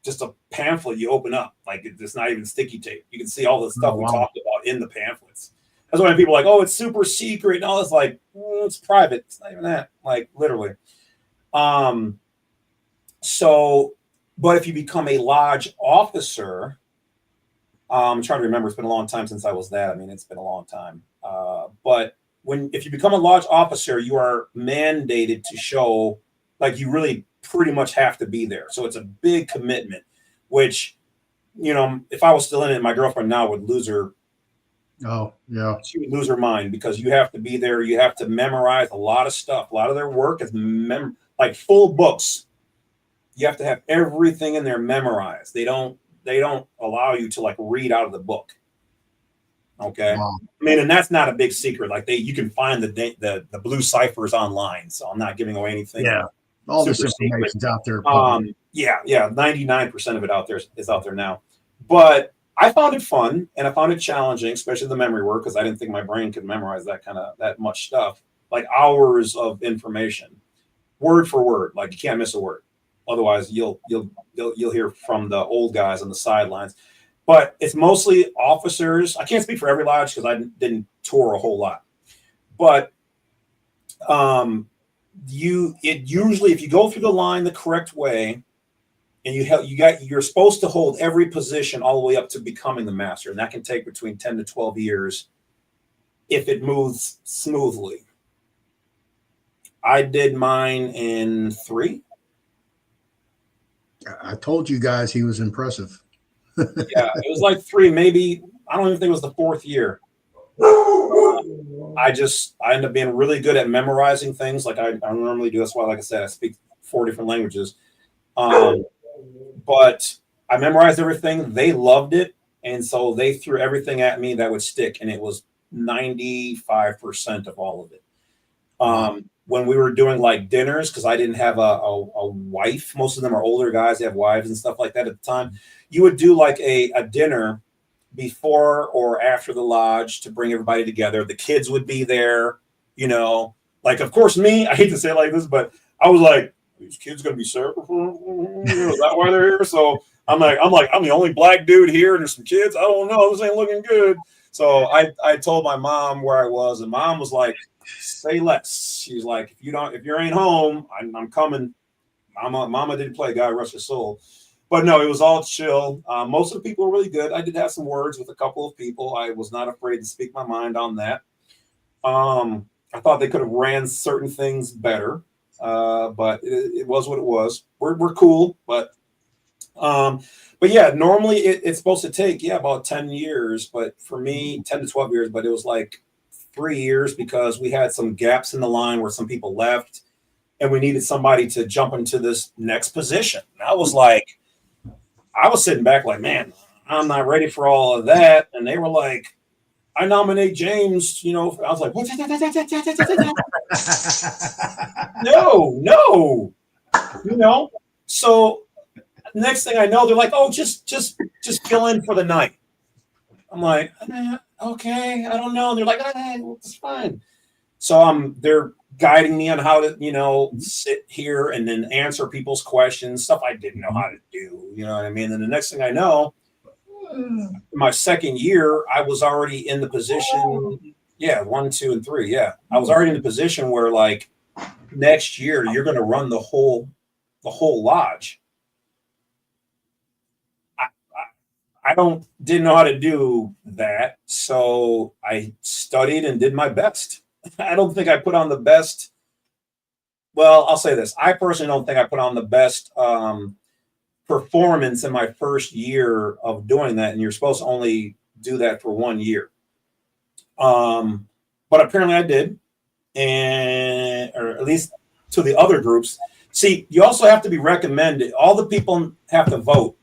just a pamphlet you open up. Like it's not even sticky tape. You can see all the stuff we talked about in the pamphlets. That's why people are like, oh, it's super secret and all this. Like, it's private. It's not even that. Like literally. But if you become a lodge officer, I'm trying to remember, it's been a long time since I was that. I mean, it's been a long time. But if you become a lodge officer, you are mandated to show, like you really pretty much have to be there. So it's a big commitment, which, you know, if I was still in it, my girlfriend now would lose her. Oh, yeah. She would lose her mind because you have to be there. You have to memorize a lot of stuff. A lot of their work is like full books. You have to have everything in there memorized. They don't allow you to like read out of the book. Okay. Wow. I mean, and that's not a big secret. Like you can find the blue ciphers online. So I'm not giving away anything. Yeah. All this information's out there. Yeah. 99% of it out there is out there now. But I found it fun and I found it challenging, especially the memory work, because I didn't think my brain could memorize that much stuff, like hours of information, word for word. Like you can't miss a word. Otherwise, you'll hear from the old guys on the sidelines. But it's mostly officers. I can't speak for every lodge because I didn't tour a whole lot. But usually, if you go through the line the correct way, and you're supposed to hold every position all the way up to becoming the master, and that can take between 10 to 12 years if it moves smoothly. I did mine in 3. I told you guys he was impressive. Yeah, it was like 3, maybe. I don't even think it was the 4th year. I ended up being really good at memorizing things like I normally do. That's why, like I said, I speak 4 different languages. But I memorized everything. They loved it. And so they threw everything at me that would stick. And it was 95% of all of it. when we were doing like dinners, because I didn't have a wife. Most of them are older guys, they have wives and stuff like that at the time. You would do like a dinner before or after the lodge to bring everybody together. The kids would be there, you know, like, of course, me, I hate to say it like this, but I was like, these kids gonna be served? Is that why they're here? So I'm the only black dude here, and there's some kids. I don't know, this ain't looking good. So I told my mom where I was, and mom was like, say less. She's like, if you ain't home, I'm coming. Mama didn't play, God rest her soul. But no, it was all chill. Most of the people were really good. I did have some words with a couple of people. I was not afraid to speak my mind on that. I thought they could have ran certain things better, but it was what it was. We're cool, but yeah, normally it's supposed to take about 10 years, but for me, 10 to 12 years. But it was like 3 years because we had some gaps in the line where some people left, and we needed somebody to jump into this next position. And I was sitting back like, man, I'm not ready for all of that. And they were like, I nominate James, you know. I was like, what? No, you know. So next thing I know, they're like, oh, just fill in for the night. I'm like, okay, I don't know. And they're like, it's fine. So they're guiding me on how to, you know, sit here and then answer people's questions, stuff I didn't know how to do. You know what I mean? And the next thing I know, my second year, I was already in the position. Yeah, 1, 2, and 3. Yeah, I was already in the position where, like, next year you're going to run the whole lodge. I didn't know how to do that, so I studied and did my best. I don't think I put on the best. Well, I'll say this: I personally don't think I put on the best performance in my first year of doing that, and you're supposed to only do that for 1 year. But apparently I did, or at least to the other groups. See, you also have to be recommended. All the people have to vote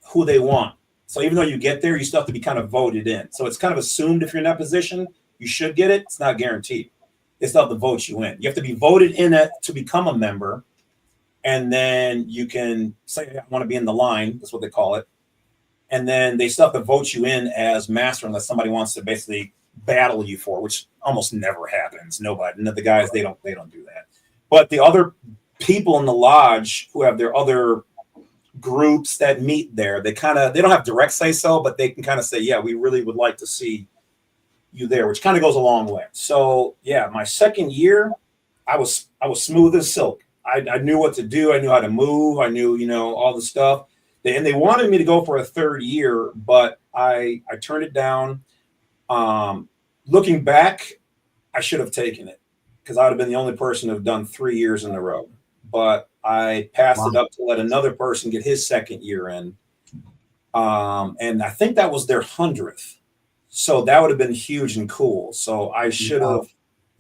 who they want. So even though you get there, you still have to be kind of voted in. So it's kind of assumed if you're in that position, you should get it. It's not guaranteed. It's not the vote you in. You have to be voted in to become a member. And then you can say, I want to be in the line. That's what they call it. And then they still have to vote you in as master unless somebody wants to basically battle you for, which almost never happens. Nobody. And the guys, they don't do that. But the other people in the lodge who have their other groups that meet there, they don't have direct say so, but they can kind of say, yeah, we really would like to see you there, which kind of goes a long way. So yeah, my second year, I was smooth as silk. I knew what to do. I knew how to move. I knew, you know, all the stuff. And they wanted me to go for a third year, but I turned it down. Looking back, I should have taken it because I would have been the only person to have done 3 years in a row. But I passed it up to let another person get his second year in. And I think that was their 100th. So that would have been huge and cool. So I should have,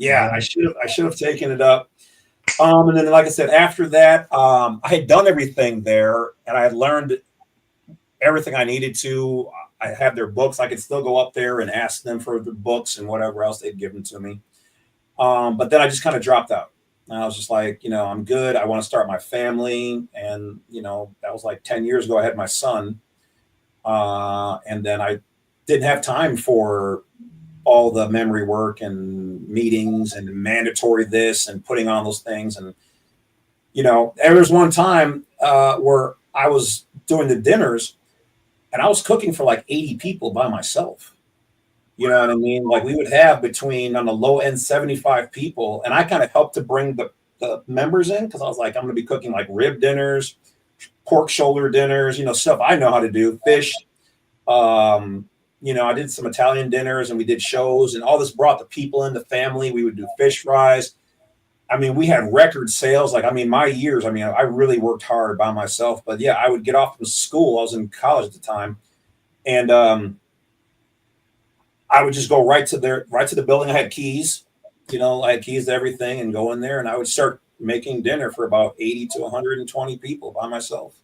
I should have taken it up. And then, like I said, after that, I had done everything there and I had learned everything I needed to. I had their books. I could still go up there and ask them for the books and whatever else they'd given to me. But then I just kind of dropped out. And I was just like, you know, I'm good. I want to start my family. And, you know, that was like 10 years ago. I had my son. And then I didn't have time for all the memory work and meetings and mandatory this and putting on those things. And, you know, there was one time where I was doing the dinners and I was cooking for like 80 people by myself. You know what I mean? Like we would have between on the low end 75 people. And I kind of helped to bring the members in because I was like, I'm going to be cooking like rib dinners, pork shoulder dinners, you know, stuff I know how to do, fish. You know, I did some Italian dinners and we did shows and all this brought the people in, the family. We would do fish fries. I mean, we had record sales. Like, I mean, my years, I mean, I really worked hard by myself, but yeah, I would get off from school. I was in college at the time. And, I would just go right to the building. I had keys, you know, I had keys to everything and go in there and I would start making dinner for about 80 to 120 people by myself.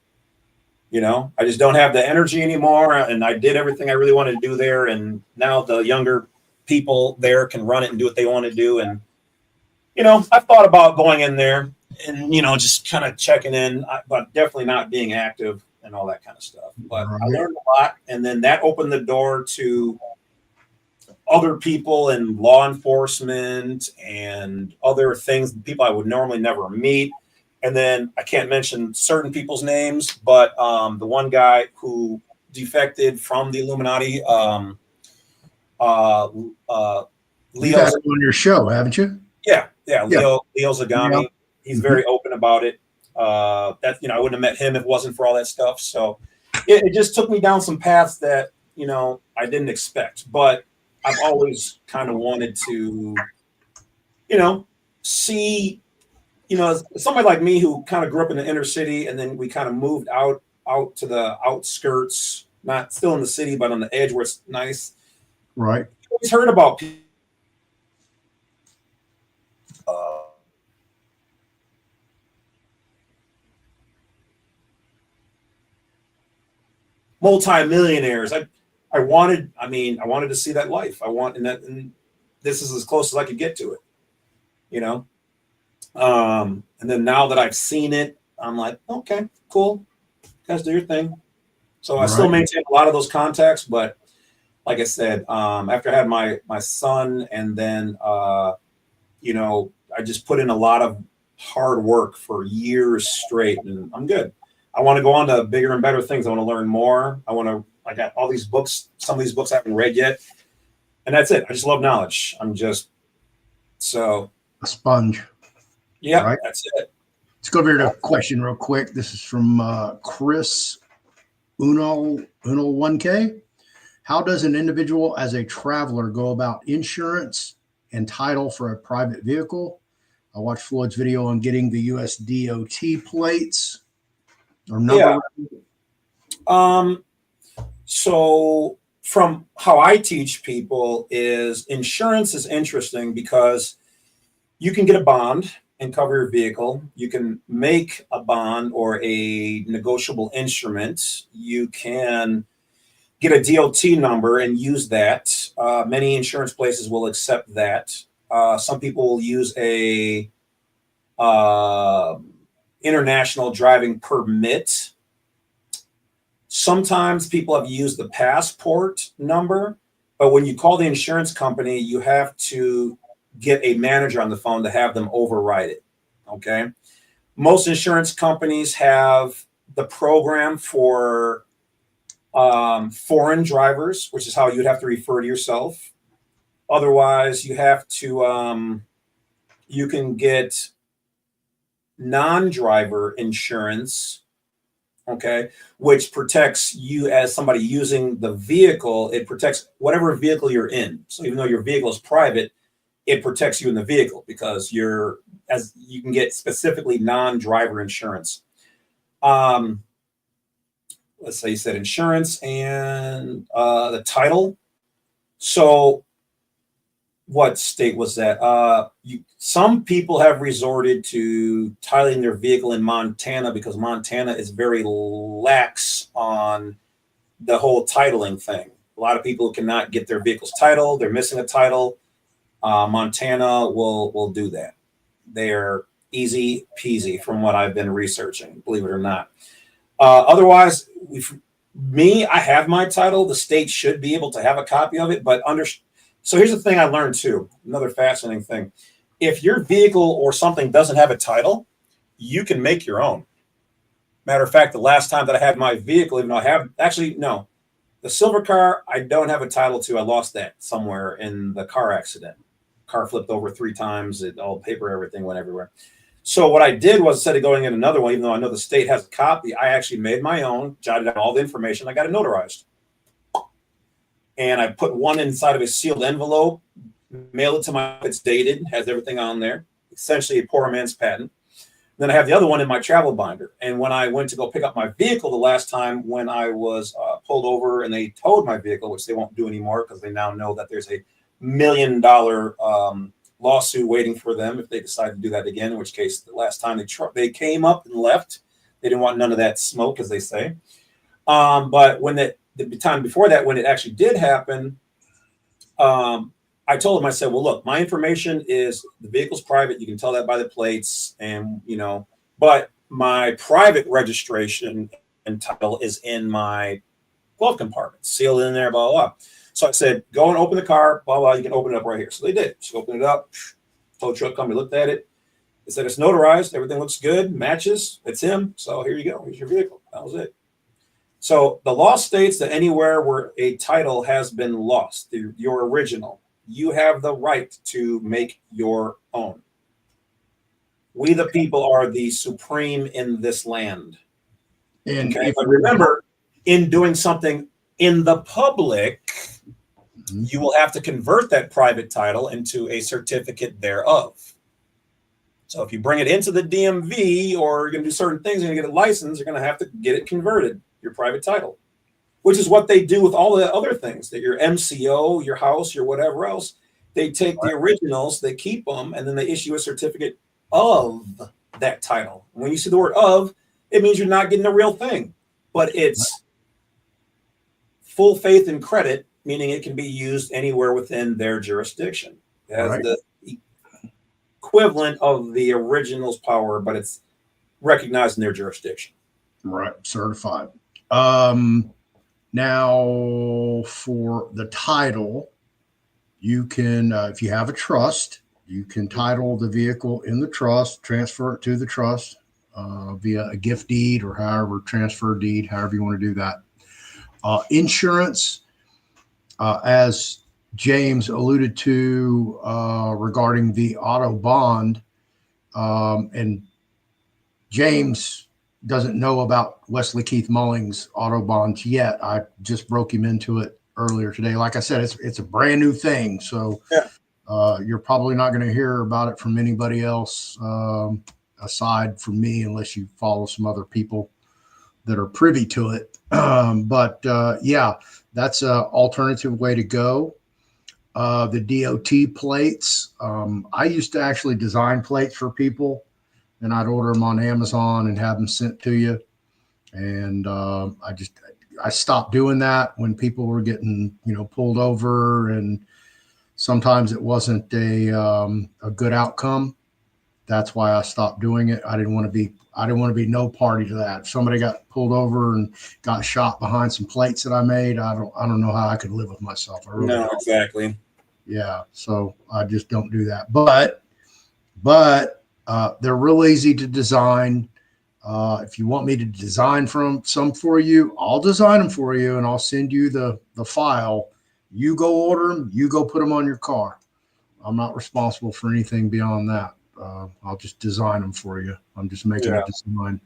You know, I just don't have the energy anymore. And I did everything I really wanted to do there. And now the younger people there can run it and do what they want to do. And I thought about going in there and, just kind of checking in, but definitely not being active and all that kind of stuff. But I Right. learned a lot. And then that opened the door to other people in law enforcement and other things, people I would normally never meet. And then I can't mention certain people's names, but the one guy who defected from the Illuminati, uh, uh, You've had Leo, him on your show, haven't you? yeah, Yeah. Leo Yeah. Zagami. He's Mhm. very open about it. That I wouldn't have met him if it wasn't for all that stuff. So it just took me down some paths that I didn't expect, but I've always kind of wanted to, see, somebody like me who kind of grew up in the inner city, and then we kind of moved out to the outskirts, not still in the city, but on the edge where it's nice. Right. I always heard about people, uh, multimillionaires. I wanted to see that life. And this is as close as I could get to it, you know. And then now that I've seen it, I'm like, okay, cool, guys, do your thing. So I still Right. maintain a lot of those contacts, but like I said, after I had my son, and then I just put in a lot of hard work for years straight, and I'm good. I want to go on to bigger and better things. I want to learn more. I got all these books. Some of these books I haven't read yet, and that's it. I just love knowledge. So A sponge. yeah, Right. that's it. Let's go over to a question real quick. This is from Chris Uno 1K. How does an individual as a traveler go about insurance and title for a private vehicle? I watched Floyd's video on getting the US DOT plates or Yeah. number. Um, so from how I teach people is insurance is interesting because you can get a bond and cover your vehicle. You can make a bond or a negotiable instrument. You can get a DOT number and use that. Many insurance places will accept that. Some people will use a uh, international driving permit. Sometimes people have used the passport number, but when you call the insurance company, you have to get a manager on the phone to have them override it. Okay. Most insurance companies have the program for foreign drivers, which is how you'd have to refer to yourself. Otherwise, you can get non-driver insurance, okay, which protects you as somebody using the vehicle. It protects whatever vehicle you're in. So even though your vehicle is private, it protects you in the vehicle because you can get specifically non-driver insurance. Let's say you said insurance and the title. So what state was that? Some people have resorted to titling their vehicle in Montana because Montana is very lax on the whole titling thing. A lot of people cannot get their vehicles titled. They're missing a title. Montana will do that. They're easy peasy from what I've been researching, believe it or not. Otherwise, I have my title. The state should be able to have a copy of it, but so here's the thing I learned too. Another fascinating thing. If your vehicle or something doesn't have a title, you can make your own. Matter of fact, the last time that I had my vehicle, even though the silver car, I don't have a title to. I lost that somewhere in the car accident. Car flipped over 3 times. All paper, everything went everywhere. So what I did was, instead of going in another one, even though I know the state has a copy, I actually made my own, jotted down all the information. I got it notarized. And I put one inside of a sealed envelope, mailed it to it's dated, has everything on there, essentially a poor man's patent. Then I have the other one in my travel binder. And when I went to go pick up my vehicle the last time when I was pulled over and they towed my vehicle, which they won't do anymore because they now know that there's a $1 million lawsuit waiting for them if they decide to do that again, in which case the last time they came up and left, they didn't want none of that smoke, as they say. But when the time before that, when it actually did happen, I I told him, I said, well, look, my information is the vehicle's private. You can tell that by the plates, and but my private registration and title is in my glove compartment, sealed in there, blah, blah, blah. So I said, go and open the car, blah, blah. You can open it up right here. So they did. So opened it up. Tow truck company looked at it. It said it's notarized. Everything looks good, matches. It's him. So here you go. Here's your vehicle. That was it. So the law states that anywhere where a title has been lost, your original, you have the right to make your own. We, the people, are the supreme in this land. And okay, but remember, in doing something in the public, you will have to convert that private title into a certificate thereof. So if you bring it into the DMV or you're going to do certain things, you're going to get a license, you're going to have to get it converted, your private title, which is what they do with all the other things, that your MCO, your house, your whatever else. They take the originals, they keep them, and then they issue a certificate of that title. When you see the word of, it means you're not getting the real thing, but it's full faith and credit, meaning it can be used anywhere within their jurisdiction. It has the equivalent of the original's power, but it's recognized in their jurisdiction. Right, certified. Now for the title, you can, if you have a trust, you can title the vehicle in the trust, transfer it to the trust via a gift deed or however, transfer deed, however you want to do that. Insurance, as James alluded to regarding the auto bond, and James doesn't know about Wesley Keith Mulling's auto bonds yet. I just broke him into it earlier today. Like I said, it's a brand new thing, so you're probably not going to hear about it from anybody else aside from me, unless you follow some other people that are privy to it. But yeah, that's an alternative way to go. The DOT plates. I used to actually design plates for people, and I'd order them on Amazon and have them sent to you. And I stopped doing that when people were getting, pulled over, and sometimes it wasn't a good outcome. That's why I stopped doing it. I didn't want to be no party to that. If somebody got pulled over and got shot behind some plates that I made, I don't know how I could live with myself. I really don't. Exactly. Yeah. So I just don't do that. But they're real easy to design. If you want me to design some for you, I'll design them for you, and I'll send you the file. You go order them. You go put them on your car. I'm not responsible for anything beyond that. I'll just design them for you. I'm just making a design.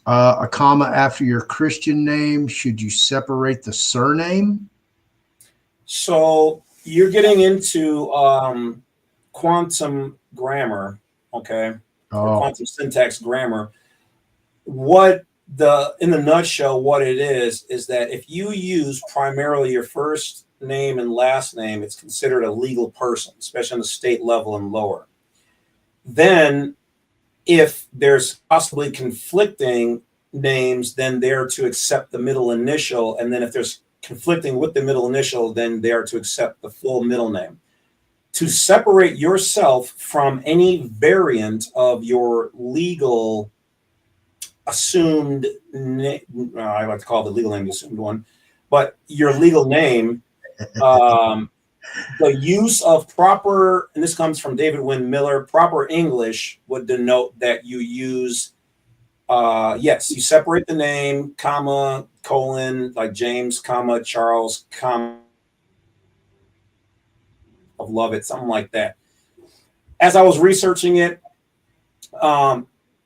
A comma after your Christian name. Should you separate the surname? So you're getting into quantum grammar, okay? Or quantum syntax grammar. In the nutshell, what it is that if you use primarily your first name and last name, it's considered a legal person, especially on the state level and lower. Then if there's possibly conflicting names, then they're to accept the middle initial. And then if there's conflicting with the middle initial, then they are to accept the full middle name. To separate yourself from any variant of your legal assumed name, I like to call the legal name the assumed one, but your legal name, the use of proper, and this comes from David Wynn Miller, proper English would denote that you use, you separate the name, comma, colon, like James, comma, Charles, comma, of Lovett, something like that. As I was researching it,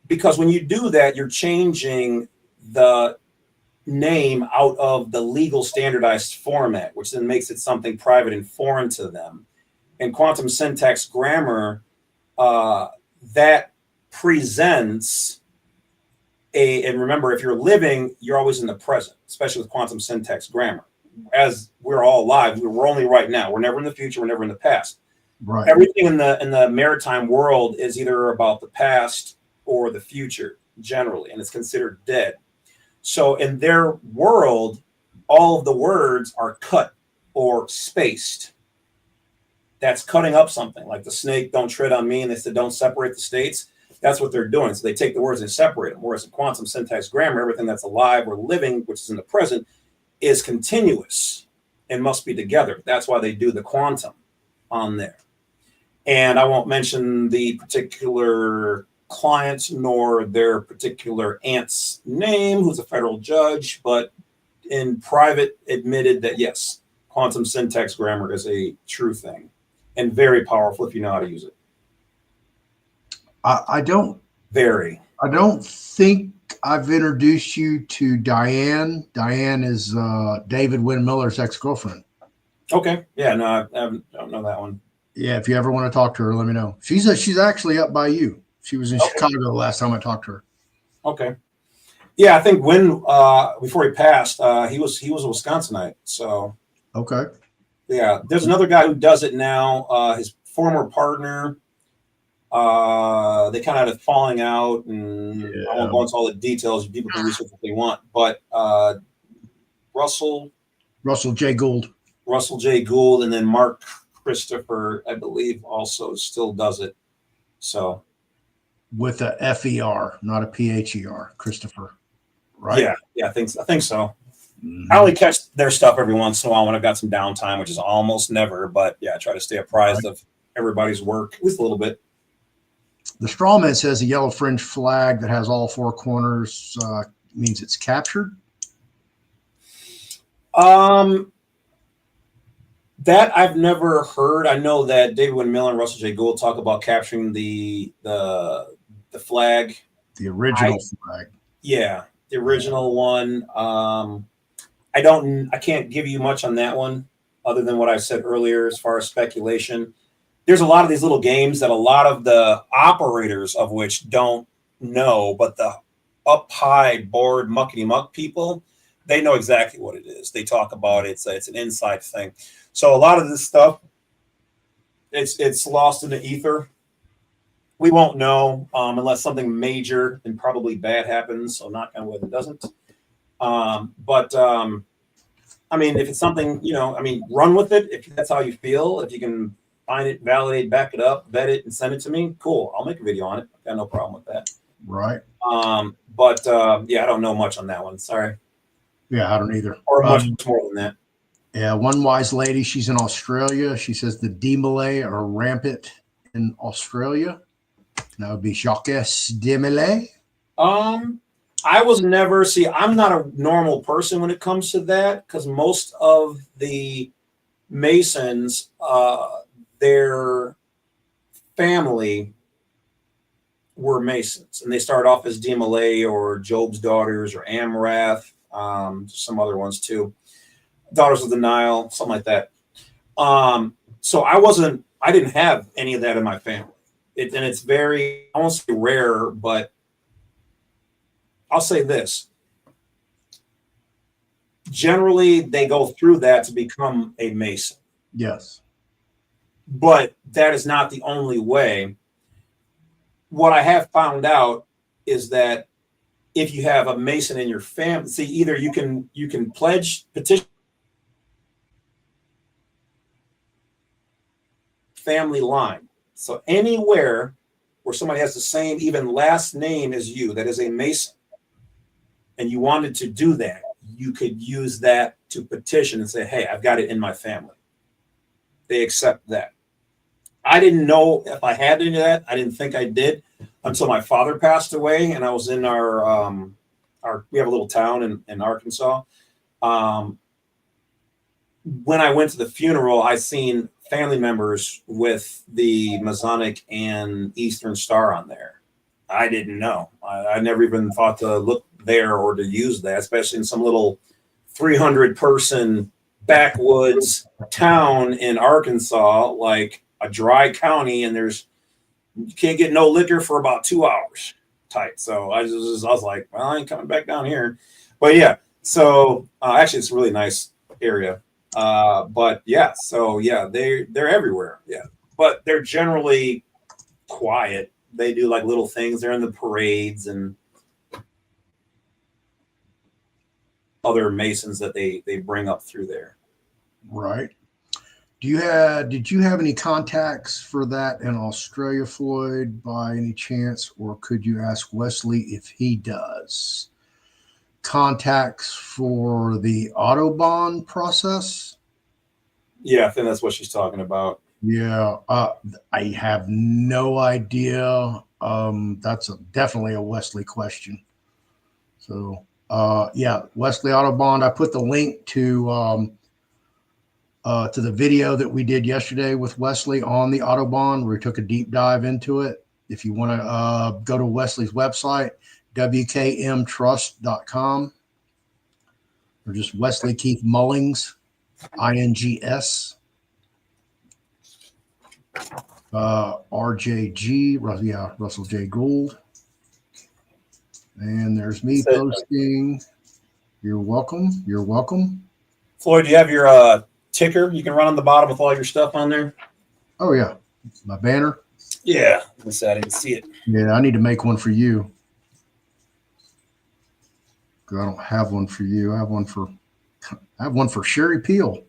because when you do that, you're changing the name out of the legal standardized format, which then makes it something private and foreign to them. In quantum syntax grammar, that presents and remember, if you're living, you're always in the present, especially with quantum syntax grammar. As we're all alive, we're only right now. We're never in the future. We're never in the past. Right. Everything in the maritime world is either about the past or the future generally, and it's considered dead. So in their world, all of the words are cut or spaced. that's cutting up something, like the snake, don't tread on me, and they said don't separate the states. That's what they're doing. So they take the words and separate them. Whereas in quantum syntax grammar, everything that's alive or living, which is in the present, is continuous and must be together. That's why they do the quantum on there. And I won't mention the particular client nor their particular aunt's name, who's a federal judge, but in private admitted that yes, quantum syntax grammar is a true thing and very powerful if you know how to use it. I don't think I've introduced you to Diane. Diane is David Windmiller's ex-girlfriend. Okay. Yeah, no, I don't know that one. Yeah, if you ever want to talk to her, let me know. She's actually up by you. She was in Chicago the last time I talked to her. Okay. Yeah, I think when before he passed, he was a Wisconsinite. So okay. Yeah, there's another guy who does it now. His former partner, they kind of had a falling out, and I won't go into all the details. People can research what they want, but Russell J. Gould, and then Mark Christopher, I believe, also still does it. So with a FER, not a PHER, Christopher, right? Yeah, I think so. I only catch their stuff every once in a while when I've got some downtime, which is almost never. But yeah, I try to stay apprised of everybody's work at least a little bit. The strawman says a yellow fringe flag that has all four corners means it's captured. That I've never heard. I know that David Windmiller and Russell J. Gould talk about capturing the flag. The original flag. Yeah, the original one. I can't give you much on that one other than what I said earlier as far as speculation. There's a lot of these little games that a lot of the operators of which don't know, but the up high board muckety muck people, they know exactly what it is. They talk about it. It's an inside thing. So a lot of this stuff, it's lost in the ether. We won't know unless something major and probably bad happens. So knock on wood, it doesn't. I mean, if it's something, run with it. If that's how you feel, if you can find it, validate, back it up, vet it, and send it to me, cool. I'll make a video on it. I've got no problem with that. Right. Yeah, I don't know much on that one. Sorry. Yeah, I don't either. Or much more than that. Yeah, one wise lady, she's in Australia. She says the D Malay are rampant in Australia. That would be Jacques de Malay. I was never, I'm not a normal person when it comes to that, because most of the Masons, their family were Masons, and they start off as de Malay or Job's Daughters or Amrath, some other ones too, Daughters of the Nile, something like that. So I didn't have any of that in my family. And it's very, I won't say rare, but I'll say this. Generally, they go through that to become a Mason. Yes. But that is not the only way. What I have found out is that if you have a Mason in your family, either you can pledge, petition, family line. So anywhere where somebody has the same even last name as you, that is a Mason, and you wanted to do that, you could use that to petition and say, hey, I've got it in my family. They accept that. I didn't know if I had any of that. I didn't think I did until my father passed away, and I was in we have a little town in Arkansas. When I went to the funeral, I seen family members with the Masonic and Eastern Star on there. I didn't know. I never even thought to look there or to use that, especially in some little 300-person backwoods town in Arkansas, like a dry county, and you can't get no liquor for about 2 hours type. So I was like, well, I ain't coming back down here. But yeah, so actually it's a really nice area. But yeah, so yeah, they're everywhere. Yeah, but they're generally quiet. They do like little things. They're in the parades and other Masons that they bring up through there. Right. Did you have any contacts for that in Australia, Floyd, by any chance, or could you ask Wesley if he does? Contacts for the Autobahn process? Yeah, I think that's what she's talking about. Yeah, I have no idea. Definitely a Wesley question. So, yeah, Wesley Autobahn. I put the link to the video that we did yesterday with Wesley on the Autobahn, where we took a deep dive into it. If you want to go to Wesley's website, wkmtrust.com, or just Wesley Keith Mullings, INGS. RJG, yeah, Russell J. Gould. And there's me posting. You're welcome. You're welcome. Floyd, do you have your ticker you can run on the bottom with all your stuff on there? Oh, yeah. My banner. Yeah. I didn't see it. Yeah, I need to make one for you. I don't have one for you. I have one for Sherry Peel.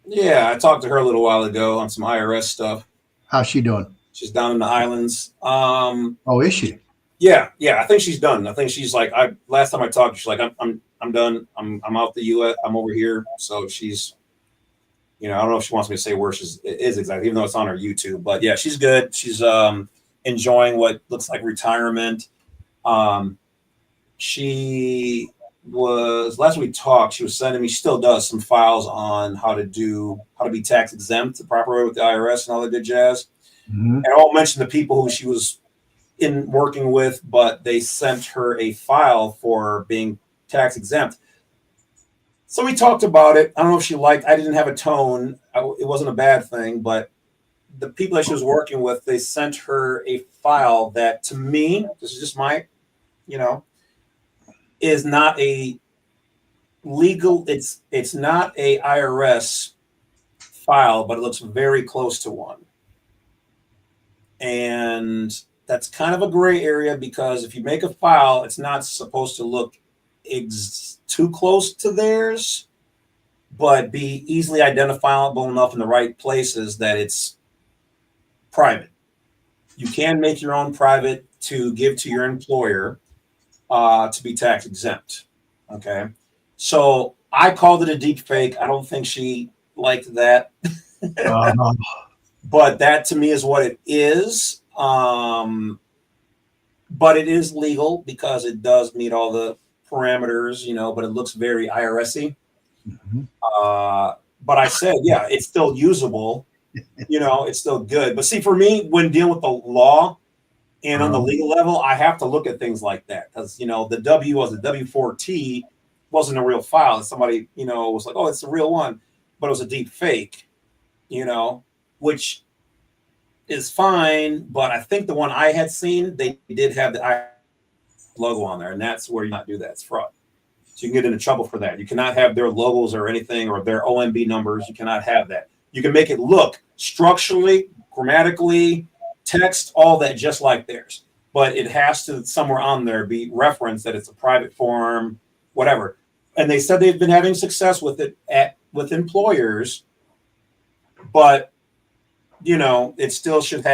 Yeah, I talked to her a little while ago on some IRS stuff. How's she doing? She's down in the islands. Oh, is she? Yeah. I think she's done. I think she's like, last time I talked, she's like, I'm done. I'm out the US. I'm over here. So she's, I don't know if she wants me to say where she is exactly, even though it's on her YouTube. But yeah, she's good. She's enjoying what looks like retirement. She was, last we talked, she was sending me, she still does some files on how to be tax exempt the proper way with the IRS and all that good jazz. Mm-hmm. And I won't mention the people who she was in working with, but they sent her a file for being tax exempt. So we talked about it. I don't know if she liked, I didn't have a tone. It wasn't a bad thing, but the people that she was working with, they sent her a file that, to me, this is just my, is not a legal, it's not a IRS file, but it looks very close to one. And that's kind of a gray area, because if you make a file, it's not supposed to look too close to theirs, but be easily identifiable enough in the right places that it's private. You can make your own private to give to your employer to be tax exempt. Okay. So I called it a deep fake. I don't think she liked that. But that to me is what it is. But it is legal because it does meet all the parameters, but it looks very IRS-y. Mm-hmm. But I said, yeah, it's still usable. It's still good. But see, for me, when dealing with the law and on the legal level, I have to look at things like that, because, the W4T wasn't a real file. Somebody, was like, oh, it's a real one, but it was a deep fake, which is fine. But I think the one I had seen, they did have the logo on there, and that's where you not do that. It's fraud. So you can get into trouble for that. You cannot have their logos or anything, or their OMB numbers. You cannot have that. You can make it look structurally, grammatically, text, all that just like theirs. But it has to somewhere on there be referenced that it's a private form, whatever. And they said they've been having success with it with employers, but it still should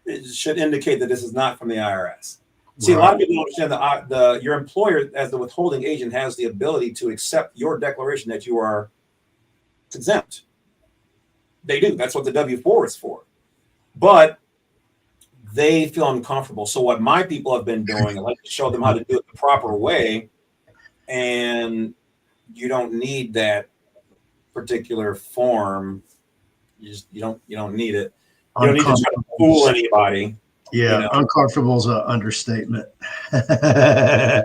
indicate that this is not from the IRS. See, right. A lot of people don't understand your employer, as the withholding agent, has the ability to accept your declaration that you are exempt. They do. That's what the W-4 is for. But they feel uncomfortable. So what my people have been doing, I like to show them how to do it the proper way, and you don't need that particular form. You don't need it. You don't need to try to fool anybody. Yeah, uncomfortable is an understatement. Yeah,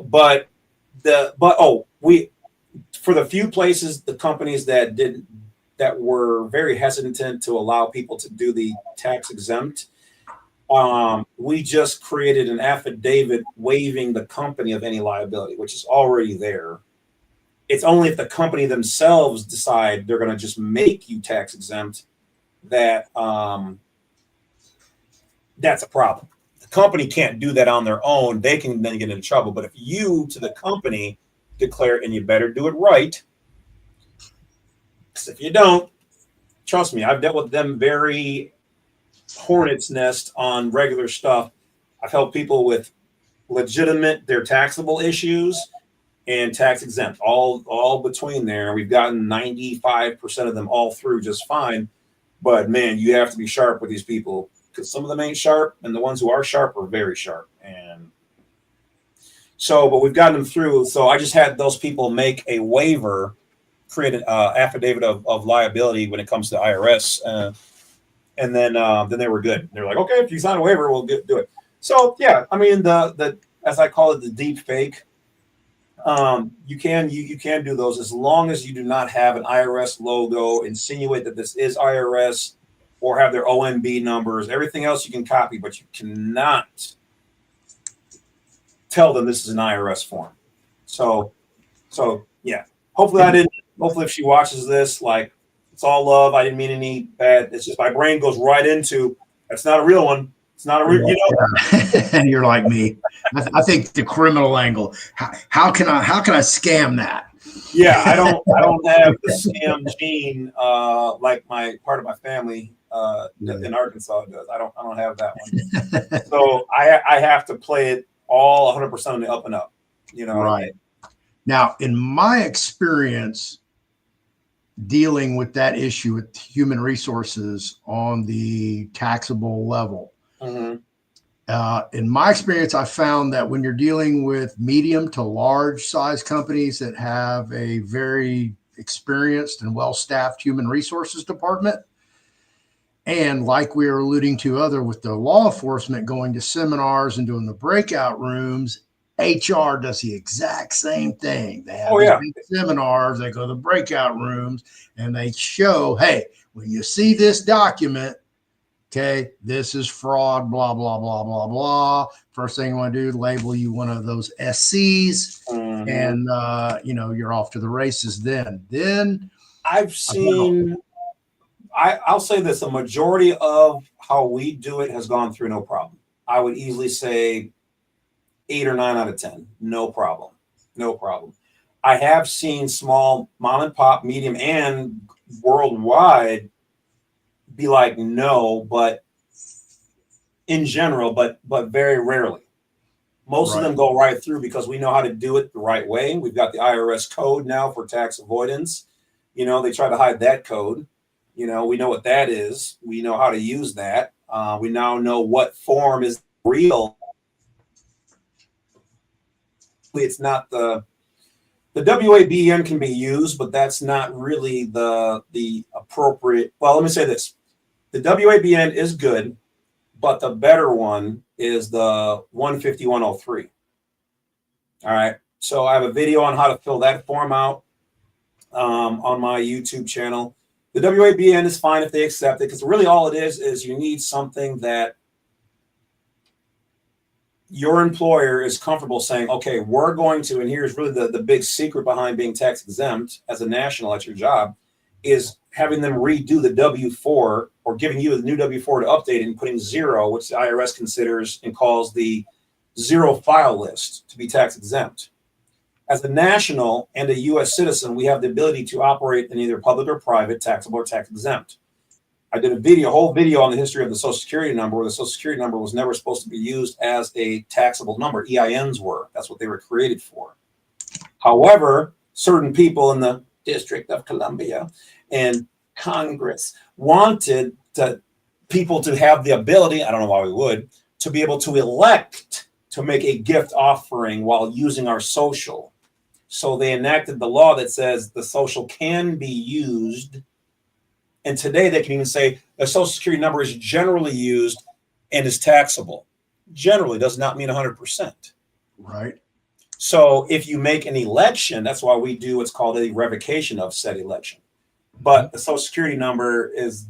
but for the few places, the companies that were very hesitant to allow people to do the tax exempt, we just created an affidavit waiving the company of any liability, which is already there. It's only if the company themselves decide they're going to just make you tax exempt that that's a problem. The company can't do that on their own. They can then get into trouble. But if you, to the company, declare, and you better do it right, Because if you don't, trust me, I've dealt with them very hornet's nest on regular stuff. I've helped people with legitimate, their taxable issues and tax exempt, all between there. We've gotten 95% of them all through just fine. But man, you have to be sharp with these people, because some of them ain't sharp, and the ones who are sharp are very sharp. And so, but we've gotten them through. So I just had those people make a waiver, create an affidavit of liability when it comes to IRS, and then they were good. They're like, okay, if you sign a waiver, we'll do it. So yeah, I mean, the as I call it, the deep fake. You can do those as long as you do not have an IRS logo, insinuate that this is IRS, or have their OMB numbers. Everything else you can copy, but you cannot tell them this is an IRS form. So yeah. Hopefully if she watches this, like, it's all love. I didn't mean any bad. It's just my brain goes right into, that's not a real one. It's not a real, you know. And you're like me. I think the criminal angle. How can I scam that? Yeah, I don't have the scam gene like my part of my family in Arkansas does. I don't have that one. So I have to play it all 100% on the up and up. You know, right? Now, in my experience dealing with that issue with human resources on the taxable level. Mm-hmm. In my experience, I found that when you're dealing with medium to large size companies that have a very experienced and well-staffed human resources department, and like we were alluding to with the law enforcement going to seminars and doing the breakout rooms, HR does the exact same thing. They have big seminars, they go to the breakout rooms, and they show, hey, when you see this document, okay, this is fraud, blah, blah, blah, blah, blah. First thing you want to do, label you one of those SCs, and, you're off to the races then. I've seen, I'll say this, a majority of how we do it has gone through no problem. I would easily say 8 or 9 out of 10, no problem. I have seen small mom and pop, medium, and worldwide be like, no, but in general, but very rarely. Most of them go right through because we know how to do it the right way. We've got the IRS code now for tax avoidance. You know, they try to hide that code. You know, we know what that is. We know how to use that. We now know what form is real. It's not the WABN can be used, but that's not really the appropriate. Well, let me say this. The WABN is good, but the better one is the 15103. All right. So I have a video on how to fill that form out on my YouTube channel. The WABN is fine if they accept it, because really all it is you need something that your employer is comfortable saying, okay, we're going to, and here's really the big secret behind being tax exempt as a national at your job, is having them redo the W-4 or giving you the new W-4 to update and putting 0, which the IRS considers and calls the 0 file list, to be tax exempt. As a national and a U.S. citizen, we have the ability to operate in either public or private, taxable or tax exempt. I did a whole video on the history of the Social Security number, where the Social Security number was never supposed to be used as a taxable number. EINs were. That's what they were created for. However, certain people in the District of Columbia and Congress wanted people to have the ability, I don't know why we would, to be able to elect to make a gift offering while using our social. So they enacted the law that says the social can be used. And today they can even say the Social Security number is generally used and is taxable. Generally does not mean 100%. Right. So if you make an election, that's why we do what's called a revocation of said election. But the Social Security number is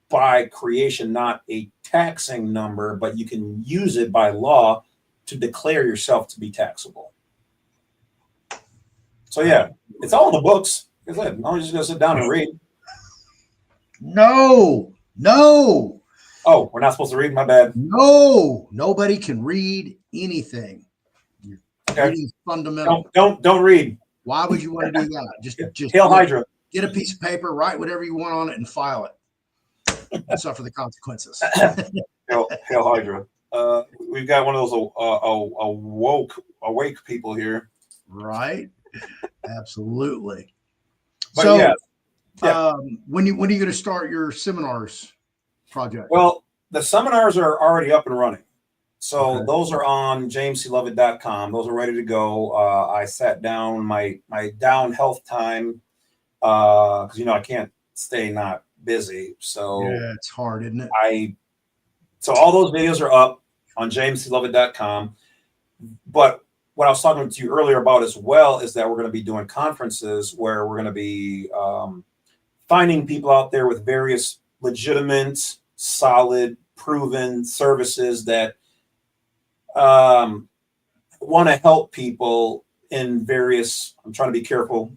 by creation not a taxing number, but you can use it by law to declare yourself to be taxable. So yeah, it's all in the books. Like I said, I'm just going to sit down and read. No. Oh, we're not supposed to read? My bad. No, nobody can read anything. Okay. Reading is fundamental. Don't read. Why would you want to do that? Just Hail Hydra. Get a piece of paper, write whatever you want on it, and file it. And suffer the consequences. Hail Hydra. We've got one of those awake people here. Right. Absolutely. But so, yeah. When are you going to start your seminars project? Well, the seminars are already up and running. So those are on jamesclovett.com. Those are ready to go. I sat down my down health time because I can't stay not busy. So yeah, it's hard, isn't it? So all those videos are up on jamesclovett.com. But what I was talking to you earlier about as well is that we're going to be doing conferences where we're going to be finding people out there with various legitimate, solid, proven services that want to help people in various, I'm trying to be careful,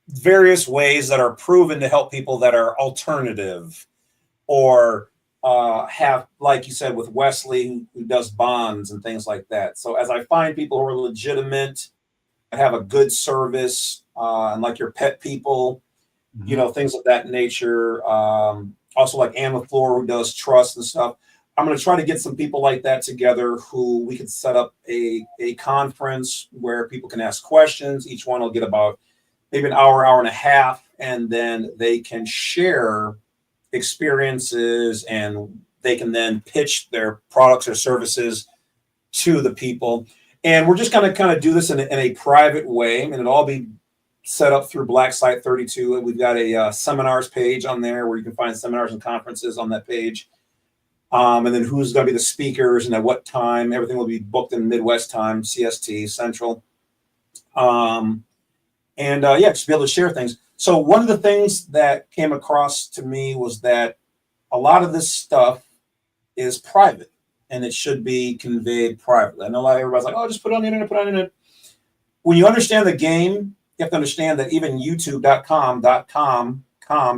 various ways that are proven to help people that are alternative or have, like you said, with Wesley, who does bonds and things like that. So as I find people who are legitimate, have a good service, and like your pet people, things of that nature. Also like Ann LaFleur, who does trust and stuff. I'm going to try to get some people like that together who we could set up a conference where people can ask questions. Each one will get about maybe an hour and a half, and then they can share experiences and they can then pitch their products or services to the people. And we're just going to kind of do this in a private way, and it'll all be set up through Black Site 32. We've got a seminars page on there where you can find seminars and conferences on that page. And then who's going to be the speakers and at what time. Everything will be booked in Midwest time, CST, Central. Just be able to share things. So one of the things that came across to me was that a lot of this stuff is private and it should be conveyed privately. I know everybody's like, oh, just put it on the internet, put it on the internet. When you understand the game, you have to understand that even youtube.com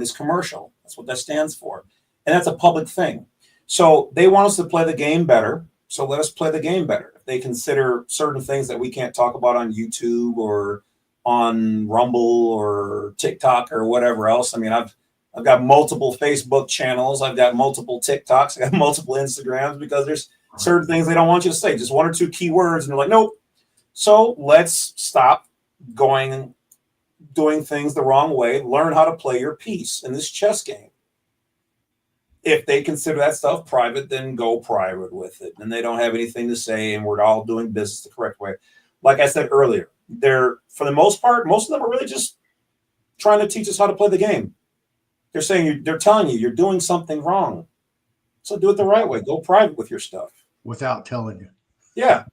is commercial. That's what that stands for. And that's a public thing. So they want us to play the game better. So let us play the game better. If they consider certain things that we can't talk about on YouTube or on Rumble or TikTok or whatever else. I mean, I've got multiple Facebook channels. I've got multiple TikToks. I got multiple Instagrams because there's certain things they don't want you to say. Just one or two keywords. And they're like, nope. So let's stop doing things the wrong way. Learn how to play your piece in this chess game. If they consider that stuff private, then go private with it. And they don't have anything to say, and we're all doing business the correct way. Like I said earlier, for the most part, most of them are really just trying to teach us how to play the game. They're telling you you're doing something wrong. So do it the right way. Go private with your stuff. Without telling you. Yeah.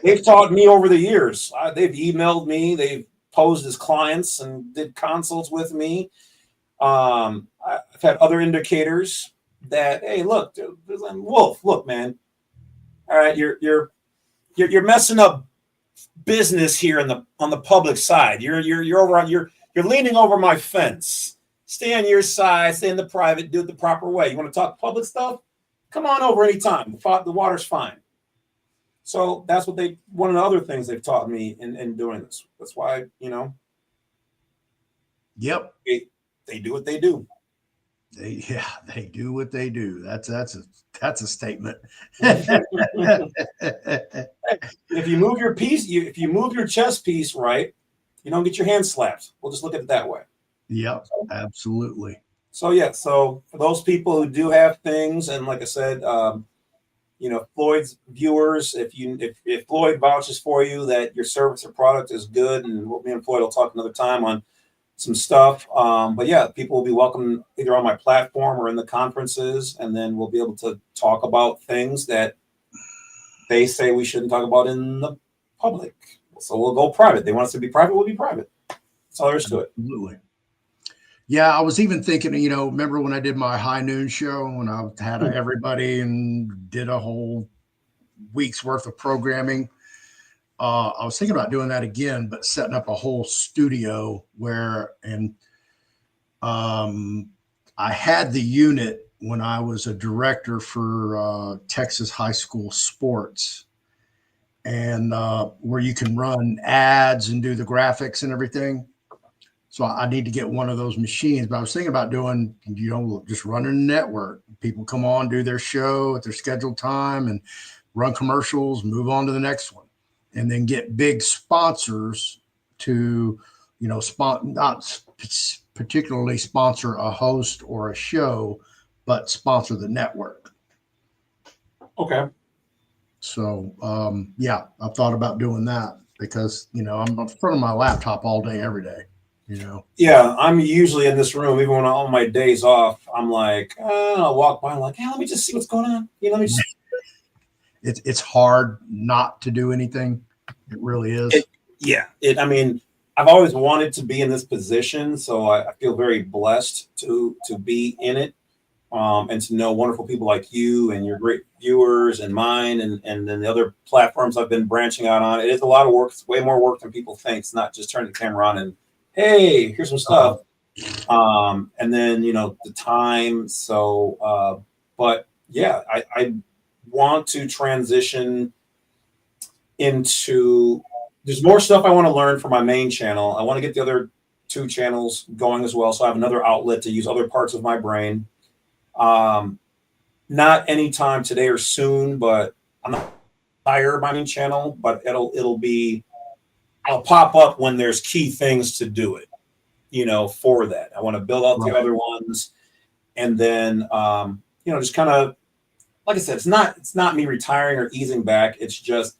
They've taught me over the years. They've emailed me. They've posed as clients and did consults with me. I've had other indicators that, hey, look, Wolf, look, man. All right, you're messing up business here on the public side. You're leaning over my fence. Stay on your side. Stay in the private. Do it the proper way. You want to talk public stuff? Come on over anytime. The water's fine. So that's what one of the other things they've taught me in doing this. That's why Yep. They do what they do. They do what they do. That's a statement. If you move your piece, if you move your chess piece right, you don't get your hand slapped. We'll just look at it that way. Yep, absolutely. So so for those people who do have things, and like I said, Floyd's viewers, if Floyd vouches for you that your service or product is good, and me and Floyd will talk another time on some stuff. But yeah, people will be welcome either on my platform or in the conferences, and then we'll be able to talk about things that they say we shouldn't talk about in the public. So we'll go private. They want us to be private, we'll be private. That's all there is to it. Absolutely. Yeah, I was even thinking, remember when I did my high noon show when I had everybody and did a whole week's worth of programming? I was thinking about doing that again, but setting up a whole studio I had the unit when I was a director for Texas high school sports, and where you can run ads and do the graphics and everything. So I need to get one of those machines. But I was thinking about doing, just running a network. People come on, do their show at their scheduled time and run commercials, move on to the next one, and then get big sponsors to, not particularly sponsor a host or a show, but sponsor the network. Okay. So, yeah, I've thought about doing that because, I'm in front of my laptop all day, every day, Yeah, I'm usually in this room, even when I'm on my days off. I'm like, I'll walk by, I'm like, hey, let me just see what's going on. Let me just. It's hard not to do anything. It really is. I mean, I've always wanted to be in this position, so I feel very blessed to be in it, and to know wonderful people like you and your great viewers and mine, and then the other platforms I've been branching out on. It is a lot of work. It's way more work than people think. It's not just turn the camera on and, hey, here's some stuff. And then, the time. So, but yeah, I want to transition into, there's more stuff I want to learn for my main channel. I want to get the other 2 channels going as well. So I have another outlet to use other parts of my brain. Not anytime today or soon, but I'm not hire my main channel, but I'll pop up when there's key things to do it, for that. I want to build out the other ones. And then, just kind of, like I said, it's not me retiring or easing back. It's just,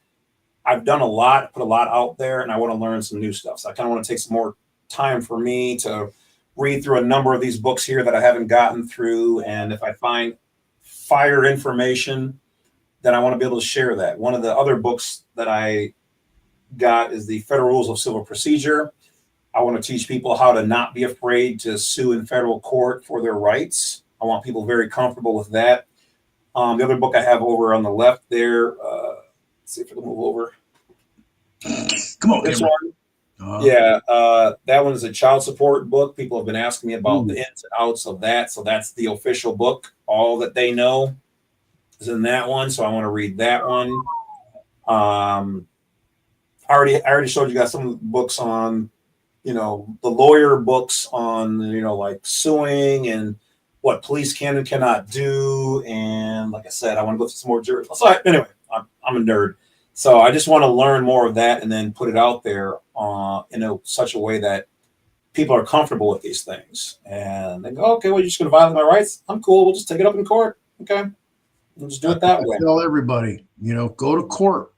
I've done a lot, put a lot out there, and I want to learn some new stuff. So I kind of want to take some more time for me to read through a number of these books here that I haven't gotten through. And if I find fire information, then I want to be able to share that. One of the other books that I got is the Federal Rules of Civil Procedure. I want to teach people how to not be afraid to sue in federal court for their rights. I want people very comfortable with that. The other book I have over on the left there, let's see if it'll move over. Come on, this one. Yeah, that one is a child support book. People have been asking me about the ins and outs of that. So that's the official book. All that they know is in that one. So I want to read that one. I already showed you guys some of the books on, the lawyer books on, like suing and what police can and cannot do. And like I said, I want to go through some more jury. So anyway, I'm a nerd. So I just want to learn more of that and then put it out there in such a way that people are comfortable with these things. And they go, okay, well, you're just going to violate my rights? I'm cool. We'll just take it up in court. Okay. We'll just do it that way. Tell everybody, go to court,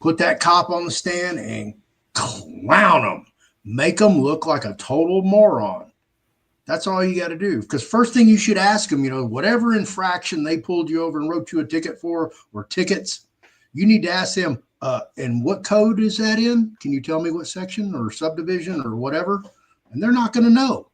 put that cop on the stand and clown them. Make them look like a total moron. That's all you got to do. Because first thing you should ask them, whatever infraction they pulled you over and wrote you a ticket for or tickets, you need to ask them, and what code is that in? Can you tell me what section or subdivision or whatever? And they're not going to know.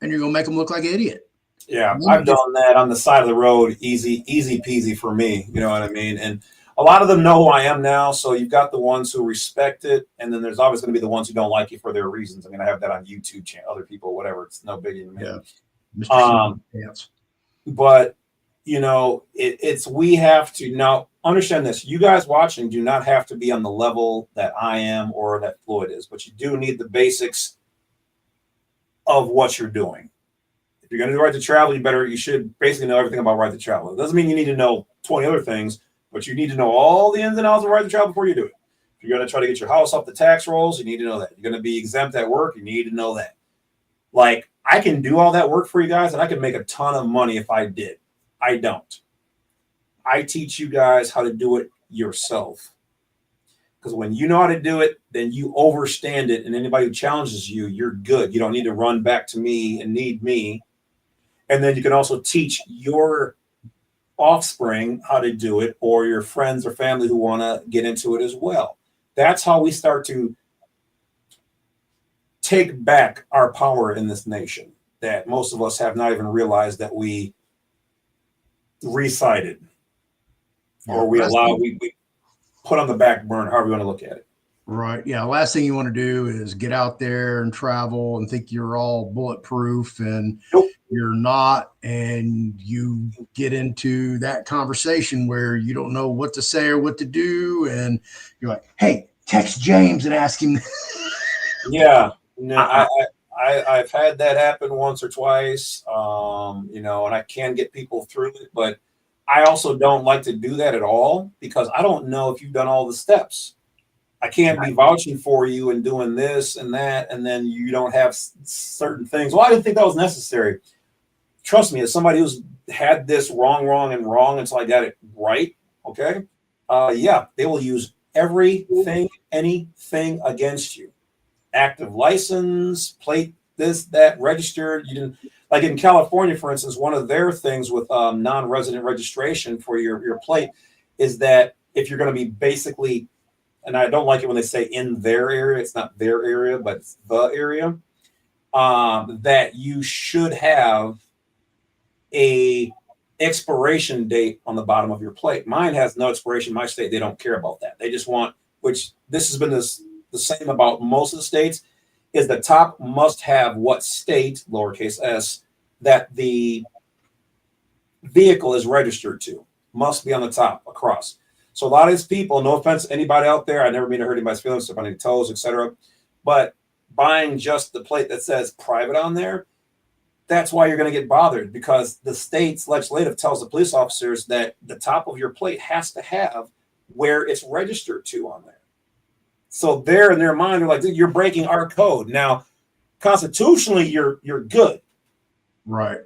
And you're going to make them look like an idiot. Yeah, I've done that on the side of the road. Easy peasy for me. You know what I mean? And a lot of them know who I am now. So you've got the ones who respect it. And then there's always going to be the ones who don't like you for their reasons. I mean, I have that on YouTube channel, other people, whatever. It's no biggie to me. Yeah. But, we have to now understand this. You guys watching do not have to be on the level that I am or that Floyd is, but you do need the basics of what you're doing. If you're going to do right to travel, you should basically know everything about right to travel. It doesn't mean you need to know 20 other things, but you need to know all the ins and outs of right to travel before you do it. If you're going to try to get your house off the tax rolls, you need to know that. You're going to be exempt at work, you need to know that. Like, I can do all that work for you guys, and I can make a ton of money if I did. I don't. I teach you guys how to do it yourself. Because when you know how to do it, then you overstand it, and anybody who challenges you, you're good. You don't need to run back to me and need me. And then you can also teach your offspring how to do it, or your friends or family who want to get into it as well. That's how we start to take back our power in this nation that most of us have not even realized that we recited, or we put on the back burner, however you want to look at it. Right. Yeah. Last thing you want to do is get out there and travel and think you're all bulletproof, and you're not. And you get into that conversation where you don't know what to say or what to do. And you're like, hey, text James and ask him. Yeah. No, I've had that happen once or twice, you know, and I can get people through it, but I also don't like to do that at all because I don't know if you've done all the steps. I can't be vouching for you and doing this and that, and then you don't have certain things. Well, I didn't think that was necessary. Trust me, as somebody who's had this wrong until I got it right, okay? Yeah, they will use everything, anything against you. Active license, plate, this, that, registered. You didn't, like in California, for instance, one of their things with non-resident registration for your plate is that if you're going to be basically, and I don't like it when they say in their area, it's not their area, but it's the area, that you should have a expiration date on the bottom of your plate. Mine has no expiration. My state, they don't care about that. They just want, which this has been the same about most of the states, is the top must have what state, lowercase s, that the vehicle is registered to. Must be on the top across. So a lot of these people, no offense to anybody out there, I never mean to hurt anybody's feelings, step on any toes, etc. But buying just the plate that says private on there, that's why you're going to get bothered, because the state's legislative tells the police officers that the top of your plate has to have where it's registered to on there. So they're in their mind, they're like, you're breaking our code. Now, constitutionally, you're good. Right.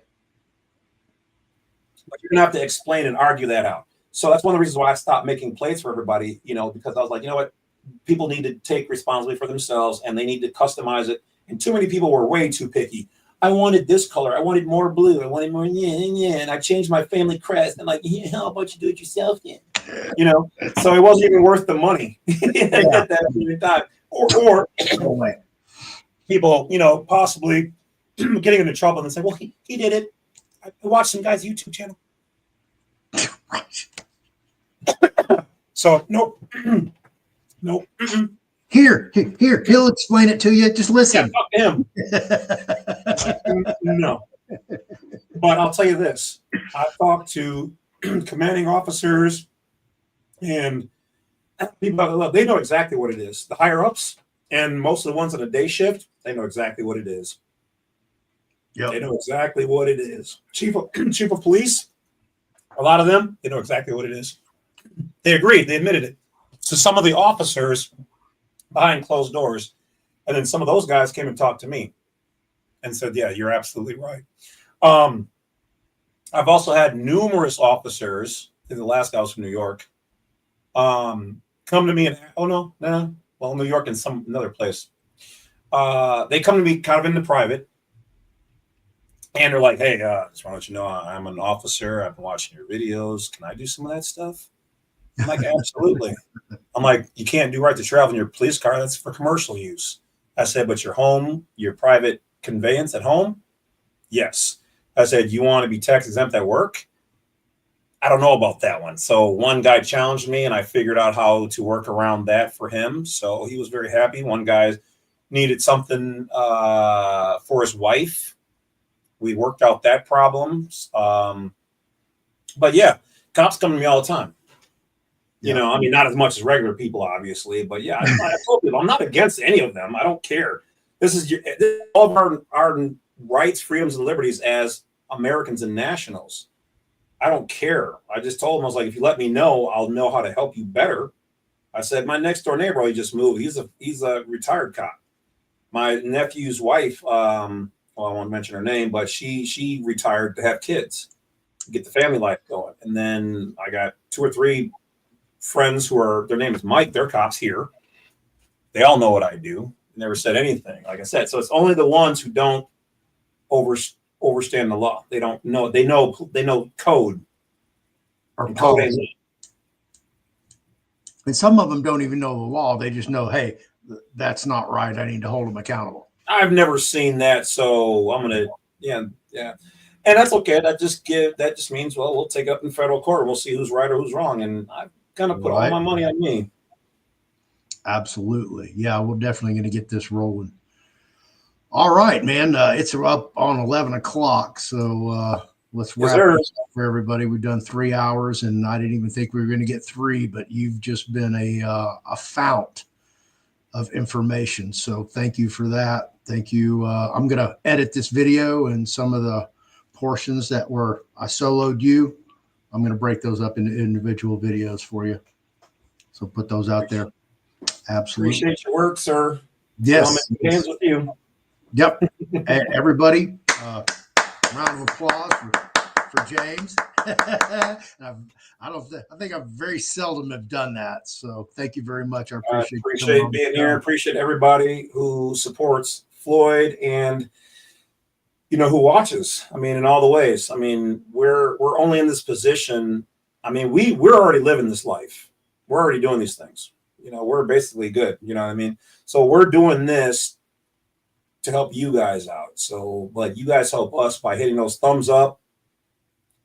But you're going to have to explain and argue that out. So that's one of the reasons why I stopped making plates for everybody, you know, because I was like, you know what? People need to take responsibility for themselves and they need to customize it. And too many people were way too picky. I wanted this color. I wanted more blue. I wanted more, yeah. And I changed my family crest. And like, yeah, how about you do it yourself then? You know, so it wasn't even worth the money at that time. Or people, you know, possibly getting into trouble and say, well, he did it. I watched some guy's YouTube channel. So, nope. Nope. Here, he'll explain it to you. Just listen. Yeah, fuck him. No. But I'll tell you this. I've talked to commanding officers and people, they know exactly what it is. The higher ups and most of the ones on a day shift, they know exactly what it is. Yep. They know exactly what it is. Chief of police, a lot of them, they know exactly what it is. They agreed. They admitted it. So some of the officers behind closed doors, and then some of those guys came and talked to me and said, yeah, you're absolutely right. I've also had numerous officers, I think the last guy was from New York, come to me and, well, New York and another place. They come to me kind of in the private, and they're like, hey, just want to let you know I'm an officer. I've been watching your videos. Can I do some of that stuff? I'm like, absolutely. I'm like, you can't do right to travel in your police car. That's for commercial use. I said, but your home, your private conveyance at home? Yes. I said, you want to be tax exempt at work? I don't know about that one. So one guy challenged me and I figured out how to work around that for him. So he was very happy. One guy needed something for his wife. We worked out that problem. But yeah, cops come to me all the time. You know, I mean, not as much as regular people, obviously, but yeah, I told people I'm not against any of them. I don't care. This is all of our rights, freedoms, and liberties as Americans and nationals. I don't care. I just told him, I was like, if you let me know, I'll know how to help you better. I said, my next door neighbor, he just moved. He's a retired cop. My nephew's wife, well, I won't mention her name, but she retired to have kids, get the family life going. And then I got 2 or 3 friends who their name is Mike, they're cops here. They all know what I do. Never said anything, like I said. So it's only the ones who don't overstand the law. They don't know. They know code. Or policy. And some of them don't even know the law. They just know, hey, that's not right. I need to hold them accountable. I've never seen that, so I'm gonna, yeah, and that's okay. That just means, well, we'll take it up in federal court and we'll see who's right or who's wrong. And I've kind of put all my money on me. Absolutely. Yeah, we're definitely going to get this rolling. All right, man. It's up on 11 o'clock. So let's wrap this up for everybody. We've done 3 hours, and I didn't even think we were going to get 3, but you've just been a fount of information. So thank you for that. Thank you. I'm going to edit this video, and some of the portions that were I soloed you, I'm going to break those up into individual videos for you. So put those out there. Absolutely. Appreciate your work, sir. Yes. Hands with you. Yep. Everybody, round of applause for James. I think I very seldom have done that. So thank you very much. I appreciate being here. Appreciate everybody who supports Floyd and who watches. I mean, in all the ways. I mean, we're only in this position. I mean, we're already living this life. We're already doing these things. We're basically good. You know what I mean? So we're doing this to help you guys out. So, like, you guys help us by hitting those thumbs up,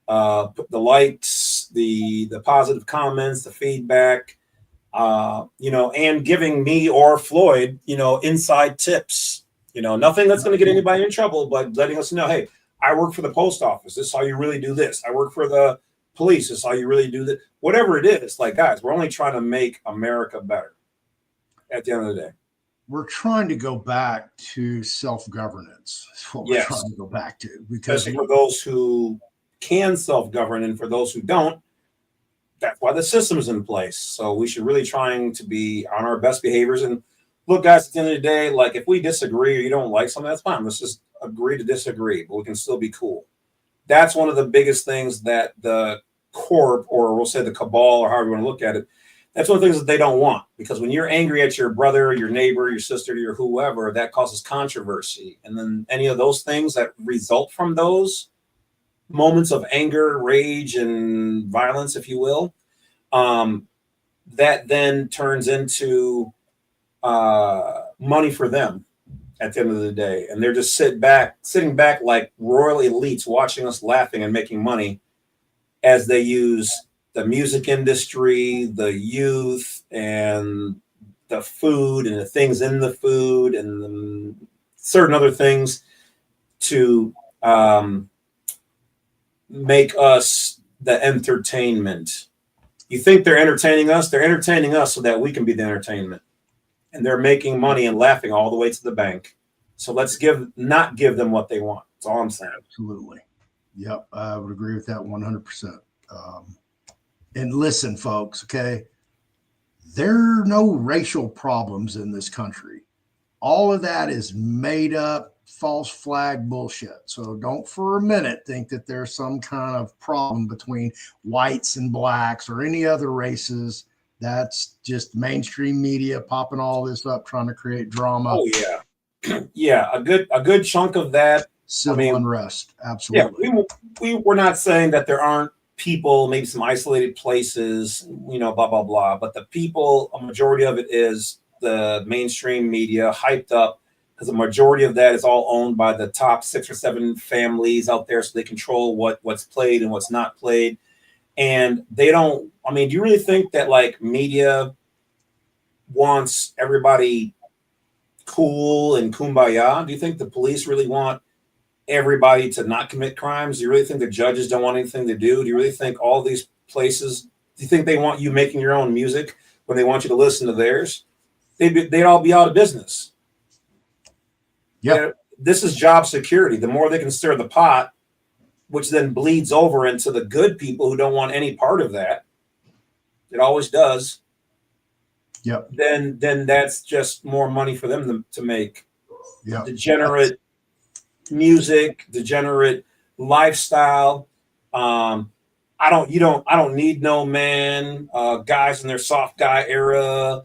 the likes, the positive comments, the feedback, and giving me or Floyd, inside tips. Nothing that's going to get anybody in trouble, but letting us know, hey, I work for the post office. This is how you really do this. I work for the police. This is how you really do that. Whatever it is, like, guys, we're only trying to make America better at the end of the day. We're trying to go back to self-governance. That's what we're trying to go back to. Because especially for those who can self-govern, and for those who don't, that's why the system is in place. So we should really trying to be on our best behaviors. And look, guys, at the end of the day, like, if we disagree or you don't like something, that's fine. Let's just agree to disagree, but we can still be cool. That's one of the biggest things that the corp, or we'll say the cabal, or however you want to look at it, that's one of the things that they don't want. Because when you're angry at your brother, your neighbor, your sister, your whoever, that causes controversy. And then any of those things that result from those moments of anger, rage, and violence, if you will, that then turns into money for them at the end of the day. And they're just sitting back like royal elites, watching us laughing and making money as they use the music industry, the youth, and the food, and the things in the food, and the certain other things to make us the entertainment. You think they're entertaining us? They're entertaining us so that we can be the entertainment. And they're making money and laughing all the way to the bank. So let's not give them what they want. That's all I'm saying. Absolutely. Yep. I would agree with that 100%. And listen, folks, okay, there are no racial problems in this country. All of that is made up, false flag bullshit. So don't for a minute think that there's some kind of problem between whites and blacks or any other races. That's just mainstream media popping all this up, trying to create drama. Oh yeah. Yeah. A good chunk of that. Civil unrest. Absolutely. Yeah. We're not saying that there aren't people, maybe some isolated places, blah, blah, blah. But the people, a majority of it is the mainstream media hyped up, because the majority of that is all owned by the top 6 or 7 families out there. So they control what's played and what's not played. And they don't, do you really think that, like, media wants everybody cool and kumbaya? Do you think the police really want everybody to not commit crimes? Do you really think the judges don't want anything to do? Do you really think all these places, do you think they want you making your own music when they want you to listen to theirs? They'd all be out of business. Yeah. This is job security. The more they can stir the pot, which then bleeds over into the good people who don't want any part of that. It always does. Yep. Then that's just more money for them to make. Yeah. Degenerate music, degenerate lifestyle. I don't need no man. Guys in their soft guy era.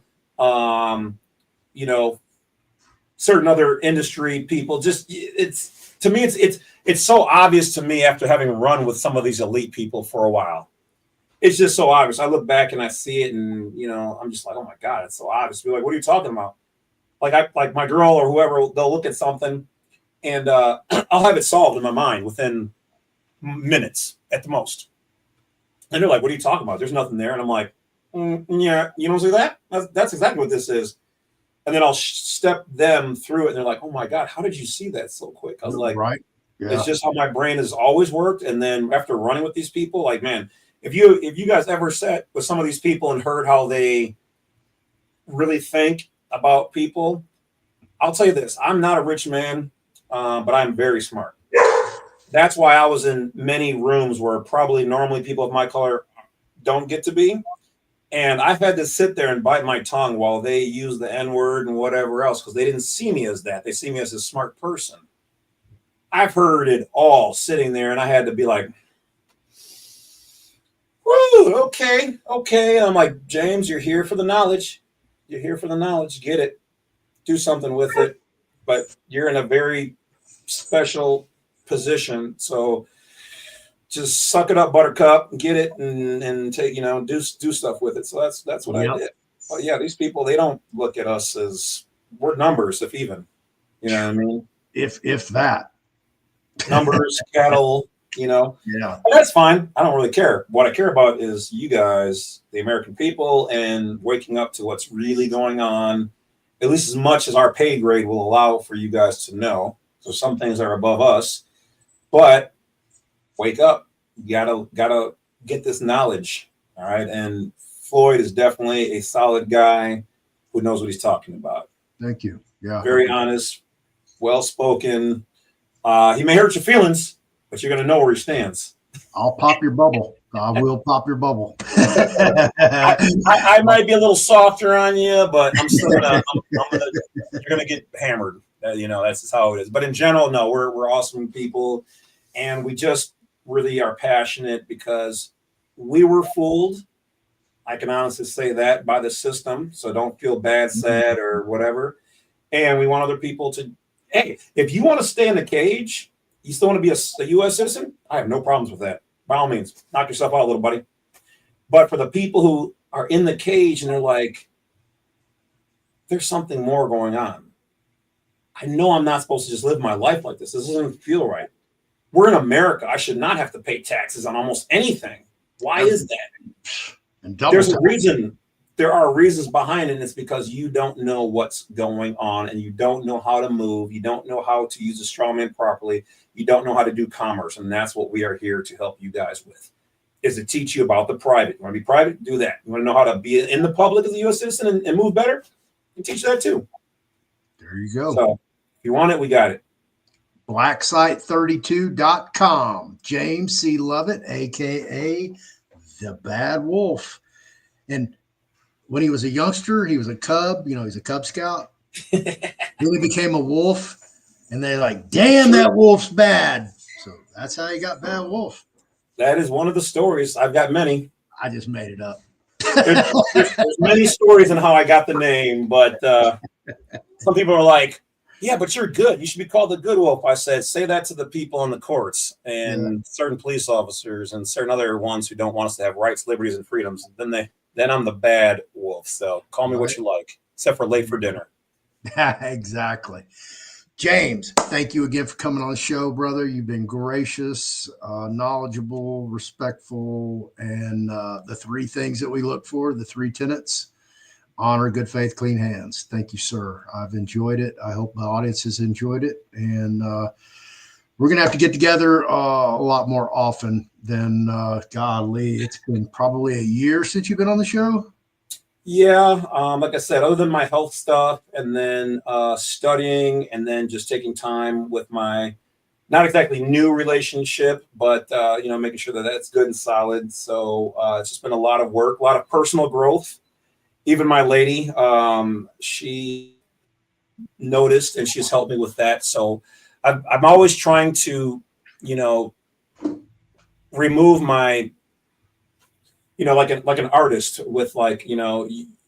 Certain other industry people. Just it's so obvious to me after having run with some of these elite people for a while. It's just so obvious. I look back and I see it, and I'm just like, oh my God, it's so obvious. Be like, what are you talking about? Like my girl or whoever, they'll look at something, and I'll have it solved in my mind within minutes at the most. And they're like, what are you talking about? There's nothing there. And I'm like, yeah, you don't see that? That's exactly what this is. And then I'll step them through it, and they're like, oh my God, how did you see that so quick? I was like, right. Yeah. It's just how my brain has always worked. And then after running with these people, like, man, if you guys ever sat with some of these people and heard how they really think about people, I'll tell you this: I'm not a rich man, but I'm very smart. That's why I was in many rooms where probably normally people of my color don't get to be. And I've had to sit there and bite my tongue while they use the N-word and whatever else, because they didn't see me as that. They see me as a smart person. I've heard it all sitting there, and I had to be like, woo, okay, okay. I'm like, James, you're here for the knowledge. You're here for the knowledge. Get it. Do something with it. But you're in a very special position. So just suck it up, buttercup, get it, and take, do stuff with it. So that's what I did. But yeah, these people, they don't look at us as, we're numbers, if even. You know what I mean? If that. Numbers, cattle, Yeah. And that's fine. I don't really care. What I care about is you guys, the American people, and waking up to what's really going on, at least as much as our pay grade will allow for you guys to know. So some things are above us, but wake up. You gotta get this knowledge. All right. And Floyd is definitely a solid guy who knows what he's talking about. Thank you. Yeah. Very honest, well-spoken. He may hurt your feelings, but you're going to know where he stands. I'll pop your bubble. I will pop your bubble. I might be a little softer on you, but I'm still you're gonna get hammered. That's just how it is. But in general, no, we're awesome people, and we just really are passionate because we were fooled. I can honestly say that, by the system. So don't feel bad, sad, or whatever. And we want other people to, hey, if you want to stay in the cage, you still want to be a U.S. citizen, I have no problems with that. By all means, knock yourself out, little buddy. But for the people who are in the cage and they're like, there's something more going on. I know I'm not supposed to just live my life like this. This doesn't feel right. We're in America. I should not have to pay taxes on almost anything. Why is that? And there's a reason. There are reasons behind it, and it's because you don't know what's going on, and you don't know how to move. You don't know how to use a strawman properly. You don't know how to do commerce, and that's what we are here to help you guys with, is to teach you about the private. You want to be private? Do that. You want to know how to be in the public as a U.S. citizen and move better? We teach that too. There you go. So if you want it, we got it. Blacksite32.com. James C. Lovett, a.k.a. the Badwolf. And when he was a youngster, he was a cub. He's a Cub Scout. Then he became a wolf. And they're like, damn, that wolf's bad. So that's how he got Bad Wolf. That is one of the stories. I've got many. I just made it up. There's many stories on how I got the name, but some people are like, yeah, but you're good. You should be called the Good Wolf. I said, say that to the people in the courts and certain police officers and certain other ones who don't want us to have rights, liberties, and freedoms. Then I'm the Bad Wolf. So call me what you like, except for late for dinner. Exactly. James, thank you again for coming on the show, brother. You've been gracious, knowledgeable, respectful, and the three things that we look for, the three tenets: honor, good faith, clean hands. Thank you, sir. I've enjoyed it. I hope my audience has enjoyed it. And we're going to have to get together a lot more often than, golly, it's been probably a year since you've been on the show. Yeah, like I said, other than my health stuff and then studying and then just taking time with my not exactly new relationship, but, making sure that that's good and solid. So it's just been a lot of work, a lot of personal growth. Even my lady, she noticed and she's helped me with that. So I'm always trying to, remove my, like an artist with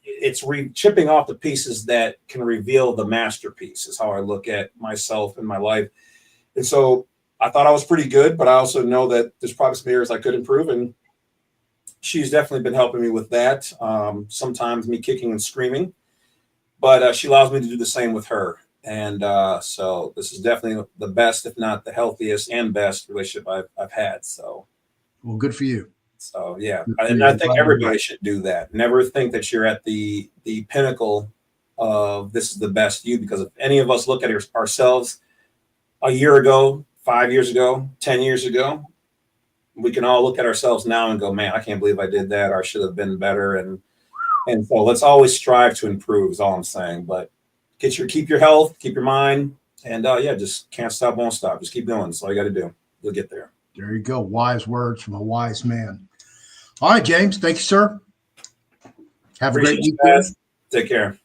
it's chipping off the pieces that can reveal the masterpiece is how I look at myself and my life. And so I thought I was pretty good, but I also know that there's probably some areas I could improve. And she's definitely been helping me with that. Sometimes me kicking and screaming, but she allows me to do the same with her. And so this is definitely the best, if not the healthiest and best relationship I've had. So, well, good for you. So, yeah. And I think everybody should do that. Never think that you're at the pinnacle of this is the best you, because if any of us look at ourselves a year ago, 5 years ago, 10 years ago, we can all look at ourselves now and go, man, I can't believe I did that, or I should have been better. And And so let's always strive to improve is all I'm saying. But keep your health, keep your mind, and yeah, just can't stop, won't stop. Just keep going. That's all you got to do. You'll get there. There you go. Wise words from a wise man. All right, James. Thank you, sir. Have Appreciate a great you weekend. guys. Take care.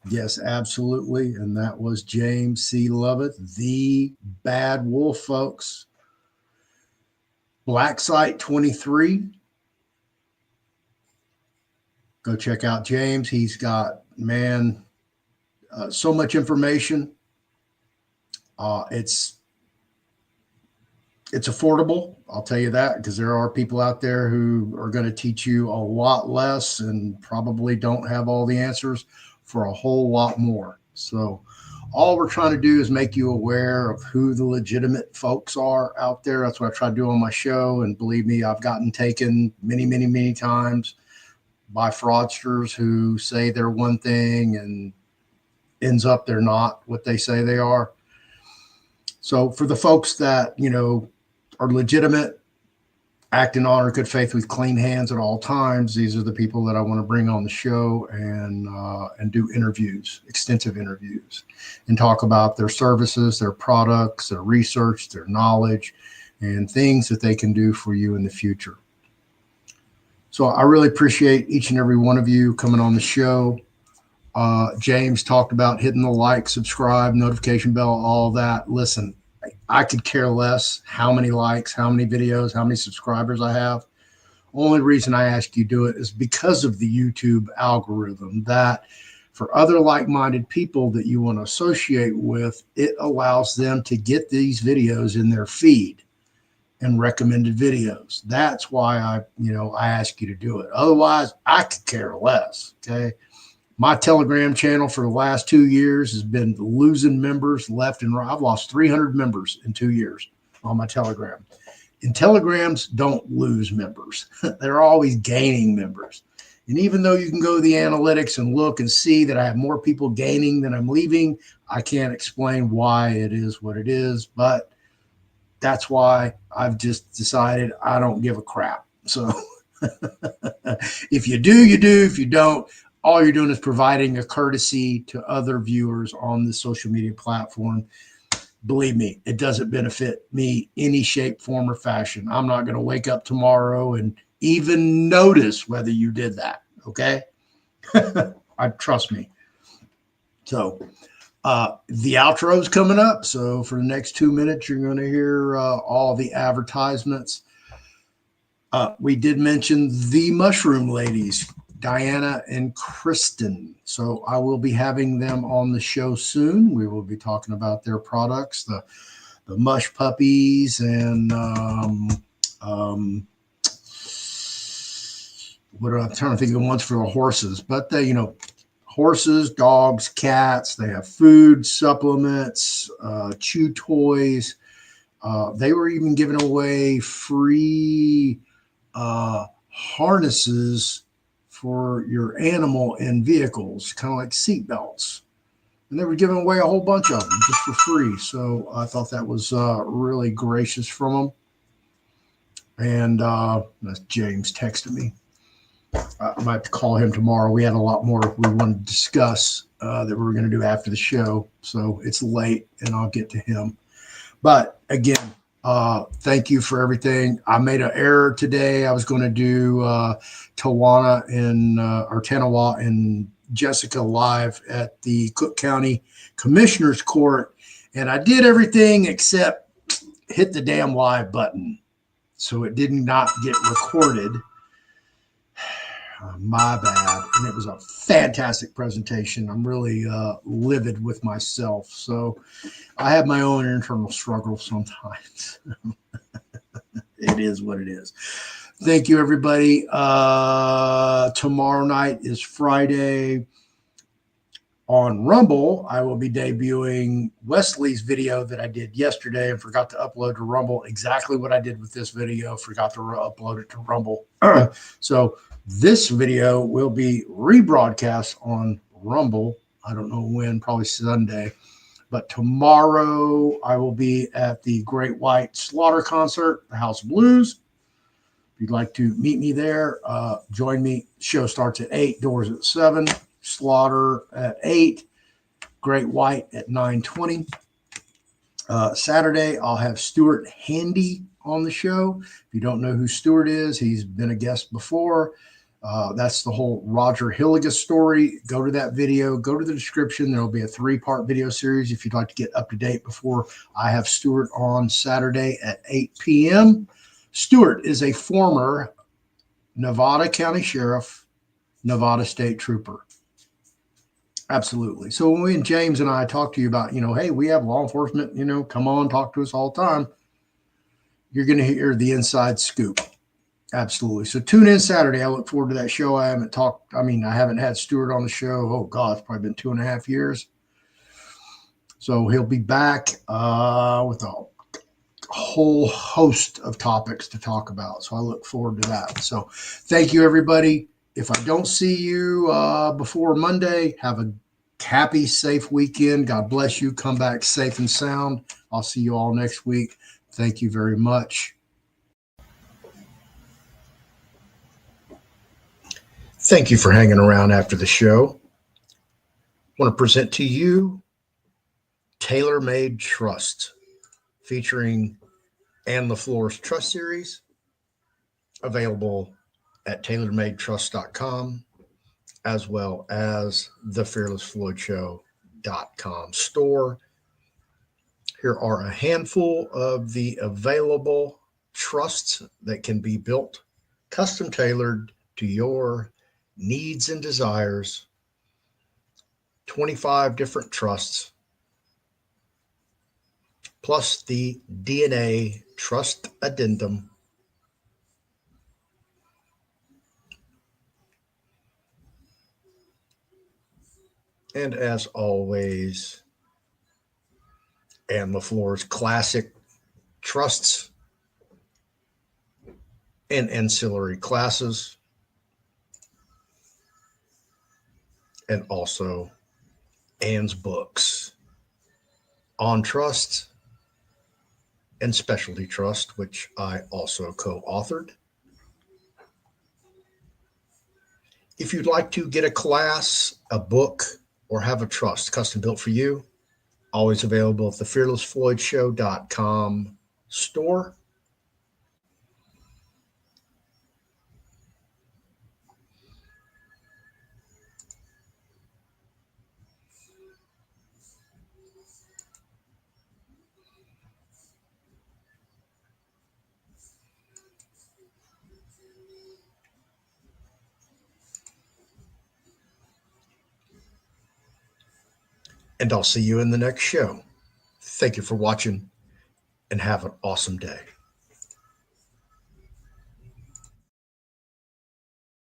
Yes, absolutely. And that was James C. Lovett, the Badwolf, folks. Black Site 23. Go check out James. He's got, man, so much information. It's affordable. I'll tell you that, because there are people out there who are going to teach you a lot less and probably don't have all the answers for a whole lot more. So all we're trying to do is make you aware of who the legitimate folks are out there. That's what I try to do on my show. And believe me, I've gotten taken many, many, many times by fraudsters who say they're one thing and ends up they're not what they say they are. So for the folks that, are legitimate, act in honor, good faith with clean hands at all times, these are the people that I want to bring on the show and do interviews, extensive interviews, and talk about their services, their products, their research, their knowledge, and things that they can do for you in the future. So I really appreciate each and every one of you coming on the show. James talked about hitting the like, subscribe, notification bell, all that. Listen, I could care less how many likes, how many videos, how many subscribers I have. Only reason I ask you to do it is because of the YouTube algorithm, that for other like-minded people that you want to associate with, it allows them to get these videos in their feed and recommended videos. That's why I ask you to do it. Otherwise, I could care less. Okay. My Telegram channel for the last 2 years has been losing members left and right. I've lost 300 members in 2 years on my Telegram. And Telegrams don't lose members. They're always gaining members. And even though you can go to the analytics and look and see that I have more people gaining than I'm leaving, I can't explain why it is what it is. But that's why I've just decided I don't give a crap. So if you do, you do. If you don't, all you're doing is providing a courtesy to other viewers on the social media platform. Believe me, it doesn't benefit me any shape, form, or fashion. I'm not going to wake up tomorrow and even notice whether you did that. Okay. Trust me. So the outro is coming up. So for the next 2 minutes, you're going to hear all the advertisements. We did mention the Mushroom Ladies, Diana and Kristen. So I will be having them on the show soon. We will be talking about their products, the Mush Puppies, and what I'm trying to think of the ones for the horses. But they, horses, dogs, cats. They have food, supplements, chew toys. They were even giving away free harnesses for your animal in vehicles, kind of like seat belts. And they were giving away a whole bunch of them just for free. So I thought that was really gracious from them. And that's James texted me. I might have to call him tomorrow. We had a lot more we wanted to discuss that we were going to do after the show. So it's late and I'll get to him. But again, thank you for everything. I made an error today. I was going to do Tanawa and Jessica live at the Cook County Commissioner's Court. And I did everything except hit the damn live button. So it did not get recorded. My bad. And it was a fantastic presentation. I'm really livid with myself. So I have my own internal struggles sometimes. It is what it is. Thank you, everybody. Tomorrow night is Friday. On Rumble, I will be debuting Wesley's video that I did yesterday and forgot to upload to Rumble. Exactly what I did with this video. Forgot to upload it to Rumble. So this video will be rebroadcast on Rumble. I don't know when, probably Sunday. But tomorrow I will be at the Great White Slaughter concert, the House of Blues. If you'd like to meet me there, join me. Show starts at 8, doors at 7, slaughter at 8, great white at 9:20. Saturday, I'll have Stuart Handy on the show. If you don't know who Stuart is, he's been a guest before. That's the whole Roger Hilligus story. Go to that video, go to the description. There'll be a 3-part video series if you'd like to get up to date before I have Stuart on Saturday at 8 p.m. Stuart is a former Nevada County Sheriff, Nevada State Trooper. Absolutely. So when James and I talk to you about, hey, we have law enforcement, come on, talk to us all the time, you're going to hear the inside scoop. Absolutely. So tune in Saturday. I look forward to that show. I haven't had Stuart on the show. Oh, God, it's probably been 2.5 years. So he'll be back with a whole host of topics to talk about. So I look forward to that. So thank you, everybody. If I don't see you before Monday, have a happy, safe weekend. God bless you. Come back safe and sound. I'll see you all next week. Thank you very much. Thank you for hanging around after the show. I want to present to you Tailor Made Trust, featuring Ann LaFleur's Trust Series, available at tailormadetrust.com, as well as thefearlessfloydshow.com store. Here are a handful of the available trusts that can be built, custom tailored to your needs and desires. 25 different trusts, plus the DNA Trust Addendum. And as always, Ann LaFleur's classic trusts and ancillary classes, and also Ann's books on trust and specialty trust, which I also co-authored. If you'd like to get a class, a book, or have a trust custom built for you, always available at thefearlessfloydshow.com store. And I'll see you in the next show. Thank you for watching and have an awesome day.